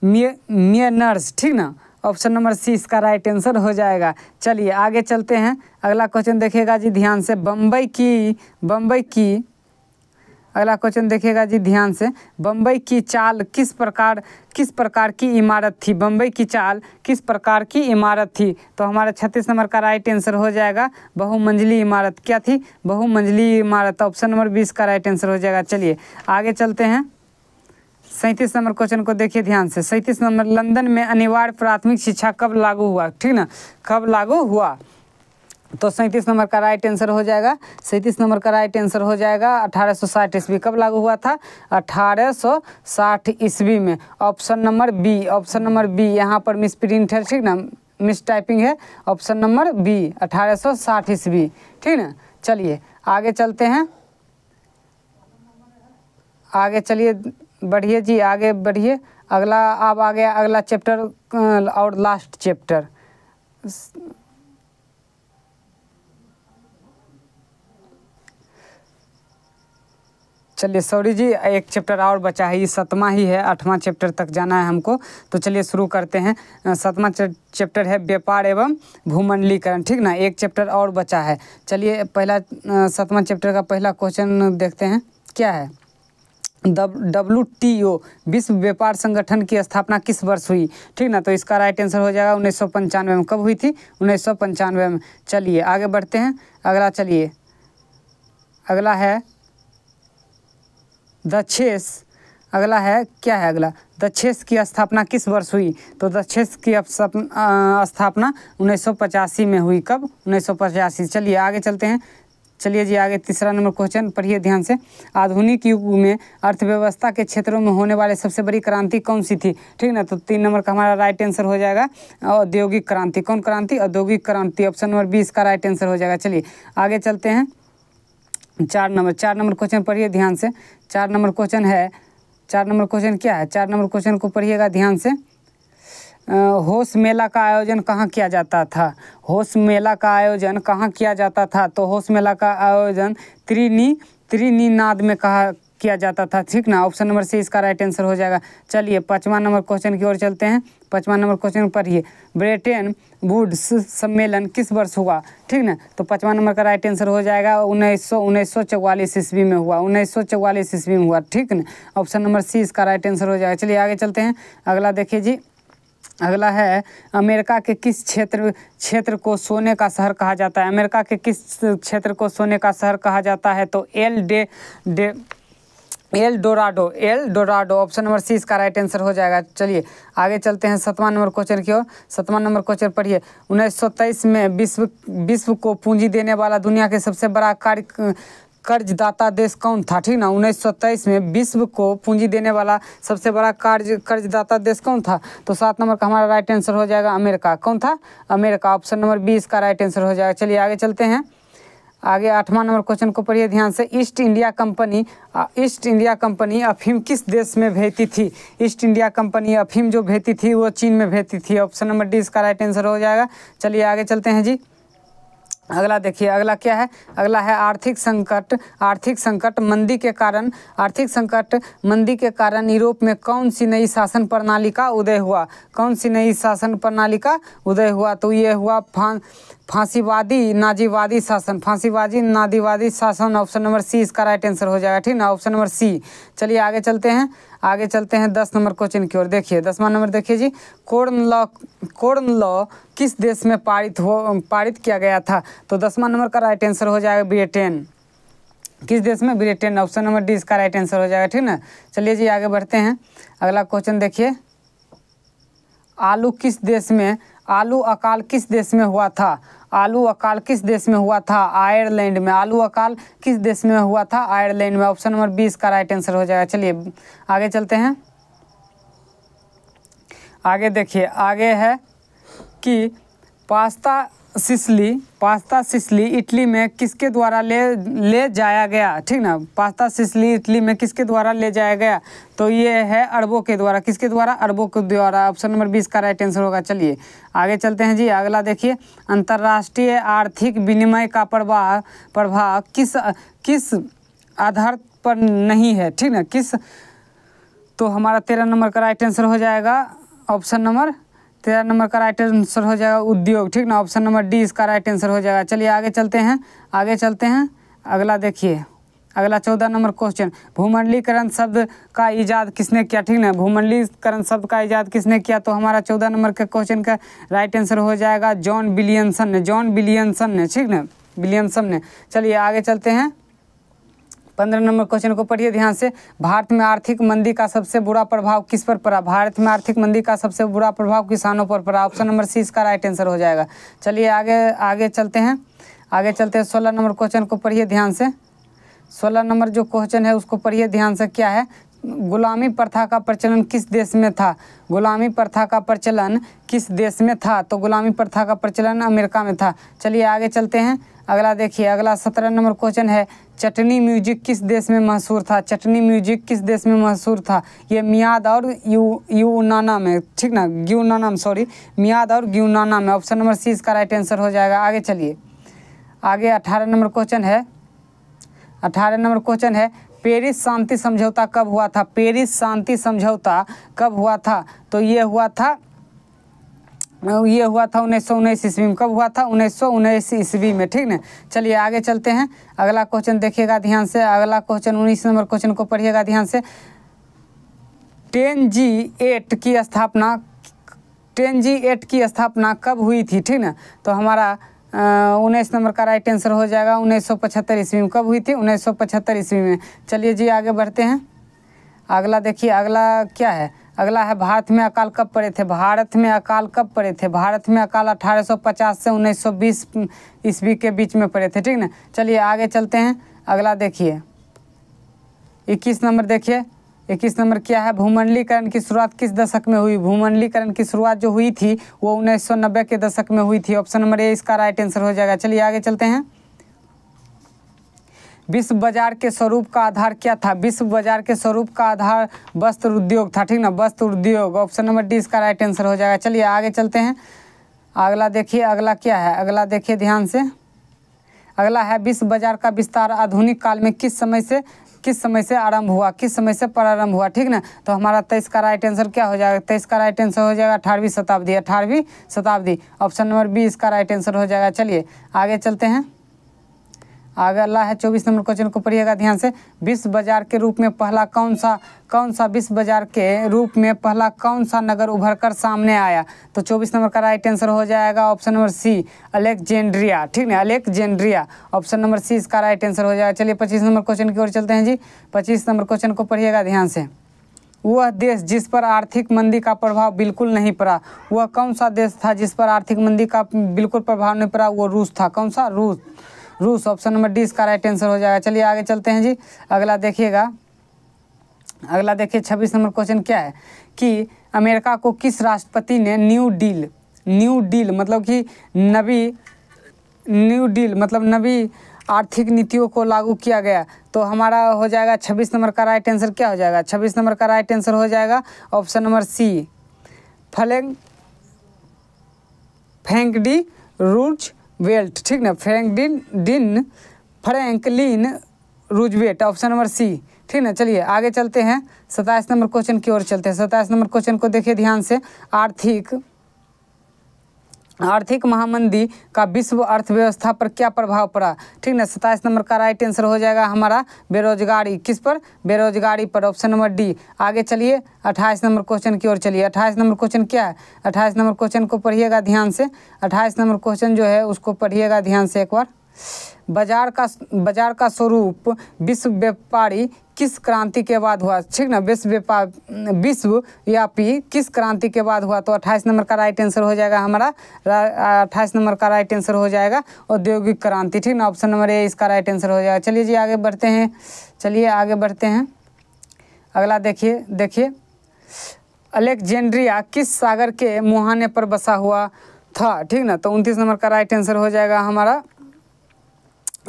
मियर्स, ठीक ना। ऑप्शन नंबर सी इसका राइट आंसर हो जाएगा। चलिए आगे चलते हैं, अगला क्वेश्चन देखिएगा जी ध्यान से। अगला क्वेश्चन देखिएगा जी ध्यान से। बम्बई की चाल किस प्रकार की इमारत थी? बम्बई की चाल किस प्रकार की इमारत थी? तो हमारा 36 नंबर का राइट आंसर हो जाएगा बहुमंजिली इमारत। क्या थी? बहुमंजिली इमारत। ऑप्शन नंबर 20 का राइट आंसर हो जाएगा। चलिए आगे चलते हैं, 37 नंबर क्वेश्चन को देखिए ध्यान से। 37 नंबर, लंदन में अनिवार्य प्राथमिक शिक्षा कब लागू हुआ? ठीक ना, कब लागू हुआ? तो 37 नंबर का राइट आंसर हो जाएगा। 37 नंबर का राइट आंसर हो जाएगा 1860 ईस्वी। कब लागू हुआ था? 1860 ईस्वी में। ऑप्शन नंबर बी यहाँ पर मिस प्रिंट है, ठीक ना, मिस टाइपिंग है। ऑप्शन नंबर बी 1860 ईस्वी, ठीक ना। चलिए आगे चलते हैं, आगे चलिए, बढ़िए जी, आगे बढ़िए। अगला अब आ गया अगला चैप्टर और लास्ट चैप्टर। चलिए सॉरी जी, एक चैप्टर और बचा है, ये 7वां ही है, 8वां चैप्टर तक जाना है हमको। तो चलिए शुरू करते हैं। 7वां चैप्टर है व्यापार एवं भूमंडलीकरण, ठीक ना। एक चैप्टर और बचा है। चलिए पहला 7वां चैप्टर का पहला क्वेश्चन देखते हैं, क्या है? WTO विश्व व्यापार संगठन की स्थापना किस वर्ष हुई? ठीक ना, तो इसका राइट आंसर हो जाएगा 1995 में। कब हुई थी? 1995 में। चलिए आगे बढ़ते हैं, अगला चलिए, अगला है दक्षेस। अगला है क्या है? अगला दक्षेस की स्थापना किस वर्ष हुई? तो दक्षेस की स्थापना 1985 में हुई। कब? 1985। चलिए आगे चलते हैं, चलिए जी आगे तीसरा नंबर क्वेश्चन पढ़िए ध्यान से। आधुनिक युग में अर्थव्यवस्था के क्षेत्रों में होने वाले सबसे बड़ी क्रांति कौन सी थी? ठीक ना, तो 3 नंबर का हमारा राइट आंसर हो जाएगा औद्योगिक क्रांति। कौन क्रांति? औद्योगिक क्रांति। ऑप्शन नंबर 20 का राइट आंसर हो जाएगा। चलिए आगे चलते हैं, 4 नंबर क्वेश्चन पढ़िए ध्यान से। 4 नंबर क्वेश्चन है, 4 नंबर क्वेश्चन क्या है? 4 नंबर क्वेश्चन को पढ़िएगा ध्यान से। होश मेला का आयोजन कहाँ किया जाता था? होश मेला का आयोजन कहाँ किया जाता था? तो होश मेला का आयोजन त्रिनीनाद में किया जाता था, ठीक ना। ऑप्शन नंबर सी इसका राइट आंसर हो जाएगा। चलिए 5वां नंबर क्वेश्चन की ओर चलते हैं। 5वां नंबर क्वेश्चन पढ़िए, ब्रेटन वुड्स सम्मेलन किस वर्ष हुआ? ठीक ना, तो 5वां नंबर का राइट आंसर हो जाएगा 1944 ईस्वी में हुआ। 1944 ईस्वी में हुआ, ठीक ना। ऑप्शन नंबर सी इसका राइट आंसर हो जाएगा। चलिए आगे चलते हैं, अगला देखिए जी, अगला है अमेरिका के किस क्षेत्र को सोने का शहर कहा जाता है? अमेरिका के किस क्षेत्र को सोने का शहर कहा जाता है? तो El Dorado. Option number C इसका राइट आंसर हो जाएगा। चलिए आगे चलते हैं 7वां नंबर क्वेश्चन की ओर। 7वां नंबर क्वेश्चन पढ़िए, 1923 में विश्व को पूंजी देने वाला दुनिया के सबसे बड़ा कर्जदाता देश कौन था? ठीक ना, 1923 में विश्व को पूंजी देने वाला सबसे बड़ा कर्जदाता देश कौन था? तो 7 नंबर का हमारा राइट आंसर हो जाएगा अमेरिका। कौन था? अमेरिका। ऑप्शन नंबर 20 का राइट आंसर हो जाएगा। चलिए आगे चलते हैं, आगे 8वां नंबर क्वेश्चन को पढ़िए ध्यान से। ईस्ट इंडिया कंपनी अफीम किस देश में भेजती थी? ईस्ट इंडिया कंपनी अफीम जो भेजती थी वो चीन में भेजती थी। ऑप्शन नंबर डी इसका राइट आंसर हो जाएगा। चलिए आगे चलते हैं जी, अगला देखिए, अगला क्या है? अगला है आर्थिक संकट मंदी के कारण यूरोप में कौन सी नई शासन प्रणाली का उदय हुआ? कौन सी नई शासन प्रणाली का उदय हुआ? तो ये हुआ फांसीवादी नाजीवादी शासन। ऑप्शन नंबर सी इसका राइट आंसर हो जाएगा, ठीक ना। Option number C. चलिए आगे चलते हैं, 10 नंबर क्वेश्चन की ओर। देखिए 10वां नंबर देखिए जी, कॉर्न लॉ किस देश में पारित किया गया था? तो 10वां नंबर का राइट आंसर हो जाएगा ब्रिटेन। किस देश में? ब्रिटेन। ऑप्शन नंबर डी इसका राइट आंसर हो जाएगा, ठीक ना। चलिए जी आगे बढ़ते हैं, अगला क्वेश्चन देखिए, आलू किस देश में आलू अकाल किस देश में हुआ था? आलू अकाल किस देश में हुआ था? आयरलैंड में। आलू अकाल किस देश में हुआ था? आयरलैंड में। ऑप्शन नंबर 20 का राइट आंसर हो जाएगा। चलिए आगे चलते हैं। आगे देखिए, आगे है कि पास्ता सिसिली इटली में किसके द्वारा ले जाया गया? ठीक ना, पास्ता सिसिली इटली में किसके द्वारा ले जाया गया? तो ये है अरबों के द्वारा। किसके द्वारा? अरबों के द्वारा। ऑप्शन नंबर 20 का राइट आंसर होगा। चलिए आगे चलते हैं जी। अगला देखिए, अंतर्राष्ट्रीय आर्थिक विनिमय का प्रभाव किस आधार पर नहीं है? ठीक ना, किस? तो हमारा 13 नंबर का राइट आंसर हो जाएगा। ऑप्शन नंबर 13 नंबर का राइट आंसर हो जाएगा उद्योग। ठीक ना, ऑप्शन नंबर डी इसका राइट आंसर हो जाएगा। चलिए आगे चलते हैं। अगला देखिए, अगला 14 नंबर क्वेश्चन, भूमंडलीकरण शब्द का इजाद किसने किया? ठीक ना, भूमंडलीकरण शब्द का इजाद किसने किया? तो हमारा 14 नंबर के क्वेश्चन का राइट आंसर हो जाएगा जॉन विलियमसन ने। ठीक ना, विलियमसन ने। चलिए आगे चलते हैं। 15 नंबर क्वेश्चन को पढ़िए ध्यान से। भारत में आर्थिक मंदी का सबसे बुरा प्रभाव किस पर पड़ा? भारत में आर्थिक मंदी का सबसे बुरा प्रभाव किसानों पर पड़ा। ऑप्शन नंबर सी इसका राइट आंसर हो जाएगा। चलिए आगे चलते हैं। 16 नंबर क्वेश्चन को पढ़िए ध्यान से। 16 नंबर जो क्वेश्चन है उसको पढ़िए ध्यान से। क्या है? गुलामी प्रथा का प्रचलन किस देश में था? गुलामी प्रथा का प्रचलन किस देश में था? तो गुलामी प्रथा का प्रचलन अमेरिका में था। चलिए आगे चलते हैं। अगला देखिए, अगला 17 नंबर क्वेश्चन है, चटनी म्यूजिक किस देश में मशहूर था? चटनी म्यूजिक किस देश में मशहूर था? ये मियाद और यूनाना में। ठीक ना, मियाद और यूनाना में। ऑप्शन नंबर सी इसका राइट आंसर हो जाएगा। आगे चलिए, आगे 18 नंबर क्वेश्चन है। 18 नंबर क्वेश्चन है, पेरिस शांति समझौता कब हुआ था? पेरिस शांति समझौता कब हुआ था? तो ये हुआ था 1919 ईस्वी में। कब हुआ था? 1919 ईस्वी में। ठीक ना, चलिए आगे चलते हैं। अगला क्वेश्चन देखिएगा ध्यान से। अगला क्वेश्चन 19 नंबर क्वेश्चन को पढ़िएगा ध्यान से। 10G8 की स्थापना कब हुई थी? ठीक ना, तो हमारा 19 नंबर का राइट आंसर हो जाएगा 1975 ईस्वी में। कब हुई थी? 1975 ईस्वी में। चलिए जी आगे बढ़ते हैं। अगला देखिए, अगला क्या है? अगला है, भारत में अकाल कब पड़े थे? भारत में अकाल कब पड़े थे? भारत में अकाल 1850 से 1920 ईस्वी के बीच में पड़े थे। ठीक ना, चलिए आगे चलते हैं। अगला देखिए 21 नंबर। देखिए 21 नंबर क्या है? भूमंडलीकरण की शुरुआत किस दशक में हुई? भूमंडलीकरण की शुरुआत जो हुई थी वो 1990 के दशक में हुई थी। ऑप्शन नंबर ए इसका राइट आंसर हो जाएगा। चलिए आगे चलते हैं। विश्व बाजार के स्वरूप का आधार क्या था? विश्व बाजार के स्वरूप का आधार वस्त्र उद्योग था। ठीक ना, वस्त्र उद्योग। ऑप्शन नंबर डी इसका राइट आंसर हो जाएगा। चलिए आगे चलते हैं। अगला देखिए, अगला क्या है? अगला देखिए ध्यान से। अगला है, विश्व बाजार का विस्तार आधुनिक काल में किस समय से आरंभ हुआ? किस समय से प्रारंभ हुआ? ठीक ना, तो हमारा 23 का राइट आंसर क्या हो जाएगा? 23 का राइट आंसर हो जाएगा 18वीं शताब्दी। ऑप्शन नंबर बी इसका राइट आंसर हो जाएगा। चलिए आगे चलते हैं। अगला है 24 नंबर क्वेश्चन को पढ़िएगा ध्यान से। विश्व बाजार के रूप में पहला कौन सा विश्व बाजार के रूप में पहला कौन सा नगर उभर कर सामने आया? तो 24 नंबर का राइट आंसर हो जाएगा ऑप्शन नंबर सी, अलेक्जेंड्रिया। ठीक है, अलेक्जेंड्रिया। ऑप्शन नंबर सी इसका राइट आंसर हो जाएगा। चलिए 25 नंबर क्वेश्चन की ओर चलते हैं जी। 25 नंबर क्वेश्चन को पढ़िएगा ध्यान से। वह देश जिस पर आर्थिक मंदी का प्रभाव बिल्कुल नहीं पड़ा, वह कौन सा देश था जिस पर आर्थिक मंदी का बिल्कुल प्रभाव नहीं पड़ा? वो रूस था। कौन सा? रूस। ऑप्शन नंबर डी इसका राइट आंसर हो जाएगा। चलिए आगे चलते हैं जी। अगला देखिएगा, अगला देखिए 26 नंबर क्वेश्चन क्या है कि अमेरिका को किस राष्ट्रपति ने न्यू डील मतलब कि नवी आर्थिक नीतियों को लागू किया गया? तो हमारा हो जाएगा 26 नंबर का राइट आंसर क्या हो जाएगा? 26 नंबर का राइट आंसर हो जाएगा option number C, Franklin Roosevelt. ठीक ना, Franklin Roosevelt. Option number C. ठीक ना, चलिए आगे चलते हैं। 27 नंबर क्वेश्चन की ओर चलते हैं। 27 नंबर क्वेश्चन को देखिए ध्यान से। आर्थिक महामंदी का विश्व अर्थव्यवस्था पर क्या प्रभाव पड़ा? ठीक ना, 27 नंबर का राइट आंसर हो जाएगा हमारा बेरोजगारी। किस पर? बेरोजगारी पर। Option number D. आगे चलिए 28 नंबर क्वेश्चन की ओर चलिए। 28 नंबर क्वेश्चन क्या है? 28 नंबर क्वेश्चन को पढ़िएगा ध्यान से। 28 नंबर क्वेश्चन जो है उसको पढ़िएगा ध्यान से एक बार। बाजार का स्वरूप विश्व व्यापारी किस क्रांति के बाद हुआ, ठीक ना, विश्वव्यापी किस क्रांति के बाद हुआ, तो 28 नंबर का राइट आंसर हो जाएगा हमारा 28 नंबर का राइट आंसर हो जाएगा औद्योगिक क्रांति, ठीक ना, ऑप्शन नंबर ए इसका राइट आंसर हो जाएगा। चलिए जी आगे बढ़ते हैं, चलिए आगे बढ़ते हैं। अगला देखिए अलेक्जेंड्रिया किस सागर के मुहाने पर बसा हुआ था, ठीक ना, तो 29 नंबर का राइट आंसर हो जाएगा हमारा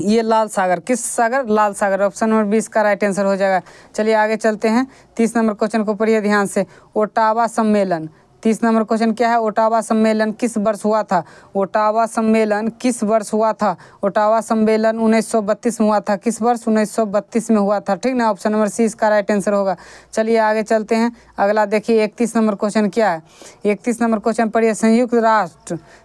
ये लाल सागर, किस सागर, लाल सागर, ऑप्शन नंबर 20 का राइट आंसर हो जाएगा। चलिए आगे चलते हैं, 30 नंबर क्वेश्चन को पढ़िए ध्यान से। ओटावा सम्मेलन, 30 नंबर क्वेश्चन क्या है, ओटावा सम्मेलन किस वर्ष हुआ था, ओटावा सम्मेलन किस वर्ष हुआ था, ओटावा सम्मेलन 1932 में हुआ था, किस वर्ष, 1932 में हुआ था, ठीक ना, ऑप्शन नंबर सी इसका राइट आंसर होगा। चलिए आगे चलते हैं, अगला देखिए 31 नंबर क्वेश्चन क्या है, 31 नंबर क्वेश्चन पढ़िए।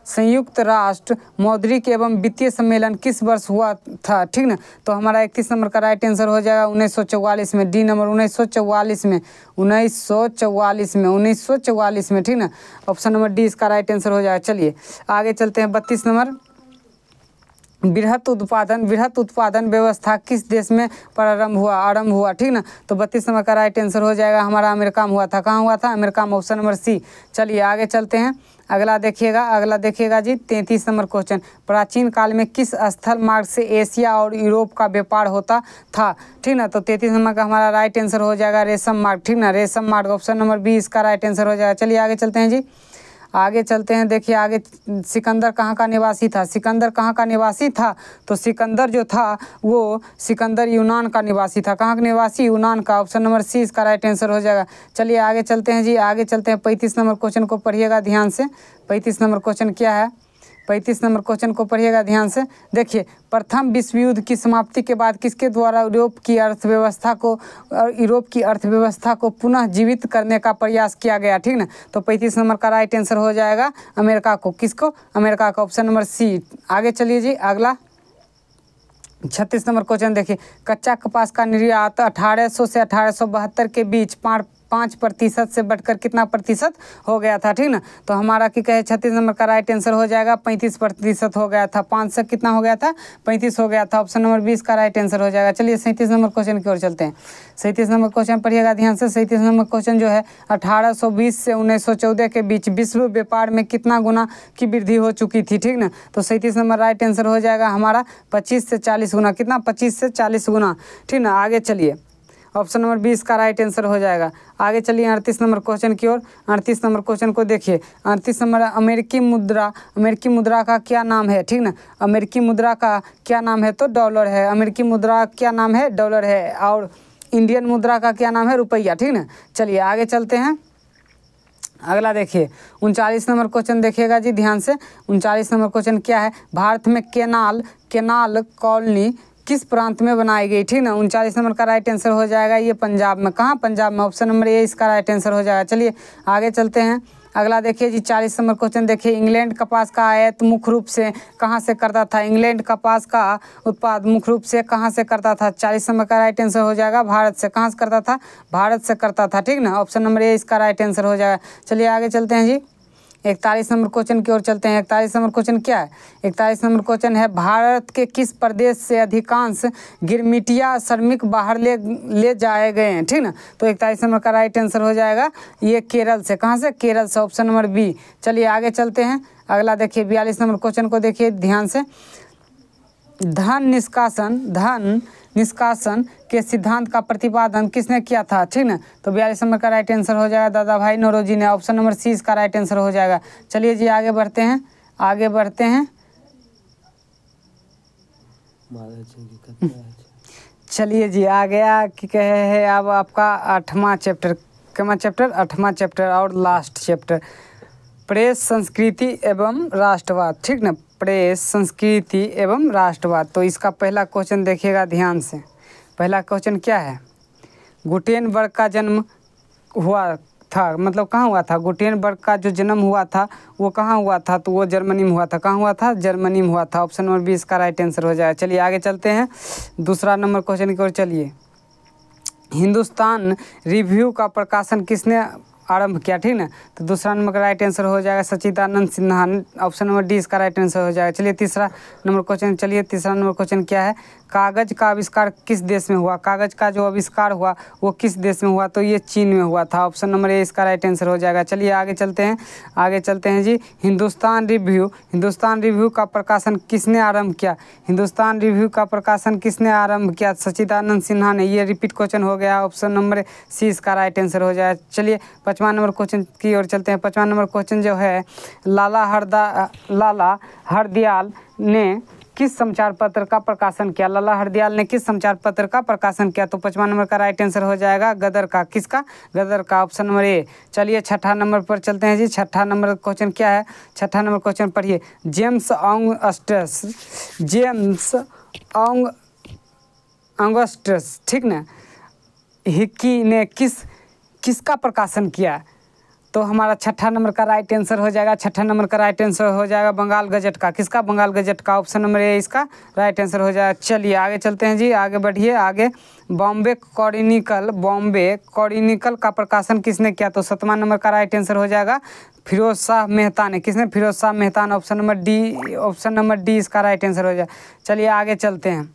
संयुक्त राष्ट्र मौद्रिक एवं वित्तीय सम्मेलन किस वर्ष हुआ था, ठीक ना, तो हमारा 31 नंबर का राइट आंसर हो जाएगा 1944 में, डी नंबर 1944 में, 1944 में, ठीक ना, ऑप्शन नंबर डी इसका राइट आंसर हो जाएगा। चलिए आगे चलते हैं, 32 नंबर, वृहत उत्पादन व्यवस्था किस देश में आरंभ हुआ, ठीक ना, तो 32 नंबर का राइट आंसर हो जाएगा हमारा अमेरिका में हुआ था, कहाँ हुआ था, अमेरिका में, ऑप्शन नंबर सी। चलिए आगे चलते हैं, अगला देखिएगा जी 33 नंबर क्वेश्चन, प्राचीन काल में किस स्थल मार्ग से एशिया और यूरोप का व्यापार होता था, ठीक ना, तो 33 नंबर का हमारा राइट आंसर हो जाएगा रेशम मार्ग, ठीक ना, रेशम मार्ग, ऑप्शन नंबर बी इसका राइट आंसर हो जाएगा। चलिए आगे चलते हैं जी, आगे चलते हैं, देखिए आगे सिकंदर कहाँ का निवासी था, सिकंदर कहाँ का निवासी था, तो सिकंदर जो था वो सिकंदर यूनान का निवासी था, कहाँ का निवासी, यूनान का, ऑप्शन नंबर सी इसका राइट आंसर हो जाएगा। चलिए आगे चलते हैं जी, आगे चलते हैं, 35 नंबर क्वेश्चन को पढ़िएगा ध्यान से। 35 नंबर क्वेश्चन क्या है, 35 नंबर क्वेश्चन को पढ़िएगा ध्यान से। देखिए प्रथम विश्व युद्ध की समाप्ति के बाद किसके द्वारा यूरोप की अर्थव्यवस्था को पुनः जीवित करने का प्रयास किया गया, ठीक ना, तो 35 नंबर का राइट आंसर हो जाएगा अमेरिका को, किसको, अमेरिका का, ऑप्शन नंबर सी। आगे चलिए जी, अगला 36 नंबर क्वेश्चन देखिए, कच्चा कपास का निर्यात 1800 से 1872 के बीच 5% से बढ़कर कितना प्रतिशत हो गया था, ठीक ना, तो हमारा क्या कहे 36 नंबर का राइट आंसर हो जाएगा 35% हो गया था, 5 से कितना हो गया था, 35 हो गया था, ऑप्शन नंबर 20 का राइट आंसर हो जाएगा। चलिए 37 नंबर क्वेश्चन की ओर चलते हैं, 37 नंबर क्वेश्चन पढ़िएगा ध्यान से। 37 नंबर क्वेश्चन जो है 1820 से 1914 के बीच विश्व व्यापार में कितना गुना की वृद्धि हो चुकी थी, ठीक ना, तो 37 नंबर राइट आंसर हो जाएगा हमारा 25 से 40 गुना, कितना, 25 से 40 गुना, ठीक ना। आगे चलिए, ऑप्शन नंबर 20 का राइट आंसर हो जाएगा। आगे चलिए 38 नंबर क्वेश्चन की ओर। 38 नंबर क्वेश्चन को देखिए, 38 नंबर, अमेरिकी मुद्रा का क्या नाम है, ठीक ना, अमेरिकी मुद्रा का क्या नाम है, तो डॉलर है, अमेरिकी मुद्रा क्या नाम है, डॉलर है, और इंडियन मुद्रा का क्या नाम है, रुपया, ठीक ना। चलिए आगे चलते हैं, अगला देखिए 39 नंबर क्वेश्चन देखिएगा जी ध्यान से। 39 नंबर क्वेश्चन क्या है, भारत में केनाल कॉलोनी किस प्रांत में बनाई गई, ठीक ना, 39 नंबर का राइट आंसर हो जाएगा ये पंजाब में, कहाँ, पंजाब में, ऑप्शन नंबर ए इसका राइट आंसर हो जाएगा। चलिए आगे चलते हैं, अगला देखिए जी 40 नंबर क्वेश्चन देखिए, इंग्लैंड कपास का आयात मुख्य रूप से कहाँ से करता था, इंग्लैंड कपास का उत्पाद मुख्य रूप से कहाँ से करता था, 40 नंबर का राइट आंसर हो जाएगा भारत से, कहाँ से करता था, भारत से करता था, ठीक ना, ऑप्शन नंबर ए इसका राइट आंसर हो जाएगा। चलिए आगे चलते हैं जी, 41 नंबर क्वेश्चन की ओर चलते हैं। 41 नंबर क्वेश्चन क्या है, 41 नंबर क्वेश्चन है, भारत के किस प्रदेश से अधिकांश गिरमिटिया श्रमिक बाहर ले जाए गए हैं, ठीक ना, तो 41 नंबर का राइट आंसर हो जाएगा ये केरल से, कहाँ से, केरल से, ऑप्शन नंबर बी। चलिए आगे चलते हैं, अगला देखिए 42 नंबर क्वेश्चन को देखिए ध्यान से। धन निष्कासन के सिद्धांत का प्रतिपादन किसने किया था, ठीक ना, तो 42 नंबर का राइट आंसर हो जाएगा दादा भाई नौरोजी ने, ऑप्शन नंबर सी इसका राइट आंसर हो जाएगा। चलिए जी आगे बढ़ते हैं, चलिए जी आ गया कि कहे है अब आपका 8वां चैप्टर और लास्ट चैप्टर, प्रेस संस्कृति एवं राष्ट्रवाद, ठीक ना, प्रेस संस्कृति एवं राष्ट्रवाद। तो इसका पहला क्वेश्चन देखिएगा ध्यान से। पहला क्वेश्चन क्या है, गुटेनबर्ग का जन्म हुआ था, मतलब कहाँ हुआ था, गुटेनबर्ग का जो जन्म हुआ था वो कहाँ हुआ था, तो वो जर्मनी में हुआ था, कहाँ हुआ था, जर्मनी में हुआ था, ऑप्शन नंबर 20 का राइट आंसर हो जाएगा। चलिए आगे चलते हैं, दूसरा नंबर क्वेश्चन की ओर चलिए। हिंदुस्तान रिव्यू का प्रकाशन किसने आरंभ किया, ठीक ना, तो दूसरा नंबर का राइट आंसर हो जाएगा सच्चिदानंद सिन्हा, ऑप्शन नंबर डी इसका राइट आंसर हो जाएगा। चलिए तीसरा नंबर क्वेश्चन क्या है, कागज़ का आविष्कार किस देश में हुआ? कागज़ का जो आविष्कार हुआ वो किस देश में हुआ? तो ये चीन में हुआ था। ऑप्शन नंबर ए इसका राइट आंसर हो जाएगा। चलिए आगे चलते हैं जी। हिंदुस्तान रिव्यू का प्रकाशन किसने आरंभ किया? हिंदुस्तान रिव्यू का प्रकाशन किसने आरंभ किया? सच्चिदानंद सिन्हा ने। ये रिपीट क्वेश्चन हो गया। ऑप्शन नंबर सी इसका राइट आंसर हो जाएगा। चलिए 5वां नंबर क्वेश्चन की ओर चलते हैं। 5वां नंबर क्वेश्चन जो है, लाला हरदयाल ने किस समाचार पत्र का प्रकाशन किया? लाला हरदयाल ने किस समाचार पत्र का प्रकाशन किया? तो 5वां नंबर का राइट आंसर हो जाएगा गदर का। किसका? गदर का। Option number A. चलिए 6ठा नंबर पर चलते हैं जी। 6ठा नंबर क्वेश्चन क्या है? 6ठा नंबर क्वेश्चन पढ़िए। जेम्स ऑगस्टस, ठीक ना, हिक्की ने किसका प्रकाशन किया? तो हमारा 6ठा नंबर का राइट आंसर हो जाएगा। 6ठा नंबर का राइट आंसर हो जाएगा बंगाल गजट का। किसका? बंगाल गजट का। ऑप्शन नंबर ए इसका राइट आंसर हो जाएगा। चलिए आगे चलते हैं जी, आगे बढ़िए आगे। बॉम्बे कॉरिनिकल का प्रकाशन किसने किया? तो 7वां नंबर का राइट आंसर हो जाएगा फिरोज शाह मेहता ने। किसने? फिरोज शाह मेहता ने। ऑप्शन नंबर डी इसका राइट आंसर हो जाएगा। चलिए आगे चलते हैं।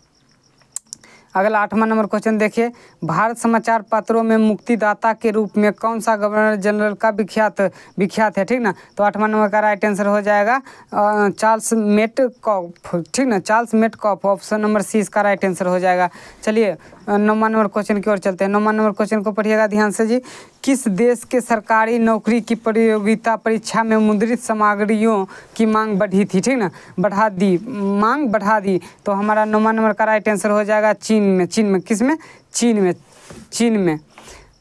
अगला 8वां नंबर क्वेश्चन देखिए। भारत समाचार पत्रों में मुक्तिदाता के रूप में कौन सा गवर्नर जनरल का विख्यात है, ठीक ना? तो 8वां नंबर का राइट आंसर हो जाएगा चार्ल्स मेटकॉफ, ठीक ना, Charles Metcalfe. Option number C इसका राइट आंसर हो जाएगा। चलिए 9वां नंबर क्वेश्चन की ओर चलते हैं। 9वां नंबर क्वेश्चन को पढ़िएगा ध्यान से जी। किस देश के सरकारी नौकरी की प्रतियोगिता परीक्षा में मुद्रित सामग्रियों की मांग बढ़ी थी, ठीक ना, मांग बढ़ा दी। तो हमारा 9वां नंबर का राइट आंसर हो जाएगा चीन में। किसमें? चीन में।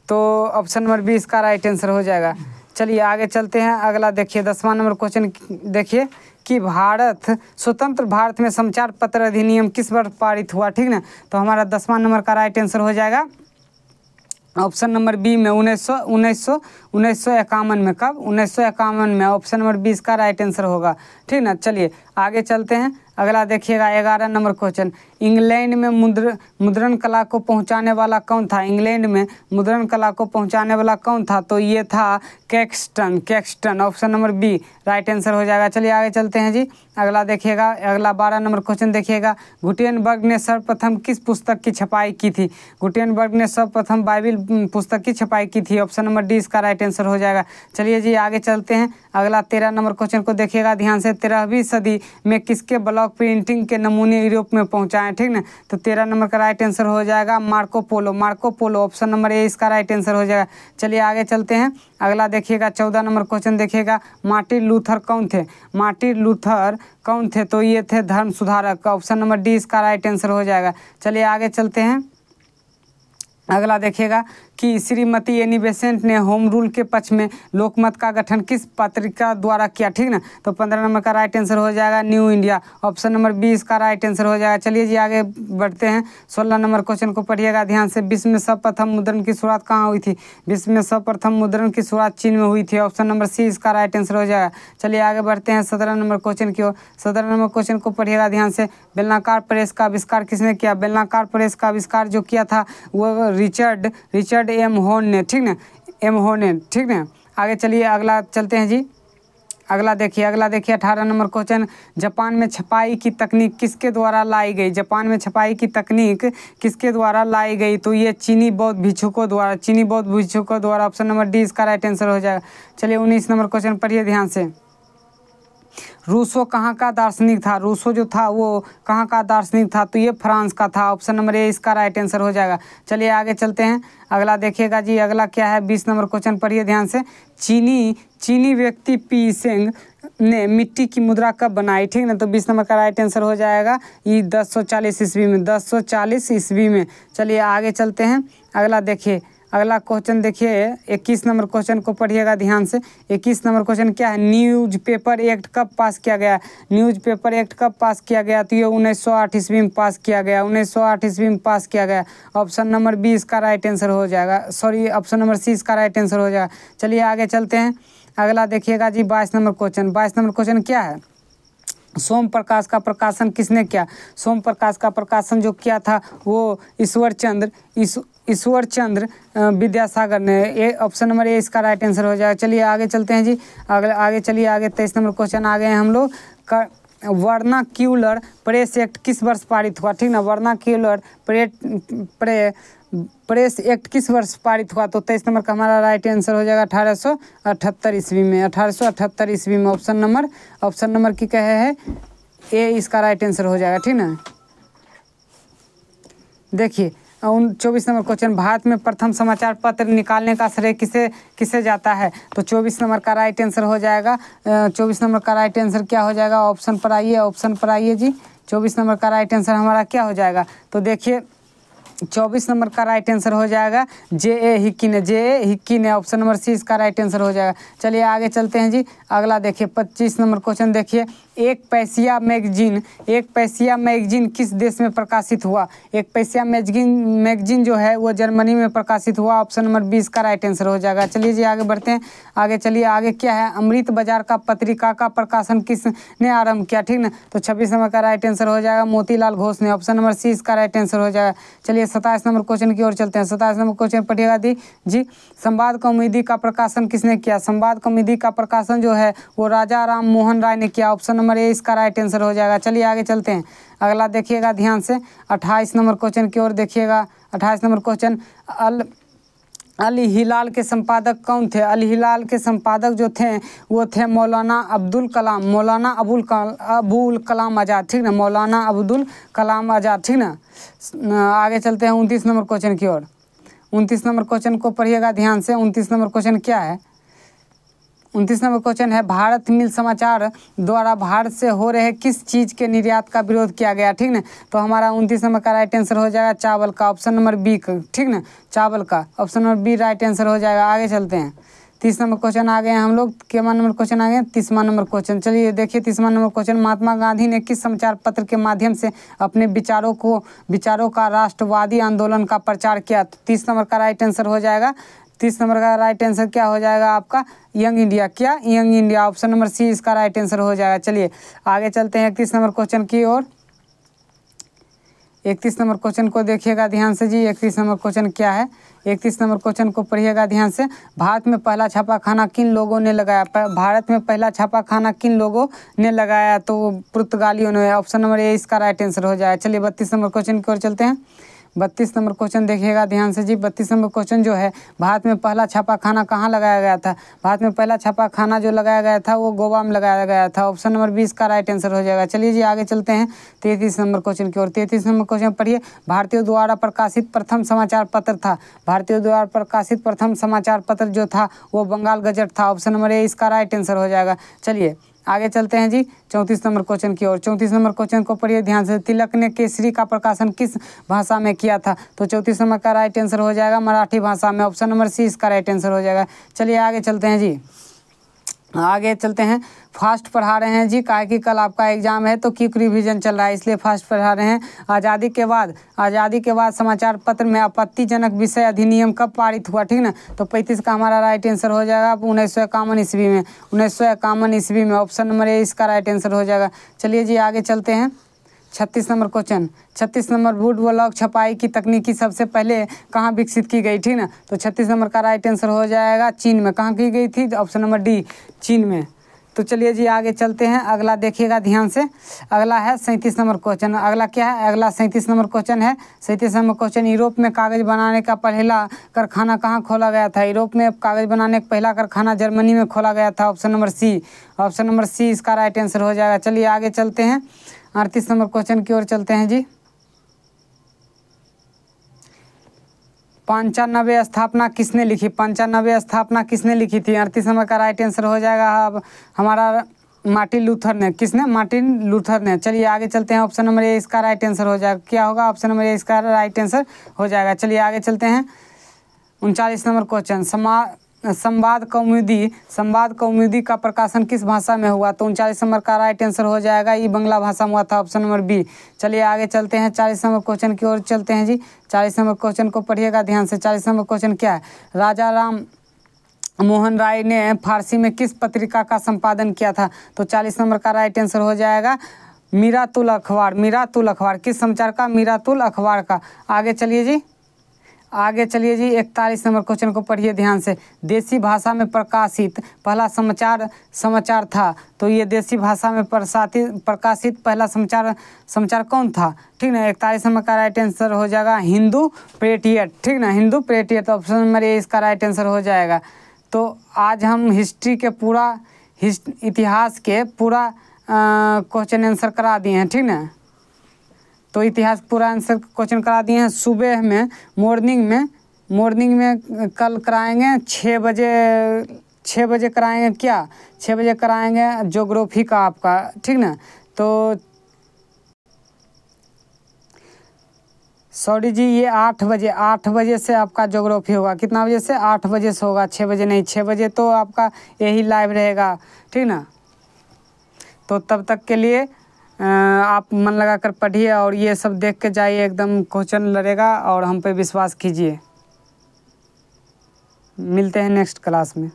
तो ऑप्शन नंबर बी इसका राइट आंसर हो जाएगा। चलिए आगे चलते हैं। अगला देखिए 10वां नंबर क्वेश्चन देखिए कि स्वतंत्र भारत में समाचार पत्र अधिनियम किस वर्ष पारित हुआ, ठीक ना? तो हमारा 10वां नंबर का राइट आंसर हो जाएगा ऑप्शन नंबर बी में 1951 में। कब? 1951 में। ऑप्शन नंबर बी इसका राइट आंसर होगा, ठीक ना। चलिए आगे चलते हैं। अगला देखिएगा 11 नंबर क्वेश्चन। इंग्लैंड में मुद्रण कला को पहुंचाने वाला कौन था? इंग्लैंड में मुद्रण कला को पहुंचाने वाला कौन था? तो ये था Caxton. Option number B right answer हो जाएगा। चलिए आगे चलते हैं जी। अगला देखिएगा, अगला 12 नंबर क्वेश्चन देखिएगा। गुटेनबर्ग ने सर्वप्रथम किस पुस्तक की छपाई की थी? गुटेनबर्ग ने सर्वप्रथम बाइबिल पुस्तक की छपाई की थी। ऑप्शन नंबर डी इसका राइट आंसर हो जाएगा। चलिए जी आगे चलते हैं। अगला 13 नंबर क्वेश्चन को देखिएगा ध्यान से। 13वीं सदी में किसके ब्लॉक प्रिंटिंग के नमूने यूरोप में पहुंचाएं, ठीक ना? तो 13 नंबर का राइट आंसर हो जाएगा Marco Polo. Option number A इसका राइट आंसर हो जाएगा। चलिए आगे चलते हैं। अगला देखिएगा 14 नंबर क्वेश्चन देखिएगा। मार्टिन लूथर कौन थे? तो ये थे धर्म सुधारक। ऑप्शन नंबर डी इसका राइट आंसर हो जाएगा। चलिए आगे चलते हैं। अगला देखिएगा कि श्रीमती एनी बेसेंट ने होम रूल के पक्ष में लोकमत का गठन किस पत्रिका द्वारा किया, ठीक ना? तो 15 नंबर का राइट आंसर हो जाएगा New India. Option number B इसका राइट आंसर हो जाएगा। चलिए जी आगे बढ़ते हैं। 16 नंबर क्वेश्चन को पढ़िएगा ध्यान से। विश्व में सर्वप्रथम मुद्रण की शुरुआत कहाँ हुई थी? विश्व में सर्वप्रथम मुद्रण की शुरुआत चीन में हुई थी। ऑप्शन नंबर सी इसका राइट आंसर हो जाएगा। चलिए आगे बढ़ते हैं 17 नंबर क्वेश्चन की ओर। 17 नंबर क्वेश्चन को पढ़िएगा ध्यान से। बेलनाकार प्रेस का आविष्कार किसने किया? बेलनाकार प्रेस का आविष्कार जो किया था वो रिचर्ड एम होर्न ने, ठीक ना, ठीक ना। आगे चलिए अगला चलते हैं जी। अगला देखिए 18 नंबर क्वेश्चन। जापान में छपाई की तकनीक किसके द्वारा लाई गई? जापान में छपाई की तकनीक किसके द्वारा लाई गई? तो ये चीनी बौद्ध भिक्षुकों द्वारा। ऑप्शन नंबर डी इसका राइट आंसर हो जाएगा। चलिए 19 नंबर क्वेश्चन पढ़िए ध्यान से। रूसो कहाँ का दार्शनिक था? रूसो जो था वो कहाँ का दार्शनिक था? तो ये फ्रांस का था। ऑप्शन नंबर ए इसका राइट आंसर हो जाएगा। चलिए आगे चलते हैं। अगला देखिएगा जी। अगला क्या है? 20 नंबर क्वेश्चन पढ़िए ध्यान से। चीनी व्यक्ति पी सेंग ने मिट्टी की मुद्रा कब बनाई, ठीक ना? तो 20 नंबर का राइट आंसर हो जाएगा ये 1040 ईस्वी में। चलिए आगे चलते हैं। अगला देखिए, अगला क्वेश्चन देखिए 21 नंबर क्वेश्चन को पढ़िएगा ध्यान से। 21 नंबर क्वेश्चन क्या है? न्यूज़पेपर एक्ट कब पास किया गया? न्यूज़पेपर एक्ट कब पास किया गया? तो ये 1908 ईस्वी में पास किया गया। 1908 ईस्वी में पास किया गया। ऑप्शन नंबर बी इसका राइट आंसर हो जाएगा। ऑप्शन नंबर सी इसका राइट आंसर हो जाएगा। चलिए आगे चलते हैं। अगला देखिएगा जी 22 नंबर क्वेश्चन। 22 नंबर क्वेश्चन क्या है? सोम प्रकाश का प्रकाशन किसने किया? सोम प्रकाश का प्रकाशन जो किया था वो ईश्वर चंद्र विद्यासागर ने। ये ऑप्शन नंबर ए इसका राइट आंसर हो जाएगा। चलिए आगे चलते हैं जी। आगे चलिए आगे 23 नंबर क्वेश्चन आ गए हैं हम लोग। वर्नाक्यूलर प्रेस एक्ट किस वर्ष पारित हुआ? ठीक ना, वर्नाक्यूलर प्रेस एक्ट किस वर्ष पारित हुआ? तो 23 नंबर का हमारा राइट आंसर हो जाएगा 1878 ईस्वी में। 1878 ईस्वी में ऑप्शन नंबर की कहे है ए इसका राइट आंसर हो जाएगा। ठीक ना, देखिए 24 नंबर क्वेश्चन, भारत में प्रथम समाचार पत्र निकालने का श्रेय किसे जाता है? तो 24 नंबर का राइट आंसर हो जाएगा 24 नंबर का राइट आंसर क्या हो जाएगा? ऑप्शन पर आइए जी। 24 नंबर का राइट आंसर हमारा क्या हो जाएगा? तो देखिए 24 नंबर का राइट आंसर हो जाएगा जे.ए. हिक्की ने। ऑप्शन नंबर सी इसका राइट आंसर हो जाएगा। चलिए आगे चलते हैं जी। अगला देखिए 25 नंबर क्वेश्चन देखिए, एक पैसिया मैगजीन किस देश में प्रकाशित हुआ? एक पैसिया मैगजीन जो है वो जर्मनी में प्रकाशित हुआ। ऑप्शन नंबर 20 का राइट आंसर हो जाएगा। चलिए जी आगे बढ़ते हैं। आगे क्या है? अमृत बाजार का पत्रिका का प्रकाशन किसने आरंभ किया? ठीक ना, तो 26 नंबर का राइट आंसर हो जाएगा मोतीलाल घोष ने। ऑप्शन नंबर सी इसका राइट आंसर हो जाएगा। चलिए 27 नंबर क्वेश्चन की ओर चलते हैं। 27 नंबर क्वेश्चन पढ़िएगा जी। संवाद कौमुदी का प्रकाशन किसने किया? संवाद कौमुदी का प्रकाशन जो है वो राजा राम मोहन राय ने किया। ऑप्शन नंबर ए इसका राइट आंसर हो जाएगा। चलिए आगे चलते हैं। अगला देखिएगा ध्यान से, 28 नंबर क्वेश्चन की ओर देखिएगा। 28 नंबर क्वेश्चन, अल हिलाल के संपादक कौन थे? अल हिलाल के संपादक जो थे वो थे मौलाना अबुल कलाम आज़ाद। ठीक ना, मौलाना अबुल कलाम आज़ाद। ठीक ना, आगे चलते हैं 29 नंबर क्वेश्चन की ओर। 29 नंबर क्वेश्चन को पढ़िएगा ध्यान से। 29 नंबर क्वेश्चन क्या है? 29 नंबर क्वेश्चन है, भारत मिल समाचार द्वारा भारत से हो रहे किस चीज़ के निर्यात का विरोध किया गया? ठीक ना, तो हमारा 29 नंबर का राइट आंसर हो जाएगा चावल का। Option number B. ठीक ना, चावल का option number B right answer हो जाएगा। आगे चलते हैं। 30 नंबर क्वेश्चन आ गए हैं हम लोग। केवा नंबर क्वेश्चन आ गए? 30वां नंबर क्वेश्चन। चलिए देखिए 30वां नंबर क्वेश्चन, महात्मा गांधी ने किस समाचार पत्र के माध्यम से अपने विचारों का राष्ट्रवादी आंदोलन का प्रचार किया? 30 नंबर का राइट आंसर हो जाएगा। 30 नंबर का राइट आंसर क्या हो जाएगा आपका? Young India. क्या? Young India. Option number C इसका राइट आंसर हो जाएगा। चलिए आगे चलते हैं 31 नंबर क्वेश्चन की ओर। 31 नंबर क्वेश्चन को देखिएगा ध्यान से जी। 31 नंबर क्वेश्चन क्या है? 31 नंबर क्वेश्चन को पढ़िएगा ध्यान से। भारत में पहला छापाखाना किन लोगों ने लगाया? भारत में पहला छापाखाना किन लोगों ने लगाया? तो पुर्तगालियों ने। ऑप्शन नंबर ए इसका राइट आंसर हो जाएगा। चलिए 32 नंबर क्वेश्चन की ओर चलते हैं। 32 नंबर क्वेश्चन देखिएगा ध्यान से जी। 32 नंबर क्वेश्चन जो है, भारत में पहला छापाखाना कहाँ लगाया गया था? भारत में पहला छापाखाना जो लगाया गया था वो गोवा में लगाया गया था। ऑप्शन नंबर 20 का राइट आंसर हो जाएगा। चलिए जी आगे चलते हैं 33 नंबर क्वेश्चन की ओर। 33 नंबर क्वेश्चन पढ़िए, भारतीयों द्वारा प्रकाशित प्रथम समाचार पत्र था। भारतीयों द्वारा प्रकाशित प्रथम समाचार पत्र जो था वो बंगाल गजट था। ऑप्शन नंबर ए इसका राइट आंसर हो जाएगा। चलिए आगे चलते हैं जी 34 नंबर क्वेश्चन की ओर। 34 नंबर क्वेश्चन को पढ़िए ध्यान से। तिलक ने केसरी का प्रकाशन किस भाषा में किया था? तो 34 नंबर का राइट आंसर हो जाएगा मराठी भाषा में। ऑप्शन नंबर सी इसका राइट आंसर हो जाएगा। चलिए आगे चलते हैं जी। आगे चलते हैं। फास्ट पढ़ा रहे हैं जी, काहे कि कल आपका एग्जाम है तो क्विक रिवीजन चल रहा है इसलिए फास्ट पढ़ा रहे हैं। आज़ादी के बाद समाचार पत्र में आपत्तिजनक विषय अधिनियम कब पारित हुआ? ठीक ना, तो 35 का हमारा राइट आंसर हो जाएगा 1951 ईस्वी में। 1951 ईस्वी में। ऑप्शन नंबर ए इसका राइट आंसर हो जाएगा। चलिए जी आगे चलते हैं। 36 number question. 36 number, would block छपाई की तकनीकी सबसे पहले कहाँ विकसित की गई? ठीक ना, तो 36 नंबर का राइट आंसर हो जाएगा चीन में। कहाँ की गई थी? ऑप्शन नंबर डी, चीन में। तो चलिए जी आगे चलते हैं। अगला देखिएगा ध्यान से। अगला है 37 नंबर क्वेश्चन। अगला क्या है? अगला 37 नंबर क्वेश्चन है। 37 नंबर क्वेश्चन, यूरोप में कागज़ बनाने का पहला कारखाना कहाँ खोला गया था? यूरोप में कागज़ बनाने का पहला कारखाना जर्मनी में खोला गया था। Option number C. Option number C इसका राइट आंसर हो जाएगा। चलिए आगे चलते हैं 38 नंबर क्वेश्चन की ओर चलते हैं जी। 95 स्थापना किसने लिखी? 95 स्थापना किसने लिखी थी? 38 नंबर का राइट आंसर हो जाएगा अब हमारा मार्टिन लूथर ने। किसने? मार्टिन लूथर ने। चलिए आगे चलते हैं। ऑप्शन नंबर ए इसका राइट आंसर हो जाएगा। क्या होगा? ऑप्शन नंबर ए इसका राइट आंसर हो जाएगा। चलिए आगे चलते हैं 39 नंबर क्वेश्चन। संवाद कौमुदी का प्रकाशन किस भाषा में हुआ? तो 39 नंबर का राइट आंसर हो जाएगा ये बांग्ला भाषा में हुआ था। Option number B. चलिए आगे चलते हैं 40 नंबर क्वेश्चन की ओर चलते हैं जी। 40 नंबर क्वेश्चन को पढ़िएगा ध्यान से। 40 नंबर क्वेश्चन क्या है? राजा राम मोहन राय ने फारसी में किस पत्रिका का संपादन किया था? तो 40 नंबर का राइट आंसर हो जाएगा मीरातुल अखबार। किस समाचार का? मीरातुल अखबार का। आगे चलिए जी। आगे चलिए जी, 41 नंबर क्वेश्चन को पढ़िए ध्यान से। देसी भाषा में प्रकाशित पहला समाचार था। तो ये देसी भाषा में प्रकाशित पहला समाचार कौन था? ठीक ना, 41 नंबर का राइट आंसर हो जाएगा हिंदू पेट्रियट। ठीक ना, हिंदू पेट्रियट, तो ऑप्शन नंबर ए इसका राइट आंसर हो जाएगा। तो आज हम हिस्ट्री के पूरा इतिहास के पूरा क्वेश्चन आंसर करा दिए हैं। ठीक ना, तो इतिहास पूरा आंसर क्वेश्चन करा दिए हैं। सुबह में मॉर्निंग में कल कराएंगे 6 बजे कराएंगे। क्या 6 बजे कराएंगे ज्योग्राफी का आपका। ठीक ना, तो सॉरी जी, ये 8 बजे से आपका ज्योग्राफी होगा। कितना बजे से? 8 बजे से होगा, 6 बजे नहीं। 6 बजे तो आपका यही लाइव रहेगा। ठीक ना, तो तब तक के लिए आप मन लगा कर पढ़िए और ये सब देख के जाइए, एकदम क्वेश्चन लड़ेगा और हम पे विश्वास कीजिए। मिलते हैं नेक्स्ट क्लास में।